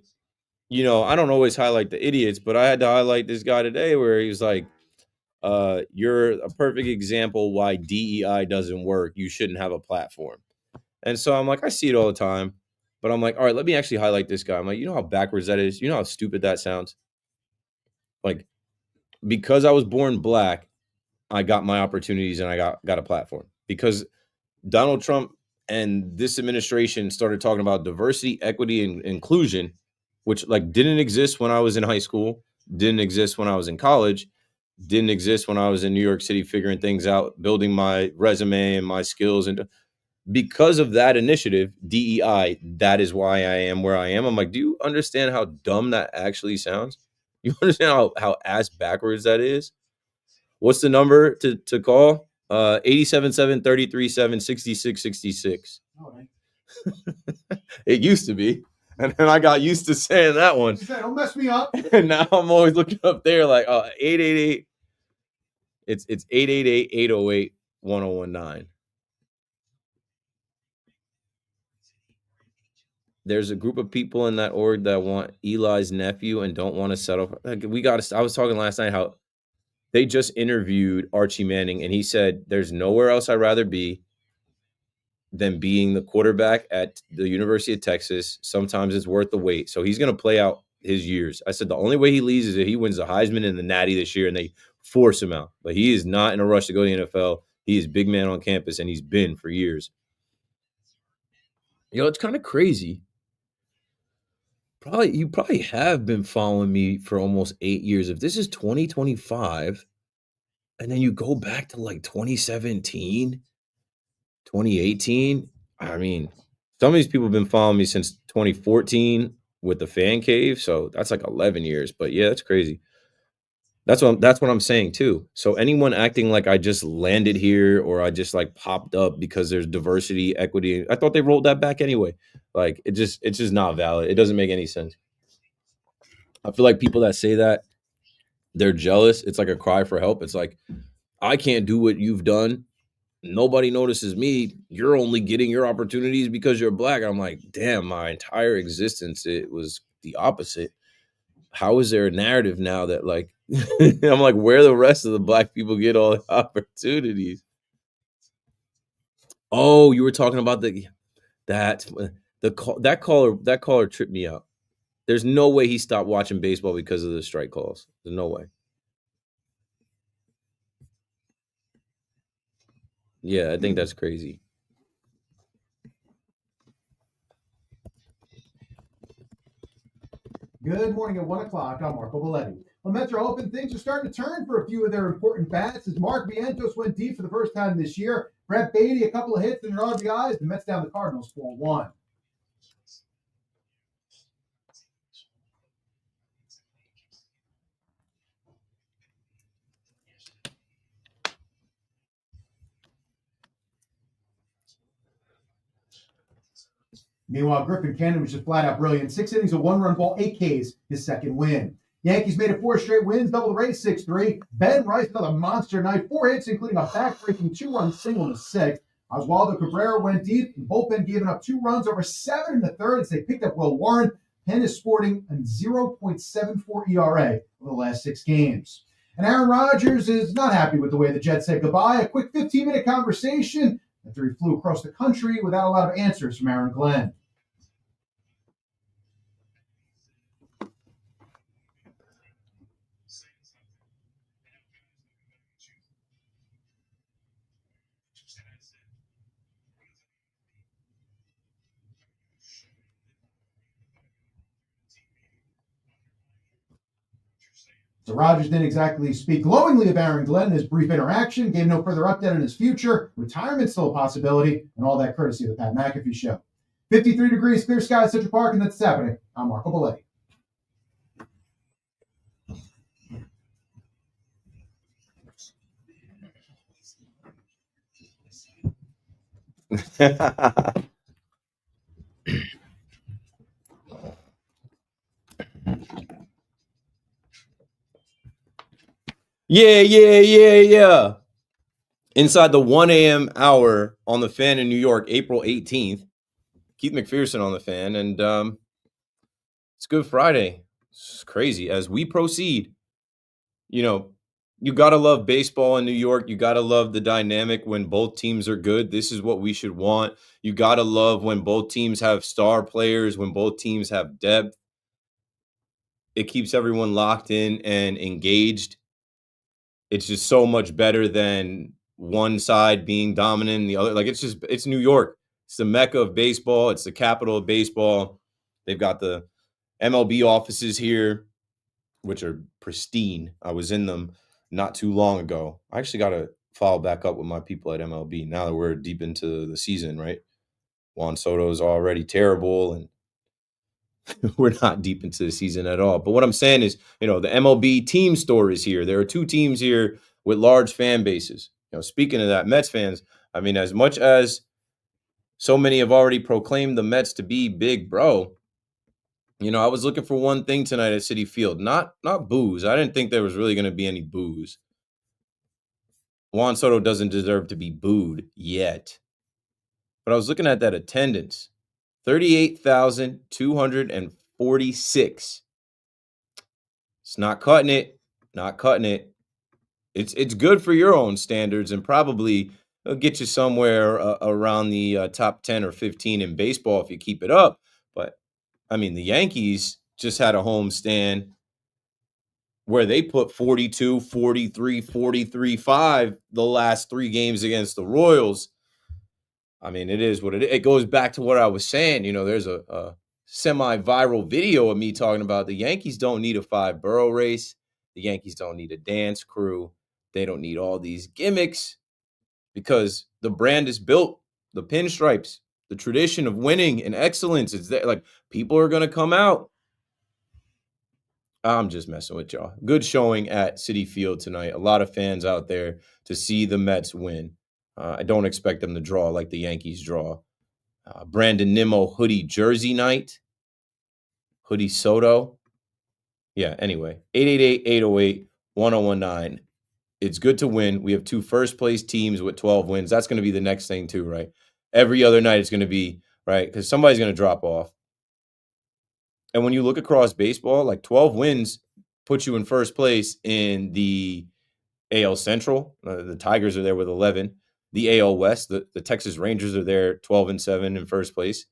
I don't always highlight the idiots, but I had to highlight this guy today where he was like, you're a perfect example why DEI doesn't work. You shouldn't have a platform. And so I'm like, I see it all the time. But I'm like, all right, let me actually highlight this guy. I'm like, you know how backwards that is? You know how stupid that sounds? Like, because I was born black, I got my opportunities and I got a platform. Because Donald Trump and this administration started talking about diversity, equity, and inclusion, which didn't exist when I was in high school, didn't exist when I was in college, didn't exist when I was in New York City figuring things out, building my resume and my skills. And because of that initiative, DEI, that is why I am where I am. I'm like, do you understand how dumb that actually sounds? You understand how ass backwards that is? What's the number to call? 877-337-6666. All right. It used to be. And then I got used to saying that one. You said, don't mess me up. And now I'm always looking up there like, 888. It's 888-808-1019. There's a group of people in that org that want Eli's nephew and don't want to settle. I was talking last night how they just interviewed Archie Manning, and he said, there's nowhere else I'd rather be than being the quarterback at the University of Texas. Sometimes it's worth the wait. So he's going to play out his years. I said, the only way he leaves is if he wins the Heisman and the Natty this year and they force him out. But he is not in a rush to go to the NFL. He is big man on campus, and he's been for years. It's kind of crazy. You probably have been following me for almost 8 years. If this is 2025, and then you go back to 2017, 2018, I mean, some of these people have been following me since 2014 with the fan cave. So that's 11 years. But yeah, that's crazy. That's what I'm saying too. So anyone acting like I just landed here or I just popped up because there's diversity, equity, I thought they rolled that back anyway. It's just not valid. It doesn't make any sense. I feel like people that say that, they're jealous. It's like a cry for help. It's like, I can't do what you've done. Nobody notices me. You're only getting your opportunities because you're black. I'm like, damn, my entire existence, it was the opposite. How is there a narrative now that I'm like, where the rest of the black people get all the opportunities? Oh, you were talking about that caller tripped me out. There's no way he stopped watching baseball because of the strike calls. There's no way. Yeah, I think that's crazy. Good morning at 1 o'clock. I'm Marco Belletti. Well, Mets are hoping things are starting to turn for a few of their important bats as Mark Vientos went deep for the first time this year. Brett Beatty, a couple of hits and an RBI as the Mets down the Cardinals 4-1. Meanwhile, Griffin Cannon was just flat out brilliant. 6 innings, a 1-run ball, 8 Ks, his second win. Yankees made it 4 straight wins, double the race, 6-3. Ben Rice, another monster night, 4 hits, including a back-breaking 2-run single in the 6th. Oswaldo Cabrera went deep, and bullpen giving up 2 runs over 7 in the 3rd as they picked up Will Warren. Penn is sporting a 0.74 ERA over the last 6 games. And Aaron Rodgers is not happy with the way the Jets said goodbye. A quick 15-minute conversation after he flew across the country without a lot of answers from Aaron Glenn. So Rodgers didn't exactly speak glowingly of Aaron Glenn in his brief interaction, gave no further update on his future, retirement still a possibility, and all that courtesy of the Pat McAfee Show. 53 degrees, clear skies at Central Park, and that's happening. I'm Marco Belletti. Yeah. Inside the 1 a.m. hour on the Fan in New York, April 18th. Keith McPherson on the Fan, and it's Good Friday. It's crazy. As we proceed, you got to love baseball in New York. You got to love the dynamic when both teams are good. This is what we should want. You got to love when both teams have star players, when both teams have depth. It keeps everyone locked in and engaged. It's just so much better than one side being dominant and the other. Like, it's New York. It's the mecca of baseball. It's the capital of baseball. They've got the MLB offices here, which are pristine. I was in them not too long ago. I actually got to follow back up with my people at MLB now that we're deep into the season, right? Juan Soto's already terrible, and we're not deep into the season at all. But what I'm saying is, the MLB team stories here. There are 2 teams here with large fan bases. Speaking of that, Mets fans, I mean, as much as so many have already proclaimed the Mets to be big, bro, I was looking for one thing tonight at Citi Field. Not booze. I didn't think there was really going to be any booze. Juan Soto doesn't deserve to be booed yet. But I was looking at that attendance. 38,246. It's not cutting it. Not cutting it. It's good for your own standards and probably get you somewhere around the top 10 or 15 in baseball if you keep it up. But, I mean, the Yankees just had a homestand where they put 42, 43, 43-5 the last 3 games against the Royals. I mean, it is what it is. It goes back to what I was saying. There's a semi-viral video of me talking about the Yankees don't need a 5-borough race. The Yankees don't need a dance crew. They don't need all these gimmicks because the brand is built. The pinstripes, the tradition of winning and excellence. It's there. Like, people are going to come out. I'm just messing with y'all. Good showing at Citi Field tonight. A lot of fans out there to see the Mets win. I don't expect them to draw like the Yankees draw. Brandon Nimmo hoodie jersey night. Hoodie Soto. Yeah, anyway. 888-808-1019. It's good to win. We have 2 first-place teams with 12 wins. That's going to be the next thing too, right? Every other night it's going to be, right? Because somebody's going to drop off. And when you look across baseball, like 12 wins puts you in first place in the AL Central. The Tigers are there with 11. The AL West, the Texas Rangers are there 12-7 in first place.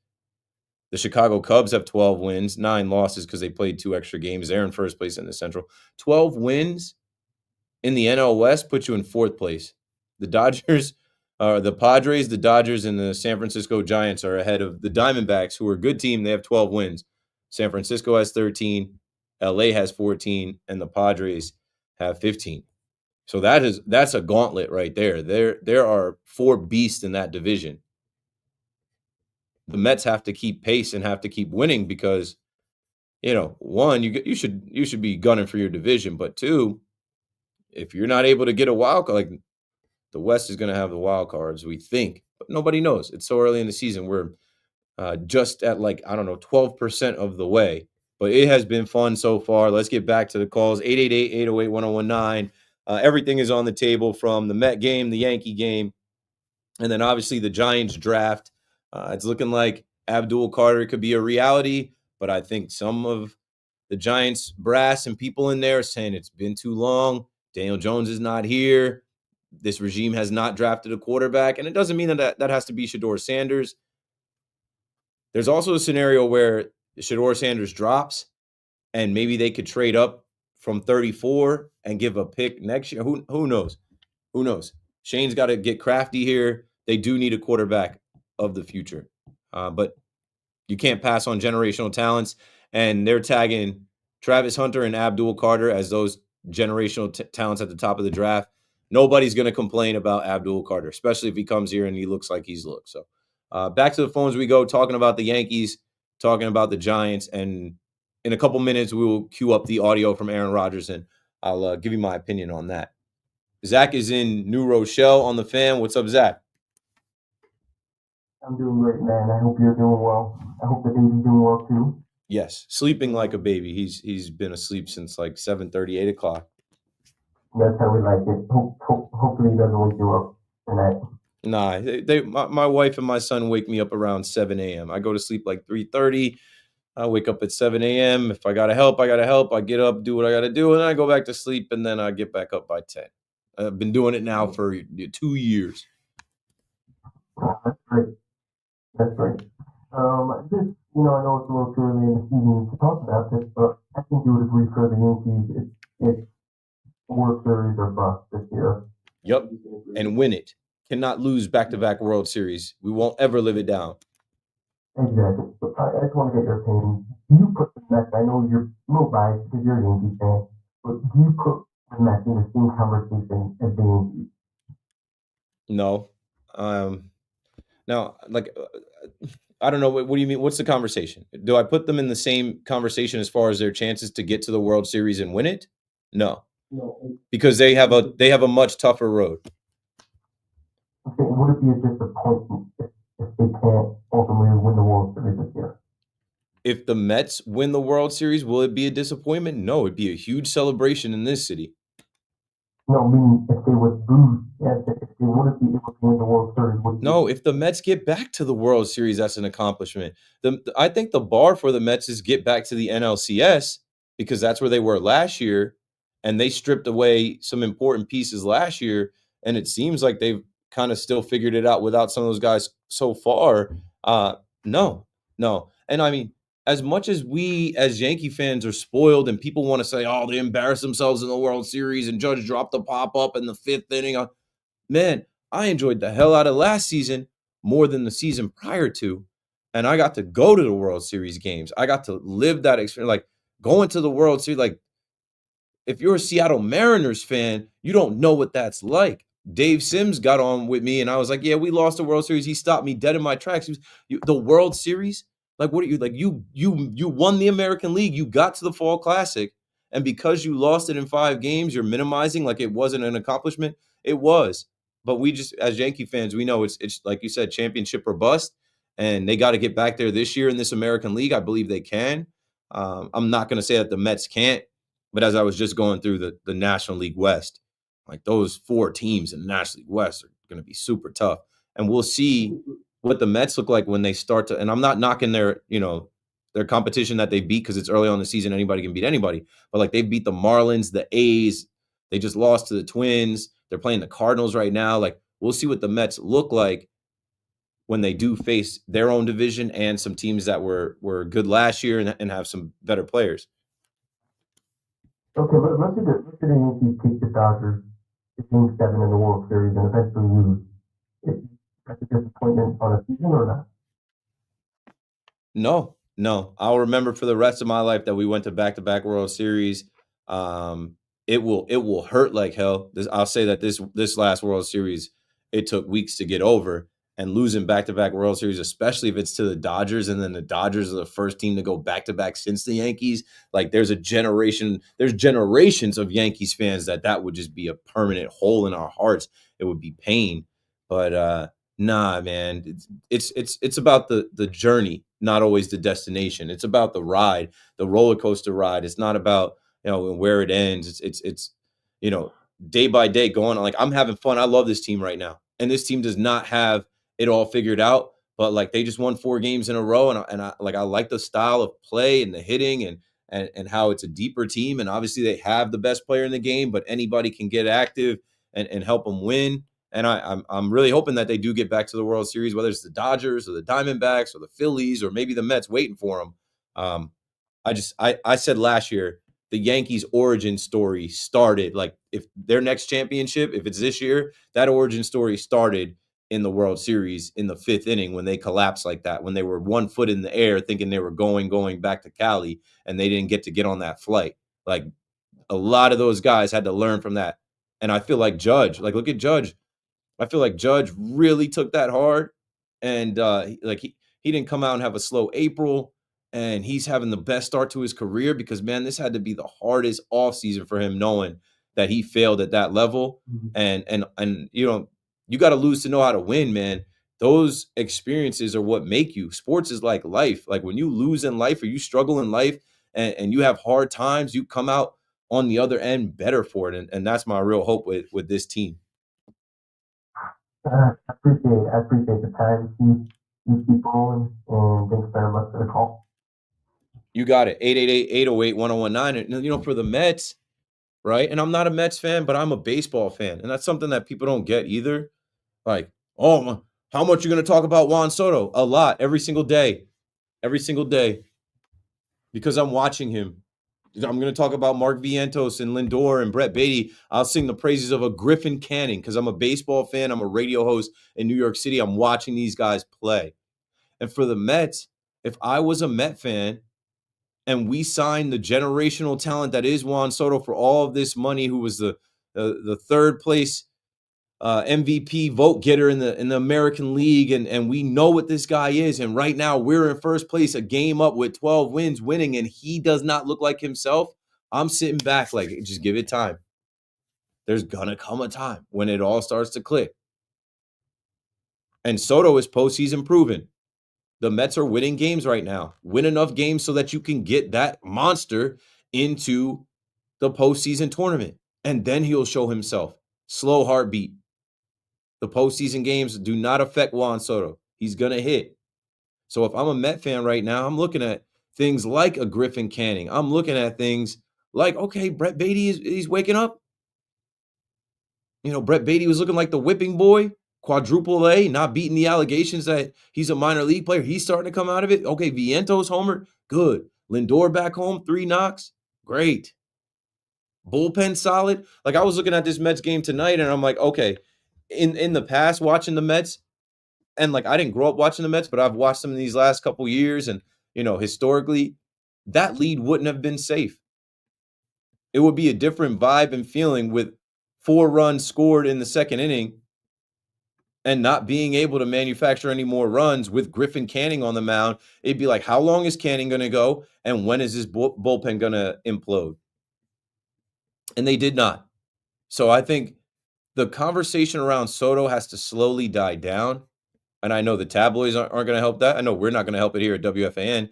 The Chicago Cubs have 12 wins, 9 losses because they played 2 extra games. They're in first place in the Central. 12 wins in the NL West puts you in 4th place. The Dodgers The Padres, the Dodgers, and the San Francisco Giants are ahead of the Diamondbacks, who are a good team. They have 12 wins. San Francisco has 13, LA has 14, and the Padres have 15. So that's a gauntlet right there. There are 4 beasts in that division. The Mets have to keep pace and have to keep winning because, one, you should be gunning for your division, but 2, if you're not able to get a wild card, like the West is going to have the wild cards, we think, but nobody knows. It's so early in the season. We're just at 12% of the way. But it has been fun so far. Let's get back to the calls. 888-808-1019. Everything is on the table from the Met game, the Yankee game, and then obviously the Giants draft. It's looking like Abdul Carter could be a reality, but I think some of the Giants brass and people in there are saying it's been too long. Daniel Jones is not here. This regime has not drafted a quarterback, and it doesn't mean that has to be Shedeur Sanders. There's also a scenario where Shedeur Sanders drops, and maybe they could trade up from 34 and give a pick next year. Who knows? Who knows? Shane's got to get crafty here. They do need a quarterback of the future, but you can't pass on generational talents, and they're tagging Travis Hunter and Abdul Carter as those generational talents at the top of the draft. Nobody's going to complain about Abdul Carter, especially if he comes here and he looks like he's looked. So back to the phones we go, talking about the Yankees, talking about the Giants, and in a couple minutes we will cue up the audio from Aaron Rodgers, and I'll give you my opinion on that. Zach is in New Rochelle on the Fan. What's up, Zach? I'm doing great, man. I hope you're doing well. I hope the baby's doing well too. Yes, sleeping like a baby. He's been asleep since like 7:30, 8 o'clock. That's how we like it. Hopefully he doesn't wake you up tonight. Nah, my wife and my son wake me up around 7 a.m. I go to sleep like 3:30. I wake up at 7 a.m. If I got to help, I got to help. I get up, do what I got to do, and then I go back to sleep, and then I get back up by 10. I've been doing it now for 2 years. Oh, that's great. That's great. Just, I know it's a little too early in the season to talk about this, but I think you would agree for the Yankees, it's World Series or bust this year. Yep, and win it. Cannot lose back-to-back World Series. We won't ever live it down. Exactly. But I just want to get your opinion. Do you put the Mets, I know you're a little biased because you're a Yankee fan, but do you put the Mets in the same conversation as the Yankees? No. Now, I don't know. What do you mean? What's the conversation? Do I put them in the same conversation as far as their chances to get to the World Series and win it? No. Because they have a much tougher road. Okay, would it be a disappointment if they can't ultimately win the World Series this year? If the Mets win the World Series, will it be a disappointment? No, it'd be a huge celebration in this city. No, meaning if they would lose, if they wouldn't be able to win the World Series. No, if the Mets get back to the World Series, that's an accomplishment. I think the bar for the Mets is get back to the NLCS because that's where they were last year, and they stripped away some important pieces last year, and it seems like they've kind of still figured it out without some of those guys so far. No. And I mean, as much as we as Yankee fans are spoiled and people want to say, oh, they embarrassed themselves in the World Series and Judge dropped the pop-up in the 5th inning. Man, I enjoyed the hell out of last season more than the season prior to. And I got to go to the World Series games. I got to live that experience. Like going to the World Series, like if you're a Seattle Mariners fan, you don't know what that's like. Dave Sims got on with me and I was like, yeah, we lost the World Series. He stopped me dead in my tracks. The World Series? Like, what are you like? You won the American League. You got to the Fall Classic. And because you lost it in 5 games, you're minimizing like it wasn't an accomplishment. It was. But we just, as Yankee fans, we know it's like you said, championship or bust. And they got to get back there this year in this American League. I believe they can. I'm not going to say that the Mets can't. But as I was just going through the National League West, like those 4 teams in the National League West are going to be super tough. And we'll see what the Mets look like when they start to, and I'm not knocking their competition that they beat because it's early on in the season. Anybody can beat anybody. But like they beat the Marlins, the A's. They just lost to the Twins. They're playing the Cardinals right now. Like we'll see what the Mets look like when they do face their own division and some teams that were good last year and have some better players. Okay, let's say the Yankees take the Dodgers to Game 7 in the World Series and eventually lose. if that's a disappointment on a season or not. No. I'll remember for the rest of my life that we went to back-to-back World Series. It will hurt like hell. I'll say that this last World Series, it took weeks to get over, and losing back-to-back World Series, especially if it's to the Dodgers, and then the Dodgers are the first team to go back-to-back since the Yankees. Like there's generations of Yankees fans that would just be a permanent hole in our hearts. It would be pain. But nah, man, it's about the journey, not always the destination. It's about the ride, the roller coaster ride. It's not about where it ends. It's day by day going on. Like I'm having fun. I love this team right now, and this team does not have it all figured out. But like they just won 4 games in a row, and I like the style of play and the hitting and how it's a deeper team. And obviously they have the best player in the game, but anybody can get active and help them win. And I'm really hoping that they do get back to the World Series, whether it's the Dodgers or the Diamondbacks or the Phillies or maybe the Mets waiting for them. I said last year the Yankees' origin story started, like if their next championship, if it's this year, that origin story started in the World Series in the 5th inning when they collapsed like that, when they were 1 foot in the air thinking they were going back to Cali and they didn't get on that flight. Like a lot of those guys had to learn from that. And I feel like Judge, like look at Judge. I feel like Judge really took that hard, and he didn't come out and have a slow April, and he's having the best start to his career because man, this had to be the hardest offseason for him, knowing that he failed at that level. And you got to lose to know how to win, man. Those experiences are what make you. Sports is like life. Like when you lose in life or you struggle in life and you have hard times, you come out on the other end better for it, and that's my real hope with this team. I appreciate the time. You keep going, and thanks very much for the call. You got it. 888-808-1019. And for the Mets, right? And I'm not a Mets fan, but I'm a baseball fan. And that's something that people don't get either. Like, oh, how much you going to talk about Juan Soto? A lot. Every single day. Every single day. Because I'm watching him. I'm going to talk about Mark Vientos and Lindor and Brett Beatty. I'll sing the praises of a Griffin Canning because I'm a baseball fan. I'm a radio host in New York City. I'm watching these guys play. And for the Mets, if I was a Met fan and we signed the generational talent that is Juan Soto for all of this money, who was the 3rd place MVP vote getter in the American League, and we know what this guy is, and right now we're in 1st place, a game up with 12 wins winning, and he does not look like himself, I'm sitting back like, just give it time. There's gonna come a time when it all starts to click. And Soto is postseason proven. The Mets are winning games right now. Win enough games so that you can get that monster into the postseason tournament, and then he'll show himself. Slow heartbeat. The postseason games do not affect Juan Soto. He's going to hit. So if I'm a Met fan right now, I'm looking at things like a Griffin Canning. I'm looking at things like, okay, Brett Beatty, he's waking up. Brett Beatty was looking like the whipping boy, quadruple A, not beating the allegations that he's a minor league player. He's starting to come out of it. Okay, Vientos homer, good. Lindor back home, 3 knocks, great. Bullpen solid. Like I was looking at this Mets game tonight, and I'm like, okay, in the past watching the Mets, and like I didn't grow up watching the Mets, but I've watched them in these last couple years, and historically, that lead wouldn't have been safe. It would be a different vibe and feeling with 4 runs scored in the 2nd inning and not being able to manufacture any more runs with Griffin Canning on the mound. It'd be like, how long is Canning going to go, and when is this bullpen going to implode? And they did not. So I think the conversation around Soto has to slowly die down. And I know the tabloids aren't going to help that. I know we're not going to help it here at WFAN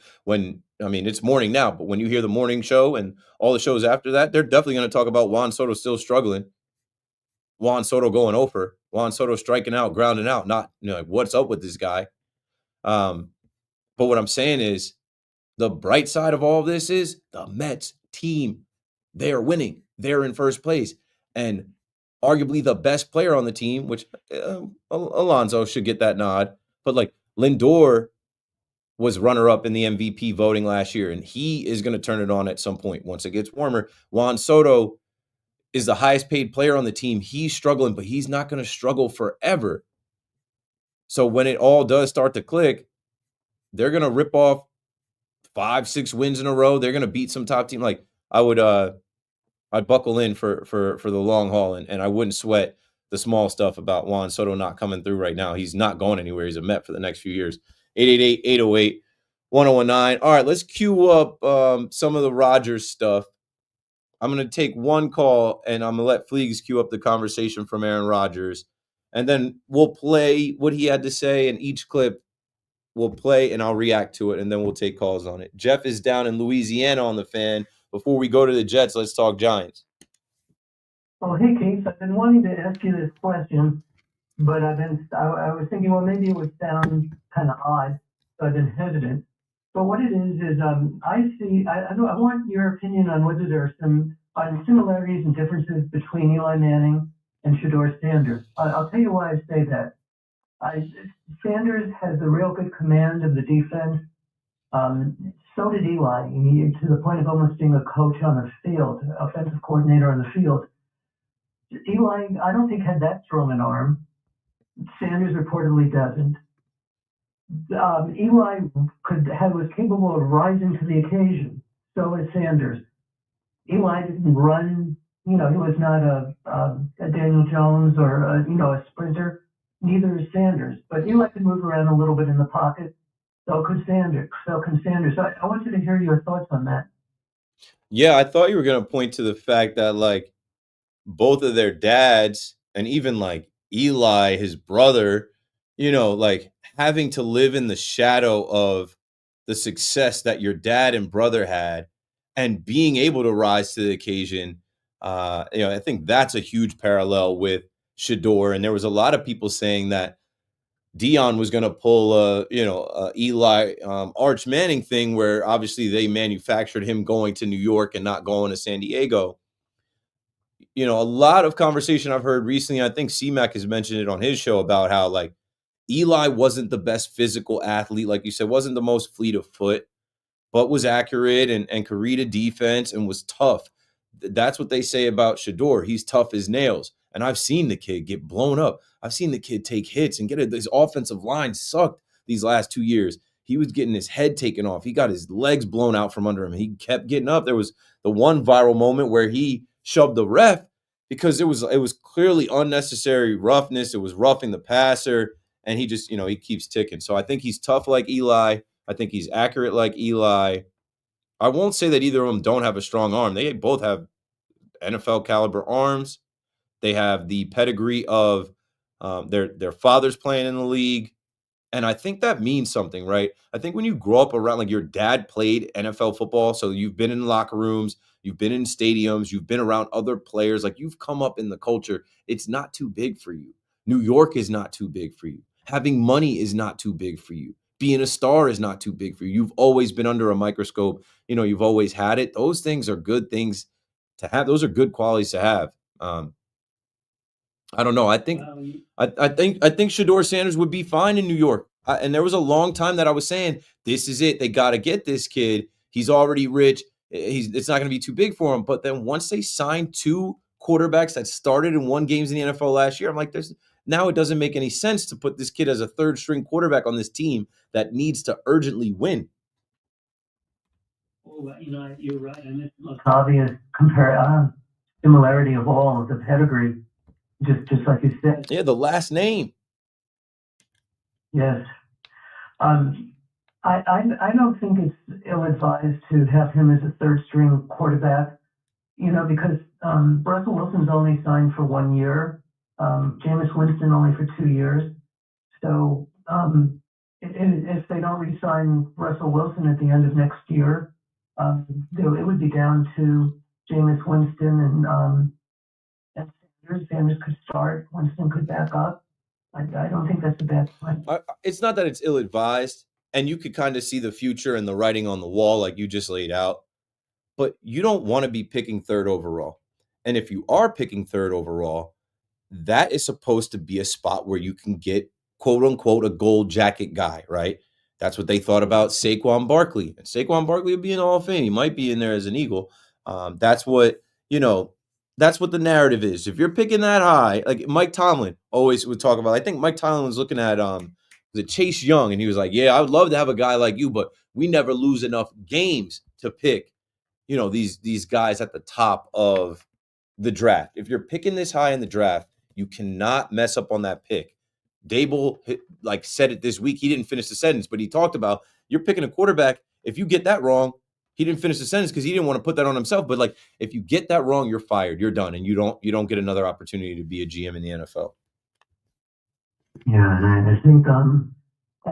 it's morning now, but when you hear the morning show and all the shows after that, they're definitely going to talk about Juan Soto still struggling. Juan Soto going over. Juan Soto striking out, grounding out. Not, like, what's up with this guy? But what I'm saying is the bright side of all of this is the Mets team. They're winning. They're in 1st place. And arguably the best player on the team, which Alonso should get that nod. But like Lindor was runner-up in the MVP voting last year, and he is going to turn it on at some point once it gets warmer. Juan Soto is the highest paid player on the team. He's struggling, but he's not going to struggle forever. So when it all does start to click, they're gonna rip off 5-6 wins in a row. They're gonna beat some top team. Like I'd buckle in for the long haul, and I wouldn't sweat the small stuff about Juan Soto not coming through right now. He's not going anywhere. He's a Met for the next few years. 888-808-1019. All right, let's queue up some of the Rodgers stuff. I'm going to take one call, and I'm going to let Fleegs queue up the conversation from Aaron Rodgers. And then we'll play what he had to say, and each clip we'll play, and I'll react to it, and then we'll take calls on it. Jeff is down in Louisiana on the Fan. Before we go to the Jets, let's talk Giants. Oh, hey, Keith. I've been wanting to ask you this question, but I was thinking, well, maybe it would sound kind of odd, so I've been hesitant. But what it is I want your opinion on whether there are some similarities and differences between Eli Manning and Shedeur Sanders. I'll tell you why I say that. Sanders has a real good command of the defense. So did Eli, to the point of almost being a coach on the field, offensive coordinator on the field. Eli, I don't think, had that strong an arm. Sanders reportedly doesn't. Eli was capable of rising to the occasion. So is Sanders. Eli didn't run. He was not a Daniel Jones or a sprinter. Neither is Sanders. But Eli could move around a little bit in the pocket. So can Sanders. I wanted to hear your thoughts on that. Yeah, I thought you were going to point to the fact that, like, both of their dads, and even, like, Eli, his brother, like, having to live in the shadow of the success that your dad and brother had and being able to rise to the occasion. I think that's a huge parallel with Shedeur. And there was a lot of people saying that Dion was going to pull Eli Arch Manning thing, where obviously they manufactured him going to New York and not going to San Diego. A lot of conversation I've heard recently, I think C-Mac has mentioned it on his show, about how, like, Eli wasn't the best physical athlete, like you said, wasn't the most fleet of foot, but was accurate and could read a defense and was tough. That's what they say about Shedeur. He's tough as nails. And I've seen the kid get blown up. I've seen the kid take hits and get it. His offensive line sucked these last 2 years. He was getting his head taken off. He got his legs blown out from under him. He kept getting up. There was the one viral moment where he shoved the ref because it was clearly unnecessary roughness. It was roughing the passer, and he just, he keeps ticking. So I think he's tough like Eli. I think he's accurate like Eli. I won't say that either of them don't have a strong arm. They both have NFL caliber arms. They have the pedigree of their fathers playing in the league. And I think that means something, right? I think when you grow up around, like, your dad played NFL football, so you've been in locker rooms, you've been in stadiums, you've been around other players, like, you've come up in the culture. It's not too big for you. New York is not too big for you. Having money is not too big for you. Being a star is not too big for you. You've always been under a microscope. You've always had it. Those things are good things to have. Those are good qualities to have. I don't know. I think Shedeur Sanders would be fine in New York. And there was a long time that I was saying, this is it. They got to get this kid. He's already rich. It's not going to be too big for him. But then once they signed 2 quarterbacks that started and won games in the NFL last year, I'm like, now it doesn't make any sense to put this kid as a third string quarterback on this team that needs to urgently win. Well, you're right. And it's the most obvious similarity of all of the pedigree. Just like you said. Yeah, the last name. Yes. I don't think it's ill-advised to have him as a third-string quarterback, because Russell Wilson's only signed for 1 year, Jameis Winston only for 2 years. So if they don't re-sign Russell Wilson at the end of next year, it would be down to Jameis Winston and Sanders could start, Winston could back up. I don't think that's a bad plan. It's not that it's ill-advised, and you could kind of see the future and the writing on the wall like you just laid out, but you don't want to be picking 3rd overall. And if you are picking 3rd overall, that is supposed to be a spot where you can get, quote-unquote, a gold jacket guy, right? That's what they thought about Saquon Barkley. And Saquon Barkley would be in the Hall of Fame. He might be in there as an Eagle. That's what, That's what the narrative is. If you're picking that high, like Mike Tomlin always would talk about. I think Mike Tomlin was looking at the Chase Young, and he was like, "Yeah, I would love to have a guy like you, but we never lose enough games to pick, these guys at the top of the draft. If you're picking this high in the draft, you cannot mess up on that pick." Dable said it this week. He didn't finish the sentence, but he talked about you're picking a quarterback. If you get that wrong, he didn't finish the sentence because he didn't want to put that on himself. But if you get that wrong, you're fired. You're done, and you don't get another opportunity to be a GM in the NFL. Yeah, and I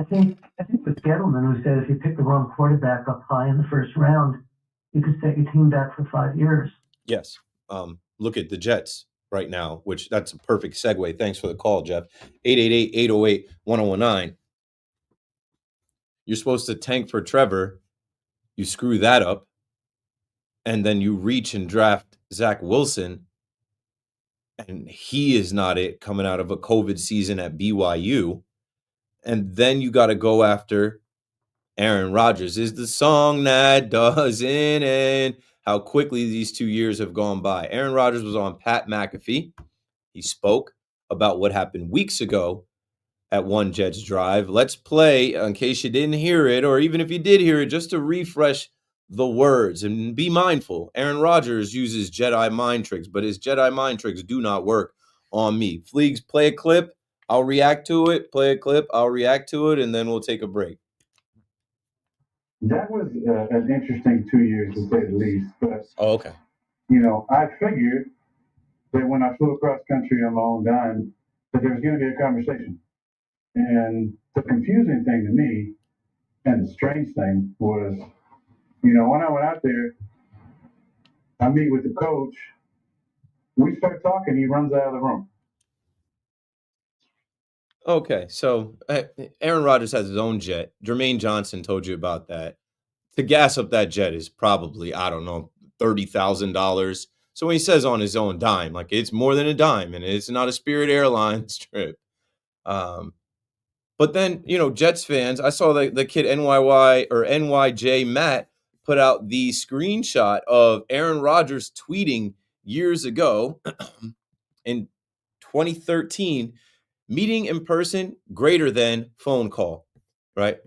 think it was Gettleman who said if you pick the wrong quarterback up high in the first round, you could set your team back for 5 years. Yes. Look at the Jets right now, which that's a perfect segue. Thanks for the call, Jeff. 888-808-1019. You're supposed to tank for Trevor. You screw that up. And then you reach and draft Zach Wilson. And he is not it coming out of a COVID season at BYU. And then you got to go after Aaron Rodgers. Is the song that doesn't end. How quickly these 2 years have gone by. Aaron Rodgers was on Pat McAfee. He spoke about what happened weeks ago at One Jets Drive. Let's play, in case you didn't hear it, or even if you did hear it, just to refresh the words. And be mindful, Aaron Rodgers uses Jedi mind tricks, but his Jedi mind tricks do not work on me. Fleegs, play a clip. I'll react to it. Play a clip. I'll react to it, and then we'll take a break. That was an interesting 2 years, to say the least. But, okay. I figured that when I flew across country on my own dime, that there was going to be a conversation. And the confusing thing to me, and the strange thing was, when I went out there, I meet with the coach. We start talking. He runs out of the room. Okay, so Aaron Rodgers has his own jet. Jermaine Johnson told you about that. To gas up that jet is probably, I don't know, $30,000. So when he says on his own dime, it's more than a dime, and it's not a Spirit Airlines trip. But then, Jets fans, I saw the kid NYJ Matt put out the screenshot of Aaron Rodgers tweeting years ago in 2013, meeting in person greater than phone call, right?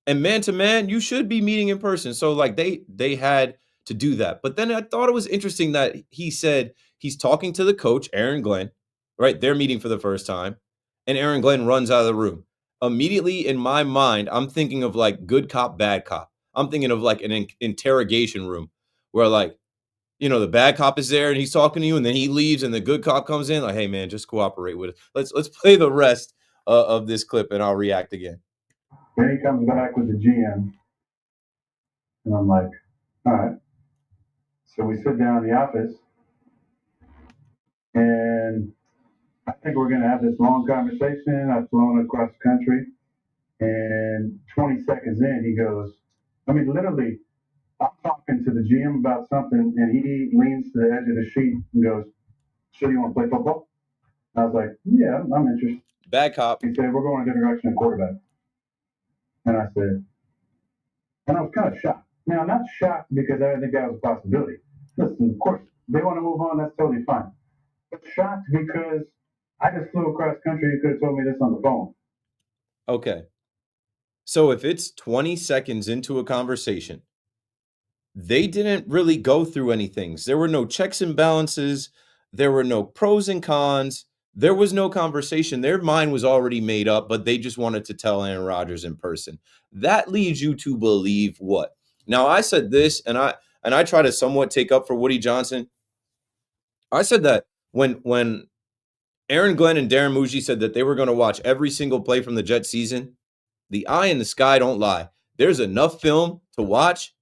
And man to man, you should be meeting in person. So they had to do that. But then I thought it was interesting that he said he's talking to the coach, Aaron Glenn, right? They're meeting for the first time. And Aaron Glenn runs out of the room. Immediately in my mind, I'm thinking of good cop, bad cop. I'm thinking of an interrogation room where the bad cop is there and he's talking to you, and then he leaves and the good cop comes in hey man, just cooperate with us. Let's play the rest of this clip and I'll react again. Then he comes back with the GM, and I'm like, all right. So we sit down in the office, and I think we're going to have this long conversation. I've flown across the country, and 20 seconds in, he goes, literally, I'm talking to the GM about something, and he leans to the edge of the sheet and goes, so you want to play football? I was like, yeah, I'm interested. Bad cop. He said, we're going in a different direction at quarterback. And I said, and I was kind of shocked. Now, not shocked because I didn't think that was a possibility. Listen, of course, they want to move on, that's totally fine. But shocked because I just flew across country. You could have told me this on the phone. Okay. So if it's 20 seconds into a conversation, they didn't really go through anything. There were no checks and balances. There were no pros and cons. There was no conversation. Their mind was already made up, but they just wanted to tell Aaron Rodgers in person. That leads you to believe what? Now, I said this, and I try to somewhat take up for Woody Johnson. I said that when Aaron Glenn and Darren Muji said that they were going to watch every single play from the Jets season, the eye in the sky don't lie. There's enough film to watch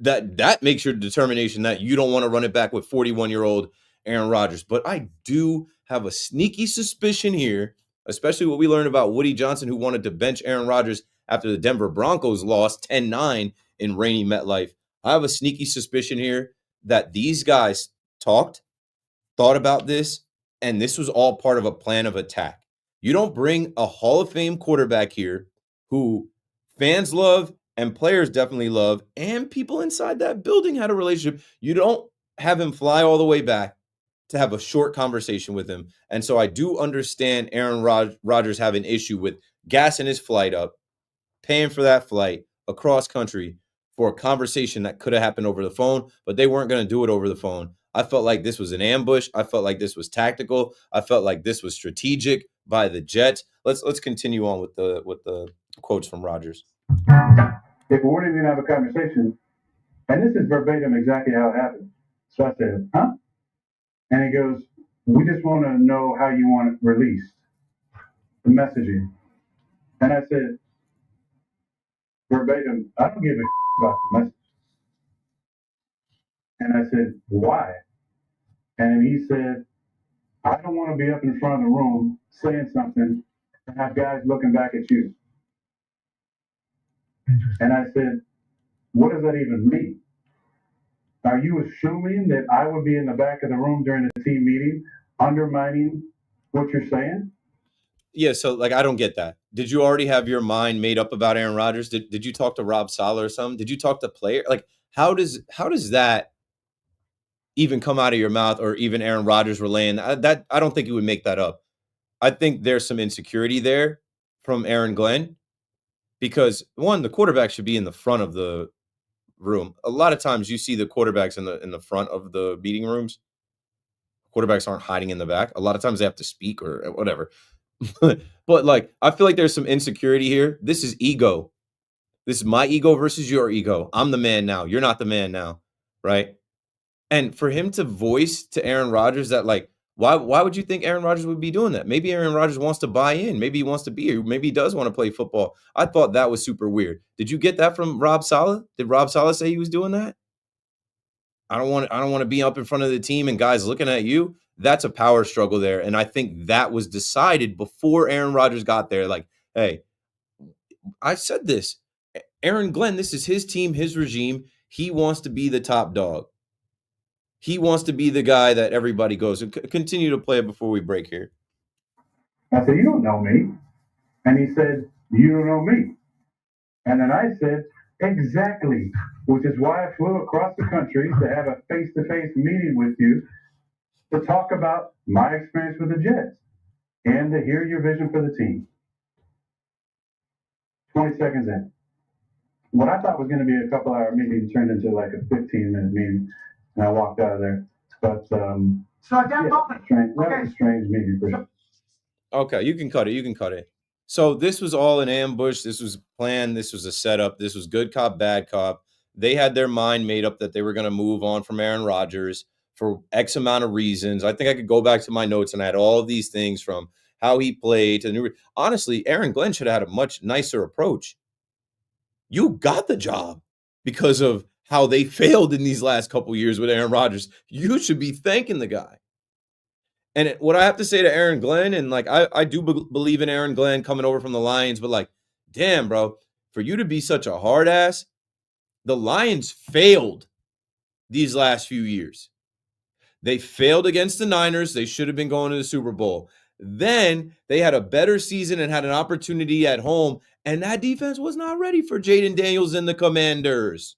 that makes your determination that you don't want to run it back with 41-year-old Aaron Rodgers. But I do have a sneaky suspicion here, especially what we learned about Woody Johnson, who wanted to bench Aaron Rodgers after the Denver Broncos lost 10-9 in rainy MetLife. I have a sneaky suspicion here that these guys thought about this, and this was all part of a plan of attack. You don't bring a Hall of Fame quarterback here who fans love and players definitely love, and people inside that building had a relationship. You don't have him fly all the way back to have a short conversation with him. And so I do understand Aaron Rodgers have an issue with gassing his flight up, paying for that flight across country for a conversation that could have happened over the phone, but they weren't going to do it over the phone. I felt like this was an ambush. I felt like this was tactical. I felt like this was strategic by the Jets. Let's continue on with the quotes from Rodgers. If we weren't even gonna have a conversation, and this is verbatim exactly how it happened. So I said, huh? And he goes, we just want to know how you want it released, the messaging. And I said, verbatim, I don't give a about the message. And I said, why? And he said, I don't want to be up in front of the room saying something and have guys looking back at you. And I said, what does that even mean? Are you assuming that I would be in the back of the room during a team meeting undermining what you're saying? Yeah, so like I don't get that. Did you already have your mind made up about Aaron Rodgers? Did you talk to Rob Saleh or something? Did you talk to player? Like how does that even come out of your mouth, or even Aaron Rodgers relaying that? I don't think he would make that up. I think there's some insecurity there from Aaron Glenn because one, the quarterback should be in the front of the room. A lot of times you see the quarterbacks in the front of the meeting rooms. Quarterbacks aren't hiding in the back. A lot of times they have to speak or whatever. But like I feel like there's some insecurity here. This is ego. This is my ego versus your ego. I'm the man now. You're not the man now, right? And for him to voice to Aaron Rodgers that like, why would you think Aaron Rodgers would be doing that? Maybe Aaron Rodgers wants to buy in. Maybe he wants to be here. Maybe he does want to play football. I thought that was super weird. Did you get that from Rob Saleh? Did Rob Saleh say he was doing that? I don't want to be up in front of the team and guys looking at you. That's a power struggle there. And I think that was decided before Aaron Rodgers got there. Like, hey, I said this. Aaron Glenn, this is his team, his regime. He wants to be the top dog. He wants to be the guy that everybody goes. And continue to play it before we break here. I said, you don't know me. And he said, you don't know me. And then I said, exactly, which is why I flew across the country to have a face-to-face meeting with you to talk about my experience with the Jets and to hear your vision for the team. 20 seconds in. What I thought was going to be a couple-hour meeting turned into like a 15-minute meeting, and I walked out of there. But so at that moment, that was a strange meeting for sure. Okay, you can cut it. So this was all an ambush. This was planned. This was a setup. This was good cop, bad cop. They had their mind made up that they were going to move on from Aaron Rodgers for X amount of reasons. I think I could go back to my notes and I had all of these things from how he played to the new. Honestly, Aaron Glenn should have had a much nicer approach. You got the job because of how they failed in these last couple years with Aaron Rodgers. You should be thanking the guy. And what I have to say to Aaron Glenn, and like I do believe in Aaron Glenn coming over from the Lions, but like, damn, bro, for you to be such a hard ass, the Lions failed these last few years. They failed against the Niners. They should have been going to the Super Bowl. Then they had a better season and had an opportunity at home, and that defense was not ready for Jaden Daniels and the Commanders.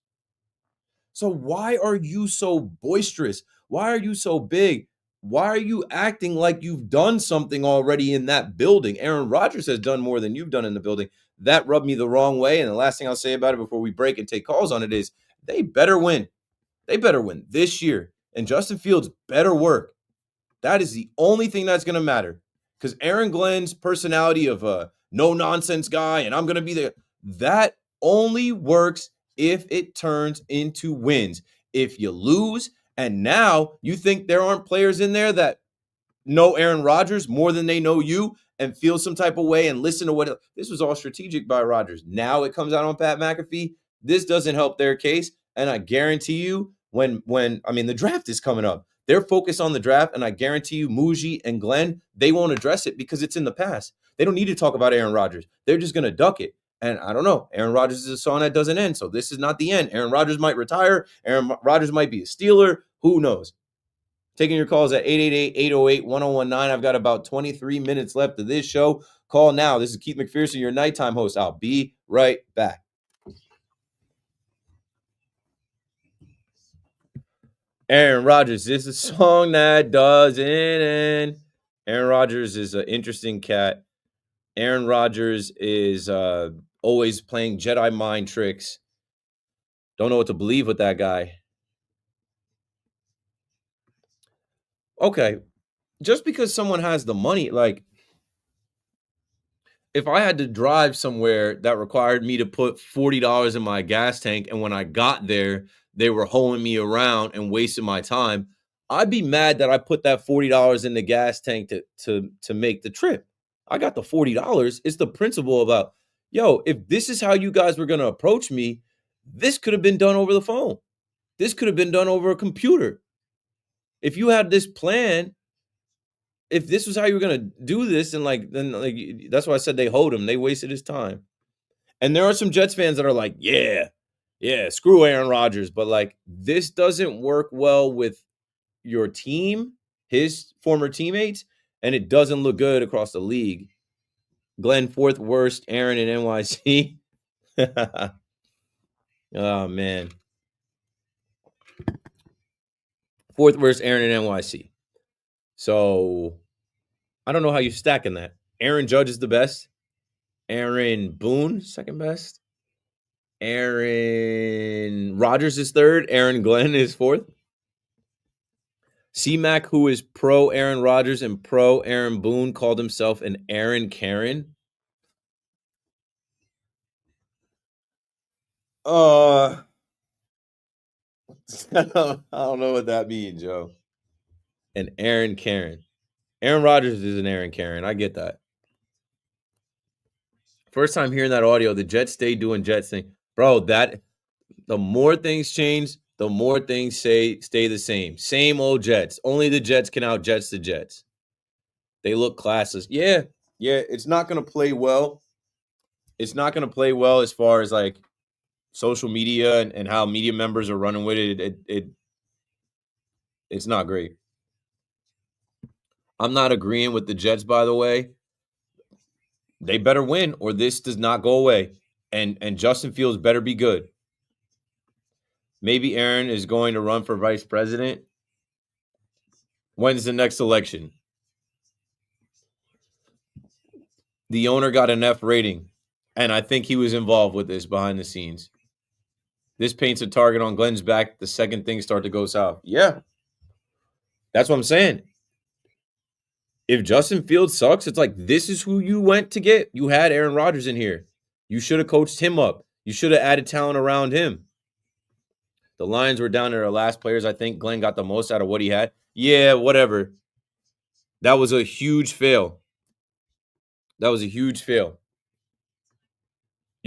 So why are you so boisterous? Why are you so big? Why are you acting like you've done something already in that building? Aaron Rodgers has done more than you've done in the building. That rubbed me the wrong way. And the last thing I'll say about it before we break and take calls on it is they better win. They better win this year. And Justin Fields better work. That is the only thing that's going to matter. Because Aaron Glenn's personality of a no-nonsense guy and I'm going to be there, that only works if it turns into wins. If you lose and now you think there aren't players in there that know Aaron Rodgers more than they know you and feel some type of way and listen to what this was all strategic by Rodgers. Now it comes out on Pat McAfee. This doesn't help their case. And I guarantee you when the draft is coming up, they're focused on the draft. And I guarantee you Muji and Glenn, they won't address it because it's in the past. They don't need to talk about Aaron Rodgers. They're just going to duck it. And I don't know. Aaron Rodgers is a song that doesn't end. So this is not the end. Aaron Rodgers might retire. Aaron Rodgers might be a Steeler. Who knows? Taking your calls at 888-808-1019. I've got about 23 minutes left of this show. Call now. This is Keith McPherson, your nighttime host. I'll be right back. Aaron Rodgers. This is a song that doesn't end. Aaron Rodgers is an interesting cat. Aaron Rodgers is always playing Jedi mind tricks. Don't know what to believe with that guy. Okay, just because someone has the money, like if I had to drive somewhere that required me to put $40 in my gas tank, and when I got there, they were hoeing me around and wasting my time, I'd be mad that I put that $40 in the gas tank to make the trip. I got the $40. It's the principle about, yo, if this is how you guys were gonna approach me, this could have been done over the phone. This could have been done over a computer. If you had this plan, if this was how you were gonna do this, and then that's why I said they hoed him. They wasted his time. And there are some Jets fans that are like, yeah, screw Aaron Rodgers. But like, this doesn't work well with your team, his former teammates, and it doesn't look good across the league. Glenn, fourth worst Aaron in NYC. Oh man. Fourth worst Aaron in NYC. So I don't know how you're stacking that. Aaron Judge is the best. Aaron Boone, second best. Aaron Rodgers is third. Aaron Glenn is fourth. C-Mac, who is pro Aaron Rodgers and pro Aaron Boone, called himself an Aaron Karen. I don't know what that means, Joe. An Aaron Karen. Aaron Rodgers is an Aaron Karen. I get that. First time hearing that audio, the Jets stay doing Jets thing. Bro, the more things change, the more things stay the same. Same old Jets. Only the Jets can out Jets the Jets. They look classless. Yeah, it's not going to play well. It's not going to play well as far as like social media and how media members are running with it. It's not great. I'm not agreeing with the Jets, by the way. They better win or this does not go away. And Justin Fields better be good. Maybe Aaron is going to run for vice president. When's the next election? The owner got an F rating, and I think he was involved with this behind the scenes. This paints a target on Glenn's back the second things start to go south. Yeah. That's what I'm saying. If Justin Fields sucks, it's like, this is who you went to get. You had Aaron Rodgers in here. You should have coached him up. You should have added talent around him. The Lions were down to their last players. I think Glenn got the most out of what he had. Yeah, whatever. That was a huge fail. You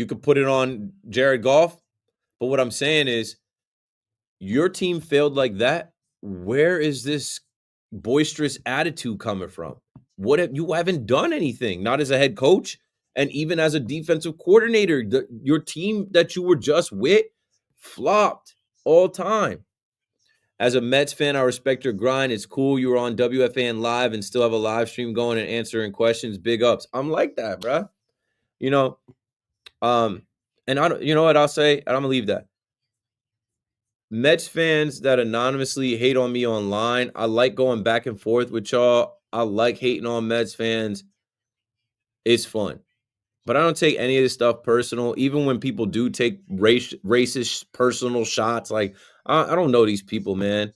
could put it on Jared Goff, but what I'm saying is your team failed like that. Where is this boisterous attitude coming from? You haven't done anything, not as a head coach and even as a defensive coordinator. Your team that you were just with flopped all time. As a Mets fan, I respect your grind. It's cool you were on WFAN Live and still have a live stream going and answering questions. Big ups. I'm like that, bro. And I don't, you know what I'll say? And I'm gonna leave that. Mets fans that anonymously hate on me online, I like going back and forth with y'all. I like hating on Mets fans. It's fun. But I don't take any of this stuff personal. Even when people do take racist personal shots, like, I don't know these people, man.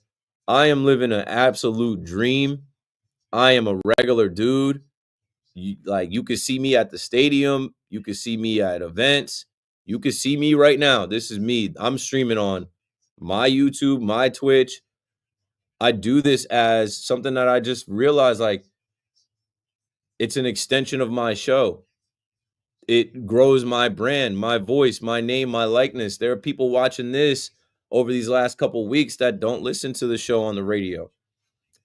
I am living an absolute dream. I am a regular dude. You could see me at the stadium. You could see me at events. You could see me right now. This is me. I'm streaming on my YouTube, my Twitch. I do this as something that I just realized, like, it's an extension of my show. It grows my brand, my voice, my name, my likeness. There are people watching this over these last couple weeks that don't listen to the show on the radio.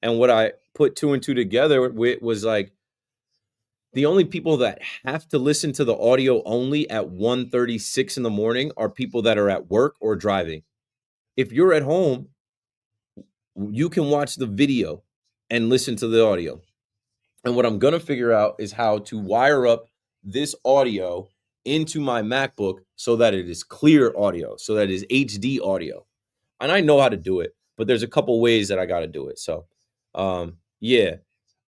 And what I put two and two together with was like, the only people that have to listen to the audio only at 1:36 in the morning are people that are at work or driving. If you're at home, you can watch the video and listen to the audio. And what I'm going to figure out is how to wire up this audio into my MacBook so that it is clear audio, so that it is HD audio. And I know how to do it. but there's a couple ways that I got to do it. So, yeah,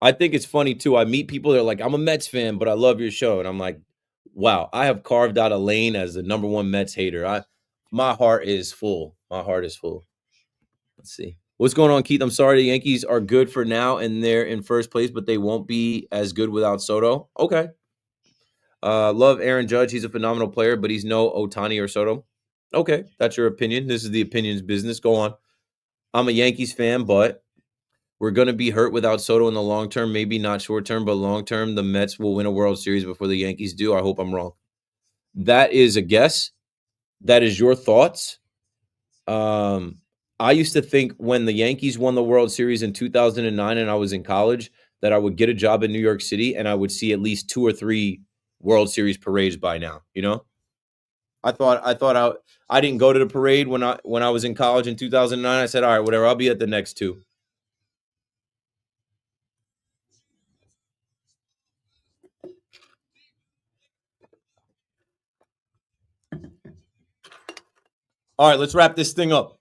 I think it's funny too. I meet people that are like, I'm a Mets fan, but I love your show. And I'm like, wow, I have carved out a lane as the #1 Mets hater. My heart is full. My heart is full. Let's see. What's going on, Keith? I'm sorry. The Yankees are good for now and they're in first place, but they won't be as good without Soto. Okay. Love Aaron Judge. He's a phenomenal player, but he's no Ohtani or Soto. Okay. That's your opinion. This is the opinions business. Go on. I'm a Yankees fan, but we're going to be hurt without Soto in the long term. Maybe not short term, but long term, the Mets will win a World Series before the Yankees do. I hope I'm wrong. That is a guess. That is your thoughts. I used to think when the Yankees won the World Series in 2009 and I was in college that I would get a job in New York City and I would see at least 2 or 3 World Series parades by now, you know? I didn't go to the parade when I was in college in 2009. I said, "All right, whatever, I'll be at the next 2." All right, let's wrap this thing up.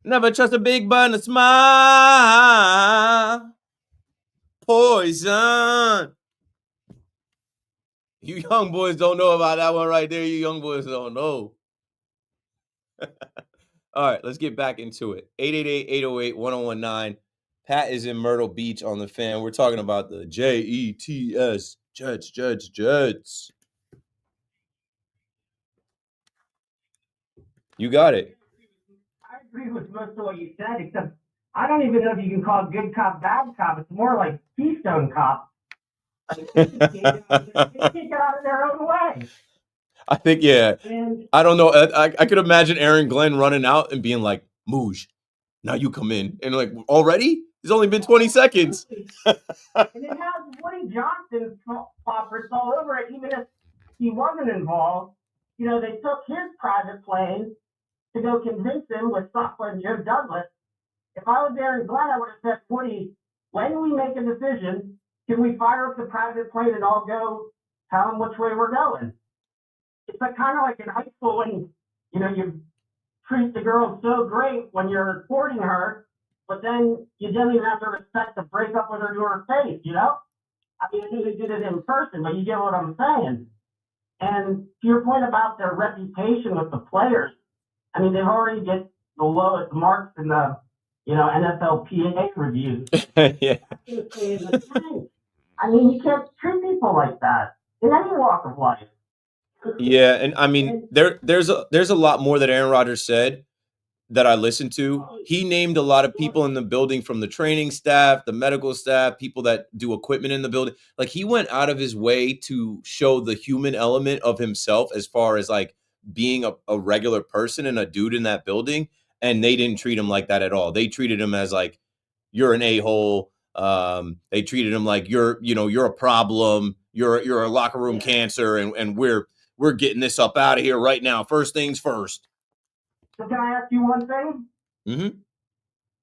Never trust a big button to smile. Poison. You young boys don't know about that one right there. You young boys don't know. All right, let's get back into it. 888-808-1019. Pat is in Myrtle Beach on the Fan. We're talking about the Jets, Jets. You got it. I agree with most of what you said, except I don't even know if you can call it good cop, bad cop. It's more like Keystone Cop. They can't get out of their own way. I think, yeah. I don't know. I could imagine Aaron Glenn running out and being like, Mooj, now you come in. And like, already? It's only been 20 seconds. And it has Woody Johnson's footprints all over it, even if he wasn't involved. You know, they took his private plane to go convince him with Suffolk and Joe Douglas. If I was Aaron Glenn, I would have said, Woody, when we make a decision, can we fire up the private plane and all go tell them which way we're going? It's like, kind of like in high school when, you know, you treat the girl so great when you're courting her, but then you don't even have the respect to break up with her to her face, you know? I mean, I knew they did it in person, but you get what I'm saying. And to your point about their reputation with the players, I mean, they've already get the lowest marks in the, you know, NFLPA reviews. Yeah. I mean, you can't treat people like that in any walk of life. Yeah, and I mean, there's a lot more that Aaron Rodgers said that I listened to. He named a lot of people in the building, from the training staff, the medical staff, people that do equipment in the building. Like, he went out of his way to show the human element of himself as far as like being a regular person and a dude in that building. And they didn't treat him like that at all. They treated him as like, you're an a-hole. They treated him like you're a problem. You're a locker room cancer, and we're getting this up out of here right now. First things first. So can I ask you one thing? Mm-hmm.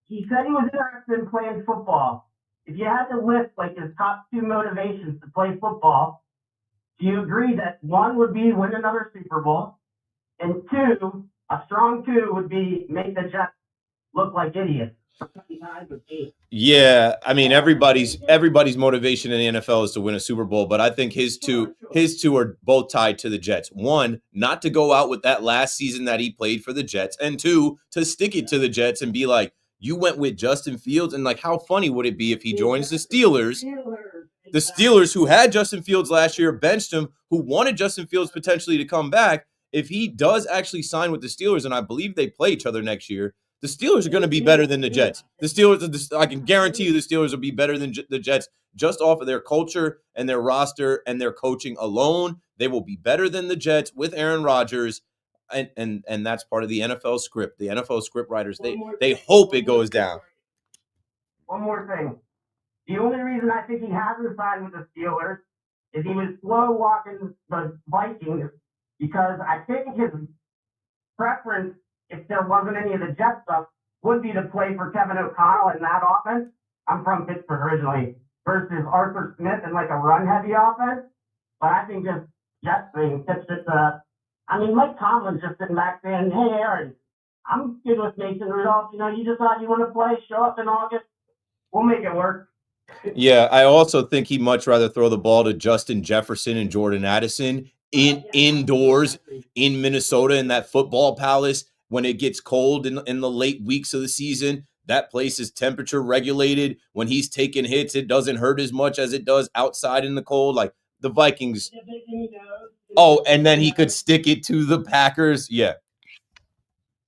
He said he was interested in playing football. If you had to list like his top 2 motivations to play football, do you agree that 1 would be win another Super Bowl, and 2, a strong 2 would be make the Jets look like idiots? Yeah, I mean, everybody's motivation in the NFL is to win a Super Bowl, but I think his two are both tied to the Jets. 1, not to go out with that last season that he played for the Jets, and 2, to stick it to the Jets and be like, you went with Justin Fields, and like, how funny would it be if he joins the Steelers? The Steelers, who had Justin Fields last year, benched him, who wanted Justin Fields potentially to come back. If he does actually sign with the Steelers, and I believe they play each other next year, the Steelers are going to be better than the Jets. The Steelers, I can guarantee you the Steelers will be better than the Jets just off of their culture and their roster and their coaching alone. They will be better than the Jets with Aaron Rodgers, and that's part of the NFL script. The NFL script writers, they hope it goes down. One more thing. The only reason I think he hasn't signed with the Steelers is he was slow walking the Vikings, because I think his preference, if there wasn't any of the Jet stuff, would be to play for Kevin O'Connell in that offense. I'm from Pittsburgh originally, versus Arthur Smith in like a run-heavy offense. But I think just Jet thing, I mean, Mike Tomlin's just sitting back saying, hey, Aaron, I'm good with Mason Rudolph. You know, you decide you want to play, show up in August. We'll make it work. Yeah, I also think he'd much rather throw the ball to Justin Jefferson and Jordan Addison indoors in Minnesota in that football palace when it gets cold in the late weeks of the season. That place is temperature regulated. When he's taking hits, it doesn't hurt as much as it does outside in the cold. Like the Vikings. Oh, and then he could stick it to the Packers. Yeah.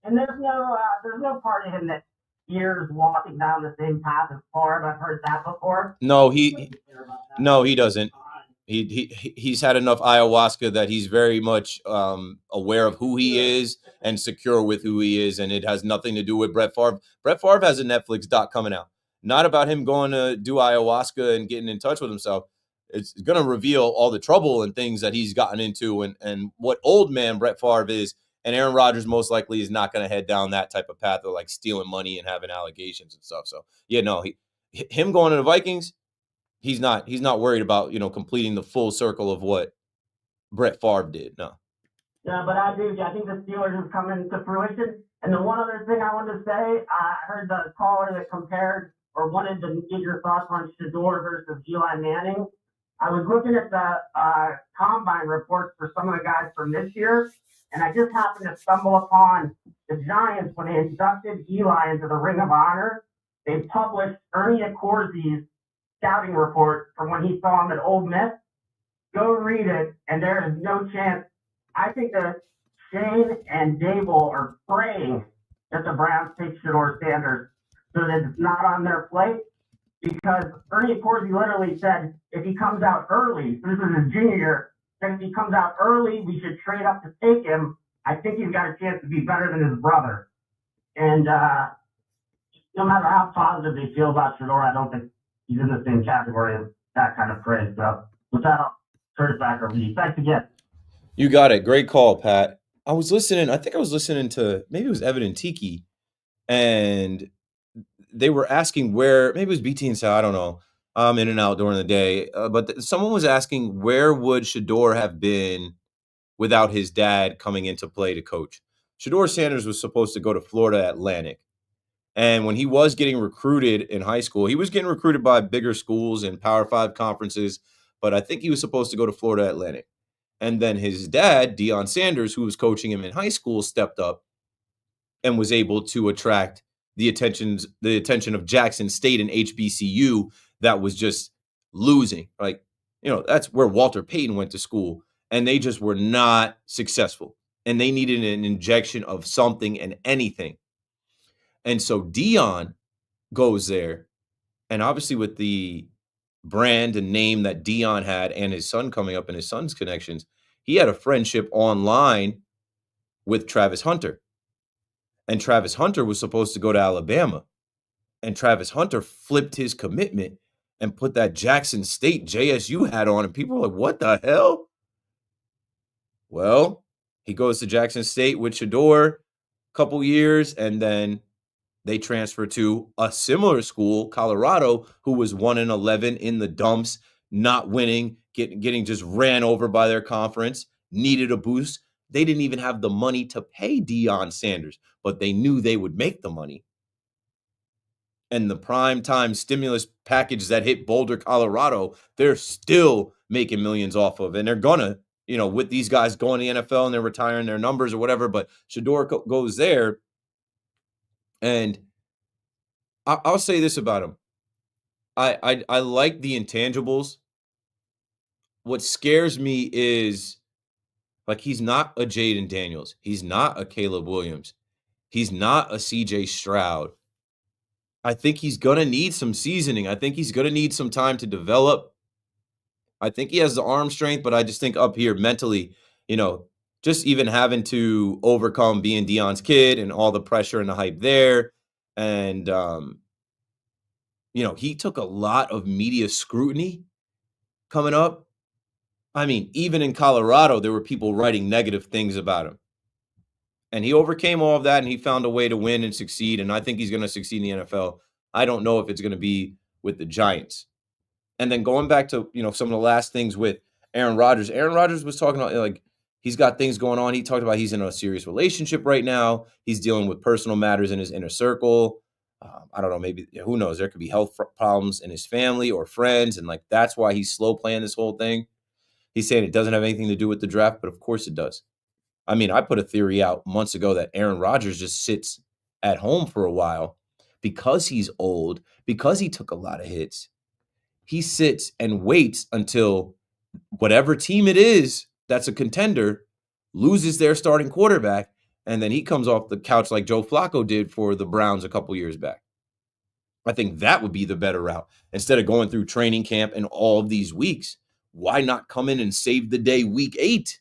And there's no part of him that fears walking down the same path as Favre. I've heard that before. No, he doesn't. He's had enough ayahuasca that he's very much aware of who he is and secure with who he is, and it has nothing to do with Brett Favre. Brett Favre has a Netflix doc coming out, not about him going to do ayahuasca and getting in touch with himself. It's going to reveal all the trouble and things that he's gotten into and what old man Brett Favre is. And Aaron Rodgers most likely is not going to head down that type of path of like stealing money and having allegations and stuff. So yeah, no, him going to the Vikings, he's not worried about, completing the full circle of what Brett Favre did. No. Yeah, but I think the Steelers is coming to fruition. And the one other thing I wanted to say, I heard the caller that compared or wanted to get your thoughts on Shador versus Eli Manning. I was looking at the combine reports for some of the guys from this year, and I just happened to stumble upon the Giants when they inducted Eli into the Ring of Honor. They published Ernie Accorsi's scouting report from when he saw him at Ole Miss. Go read it, and there is no chance. I think that Shane and Dable are praying that the Browns take Shador Sanders so that it's not on their plate, because Ernie Accorsi literally said if he comes out early, this is his junior year, that if he comes out early, we should trade up to take him. I think he's got a chance to be better than his brother. And no matter how positive they feel about Shador, I don't think he's in the same category of that kind of praise. So with that, I'll turn it back over to you. Thanks again. You got it. Great call, Pat. I think I was listening to, maybe it was Evan and Tiki, and they were asking where, maybe it was BT and Sal, I don't know. I'm in and out during the day. But someone was asking where would Shador have been without his dad coming into play to coach. Shador Sanders was supposed to go to Florida Atlantic. And when he was getting recruited in high school, he was getting recruited by bigger schools and Power 5 conferences, but I think he was supposed to go to Florida Atlantic. And then his dad, Deion Sanders, who was coaching him in high school, stepped up and was able to attract the attention of Jackson State and HBCU that was just losing. Like, that's where Walter Payton went to school, and they just were not successful. And they needed an injection of something and anything. And so Deion goes there, and obviously with the brand and name that Deion had and his son coming up and his son's connections, he had a friendship online with Travis Hunter. And Travis Hunter was supposed to go to Alabama. And Travis Hunter flipped his commitment and put that Jackson State JSU hat on. And people were like, what the hell? Well, he goes to Jackson State with Shador a couple years, and then they transfer to a similar school, Colorado, who was 1-11 in the dumps, not winning, getting just ran over by their conference, needed a boost. They didn't even have the money to pay Deion Sanders, but they knew they would make the money. And the primetime stimulus package that hit Boulder, Colorado, they're still making millions off of. And they're going to, with these guys going to the NFL and they're retiring their numbers or whatever, but Shador goes there. And I'll say this about him. I like the intangibles. What scares me is, like, he's not a Jaden Daniels. He's not a Caleb Williams. He's not a CJ Stroud. I think he's going to need some seasoning. I think he's going to need some time to develop. I think he has the arm strength, but I just think up here mentally, just even having to overcome being Deion's kid and all the pressure and the hype there. And, he took a lot of media scrutiny coming up. I mean, even in Colorado, there were people writing negative things about him. And he overcame all of that, and he found a way to win and succeed, and I think he's going to succeed in the NFL. I don't know if it's going to be with the Giants. And then going back to, some of the last things with Aaron Rodgers. Aaron Rodgers was talking about, like, he's got things going on. He talked about he's in a serious relationship right now. He's dealing with personal matters in his inner circle. I don't know, maybe, who knows? There could be health problems in his family or friends, and, like, that's why he's slow playing this whole thing. He's saying it doesn't have anything to do with the draft, but of course it does. I mean, I put a theory out months ago that Aaron Rodgers just sits at home for a while because he's old, because he took a lot of hits. He sits and waits until whatever team it is that's a contender loses their starting quarterback, and then he comes off the couch like Joe Flacco did for the Browns a couple years back. I think that would be the better route. Instead of going through training camp and all of these weeks, why not come in and save the day week 8?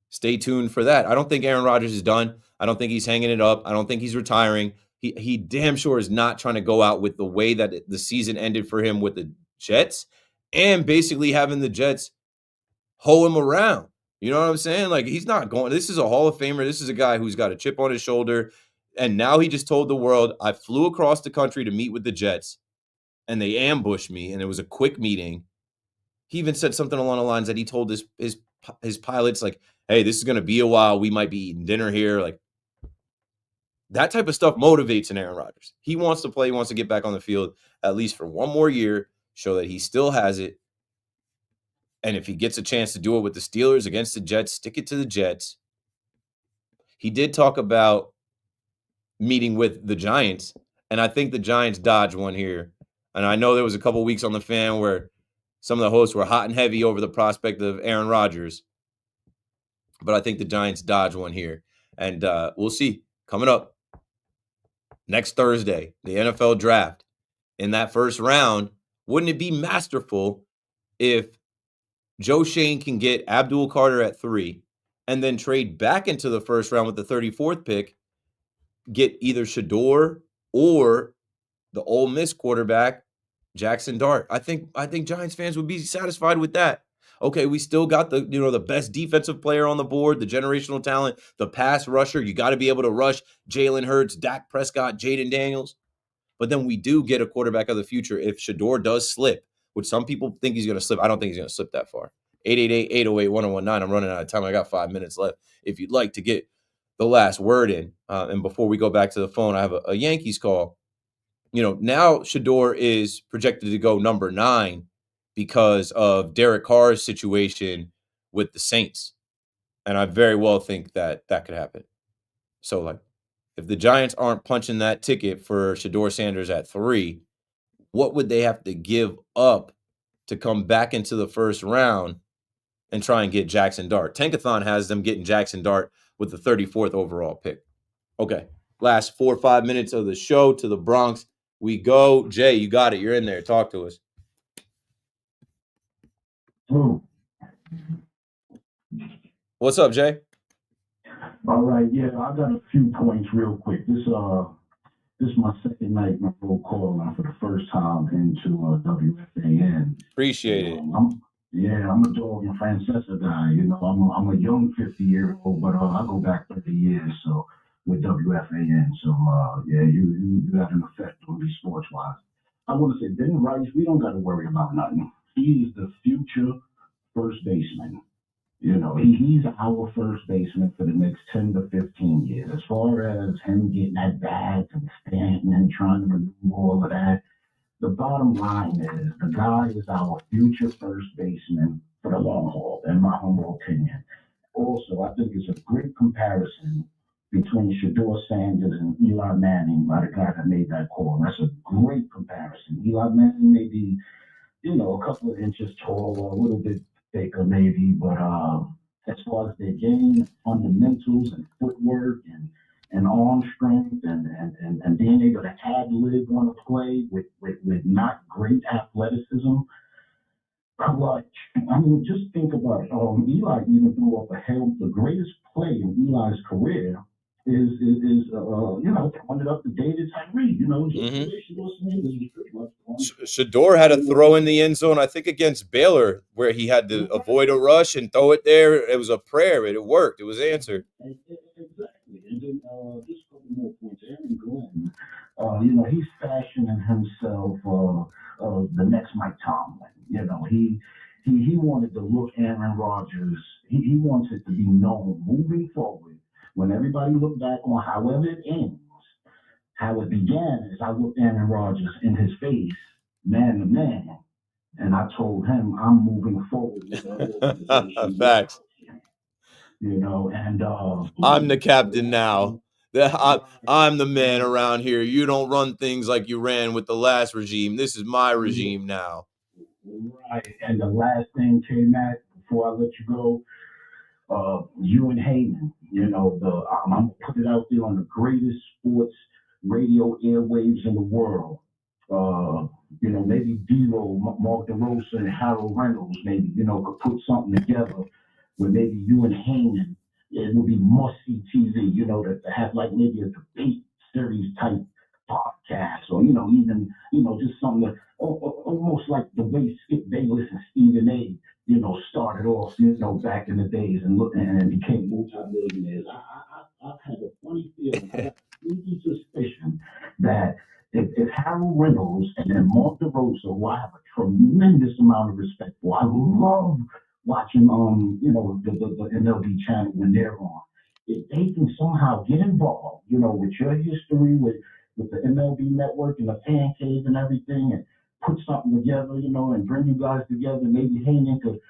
Stay tuned for that. I don't think Aaron Rodgers is done. I don't think he's hanging it up. I don't think he's retiring. He damn sure is not trying to go out with the way that the season ended for him with the Jets and basically having the Jets hoe him around. You know what I'm saying? Like, he's not going. This is a Hall of Famer. This is a guy who's got a chip on his shoulder. And now he just told the world, I flew across the country to meet with the Jets, and they ambushed me, and it was a quick meeting. He even said something along the lines that he told his pilots, like, hey, this is going to be a while. We might be eating dinner here. Like, that type of stuff motivates an Aaron Rodgers. He wants to play. He wants to get back on the field at least for one more year, show that he still has it. And if he gets a chance to do it with the Steelers against the Jets, stick it to the Jets. He did talk about meeting with the Giants, and I think the Giants dodged one here. And I know there was a couple weeks on the Fan where some of the hosts were hot and heavy over the prospect of Aaron Rodgers. But I think the Giants dodge one here. And we'll see. Coming up next Thursday, the NFL draft. In that first round, wouldn't it be masterful if Joe Shane can get Abdul Carter at 3 and then trade back into the first round with the 34th pick, get either Shador or the Ole Miss quarterback, Jackson Dart. I think Giants fans would be satisfied with that. Okay, we still got the best defensive player on the board, the generational talent, the pass rusher. You got to be able to rush Jalen Hurts, Dak Prescott, Jaden Daniels. But then we do get a quarterback of the future if Shador does slip, which some people think he's going to slip. I don't think he's going to slip that far. 888-808-1019. I'm running out of time. I got 5 minutes left. If you'd like to get the last word in, and before we go back to the phone, I have a Yankees call. Now Shador is projected to go number 9 because of Derek Carr's situation with the Saints. And I very well think that could happen. So, like, if the Giants aren't punching that ticket for Shador Sanders at 3, what would they have to give up to come back into the first round and try and get Jackson Dart? Tankathon has them getting Jackson Dart with the 34th overall pick. Okay, last 4 or 5 minutes of the show to the Bronx. We go. Jay, you got it. You're in there. Talk to us. What's up, Jay? All right, yeah, I got a few points real quick. This is my second night in a row calling for the first time into WFAN. Appreciate it. I'm a dog and Francesa guy. I'm a young 50-year-old, but I go back 30 years. So with WFAN, so you had an effect on me sports wise. I want to say Ben Rice. We don't got to worry about nothing. He's the future first baseman. He's our first baseman for the next 10 to 15 years. As far as him getting at bats and standing and trying to remove all of that, the bottom line is the guy is our future first baseman for the long haul, in my humble opinion. Also, I think it's a great comparison between Shador Sanders and Eli Manning by the guy that made that call. And that's a great comparison. Eli Manning may be, a couple of inches tall or a little bit thicker maybe, but as far as their game, fundamentals and footwork and arm strength and being able to ad-lib on a play with not great athleticism, clutch. I mean, just think about it. Eli even threw up the greatest play in Eli's career is throwing it up to David Tyree. Shador had a throw in the end zone, I think, against Baylor, where he had to avoid a rush and throw it there. It was a prayer. It worked. It was answered. Exactly. And then just a couple more points. Aaron Glenn, he's fashioning himself the next Mike Tomlin. He wanted to look Aaron Rodgers. He wants it to be known moving forward when everybody look back on however it ends. How it began is I looked Aaron Rodgers in his face, man to man, and I told him I'm moving forward with the organization. Facts. And I'm the captain now. I'm the man around here. You don't run things like you ran with the last regime. This is my regime now. Right. And the last thing, K-Mac, before I let you go, you and Heyman, I'm going to put it out there on the greatest sports radio airwaves in the world. Maybe D-Roll, Mark DeRosa, and Harold Reynolds, maybe, could put something together where maybe you and Heyman, it would be must-see TV, to have like maybe a debate series type podcast or, even, just something that almost like the way Skip Bayless and Stephen A., started off, back in the days and became multimillionaires. I have a funny feeling, I have a sneaky suspicion that if Harold Reynolds and then Mark DeRosa, who I have a tremendous amount of respect for, I love watching the MLB channel when they're on. If they can somehow get involved, with your history with the MLB network and the fan cave and everything, and put something together, and bring you guys together, maybe Heyman could,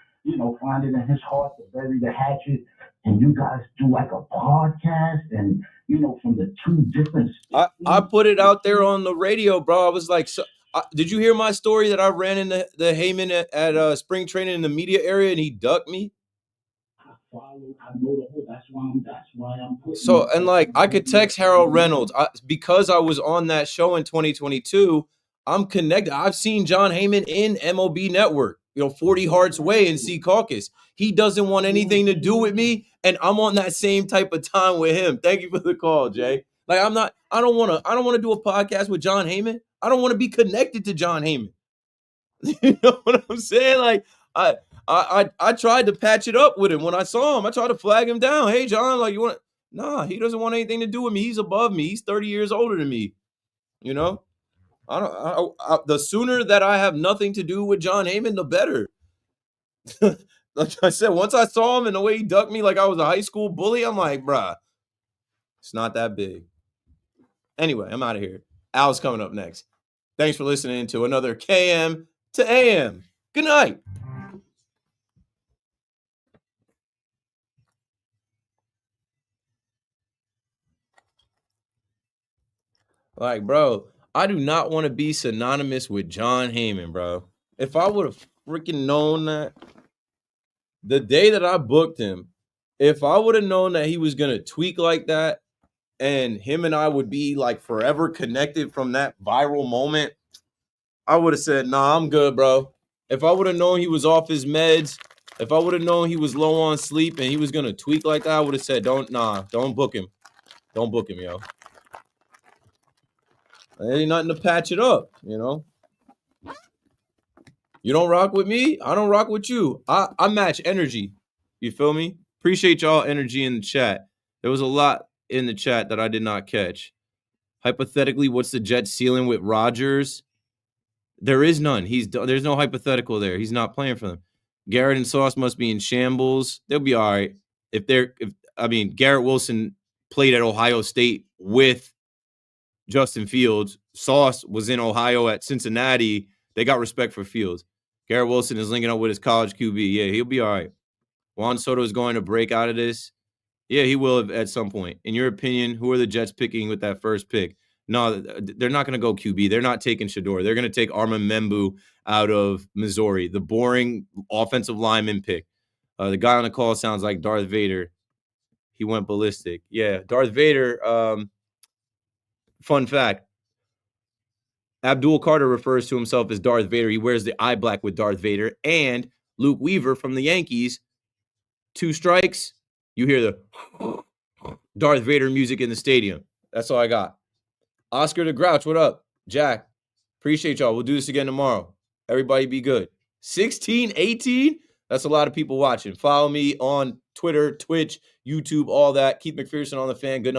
find it in his heart to bury the hatchet, and you guys do like a podcast, and from the two different. I put it out there on the radio, bro. I was like, did you hear my story that I ran into the Heyman at spring training in the media area and he ducked me? I know the whole. That's why I'm putting. So, and like, I could text Harold Reynolds because I was on that show in 2022. I'm connected. I've seen John Heyman in MLB Network, 40 Hearts Way in Sea Caucus. He doesn't want anything to do with me, and I'm on that same type of time with him. Thank you for the call, Jay. Like, I don't want to do a podcast with John Heyman. I don't want to be connected to John Heyman. You know what I'm saying? Like, I tried to patch it up with him when I saw him. I tried to flag him down. Hey, John, like, you want to? Nah, he doesn't want anything to do with me. He's above me. He's 30 years older than me. The sooner that I have nothing to do with John Heyman, the better. Like I said, once I saw him and the way he ducked me like I was a high school bully, I'm like, bruh, it's not that big. Anyway, I'm out of here. Al's coming up next. Thanks for listening to another KM to AM. Good night. Like, bro, I do not want to be synonymous with John Heyman, bro. If I would have freaking known that the day that I booked him, if I would have known that he was going to tweak like that and him and I would be like forever connected from that viral moment, I would have said, nah, I'm good, bro. If I would have known he was off his meds, if I would have known he was low on sleep and he was going to tweak like that, I would have said, don't book him. Don't book him, yo. There ain't nothing to patch it up, You don't rock with me, I don't rock with you. I match energy. You feel me? Appreciate y'all energy in the chat. There was a lot in the chat that I did not catch. Hypothetically, what's the Jets ceiling with Rodgers? There is none. There's no hypothetical there. He's not playing for them. Garrett and Sauce must be in shambles. They'll be all right. Garrett Wilson played at Ohio State with Justin Fields. Sauce was in Ohio at Cincinnati. They got respect for Fields. Garrett Wilson is linking up with his college QB. Yeah, he'll be all right. Juan Soto is going to break out of this. Yeah, he will at some point. In your opinion, who are the Jets picking with that first pick? No, they're not going to go QB. They're not taking Shador. They're going to take Armand Membu out of Missouri, the boring offensive lineman pick. The guy on the call sounds like Darth Vader. He went ballistic. Yeah, Darth Vader. Fun fact. Abdul Carter refers to himself as Darth Vader. He wears the eye black with Darth Vader. And Luke Weaver from the Yankees, 2 strikes, you hear the Darth Vader music in the stadium. That's all I got. Oscar the Grouch, what up? Jack, appreciate y'all. We'll do this again tomorrow. Everybody be good. 16, 18? That's a lot of people watching. Follow me on Twitter, Twitch, YouTube, all that. Keith McPherson on the Fan. Good night.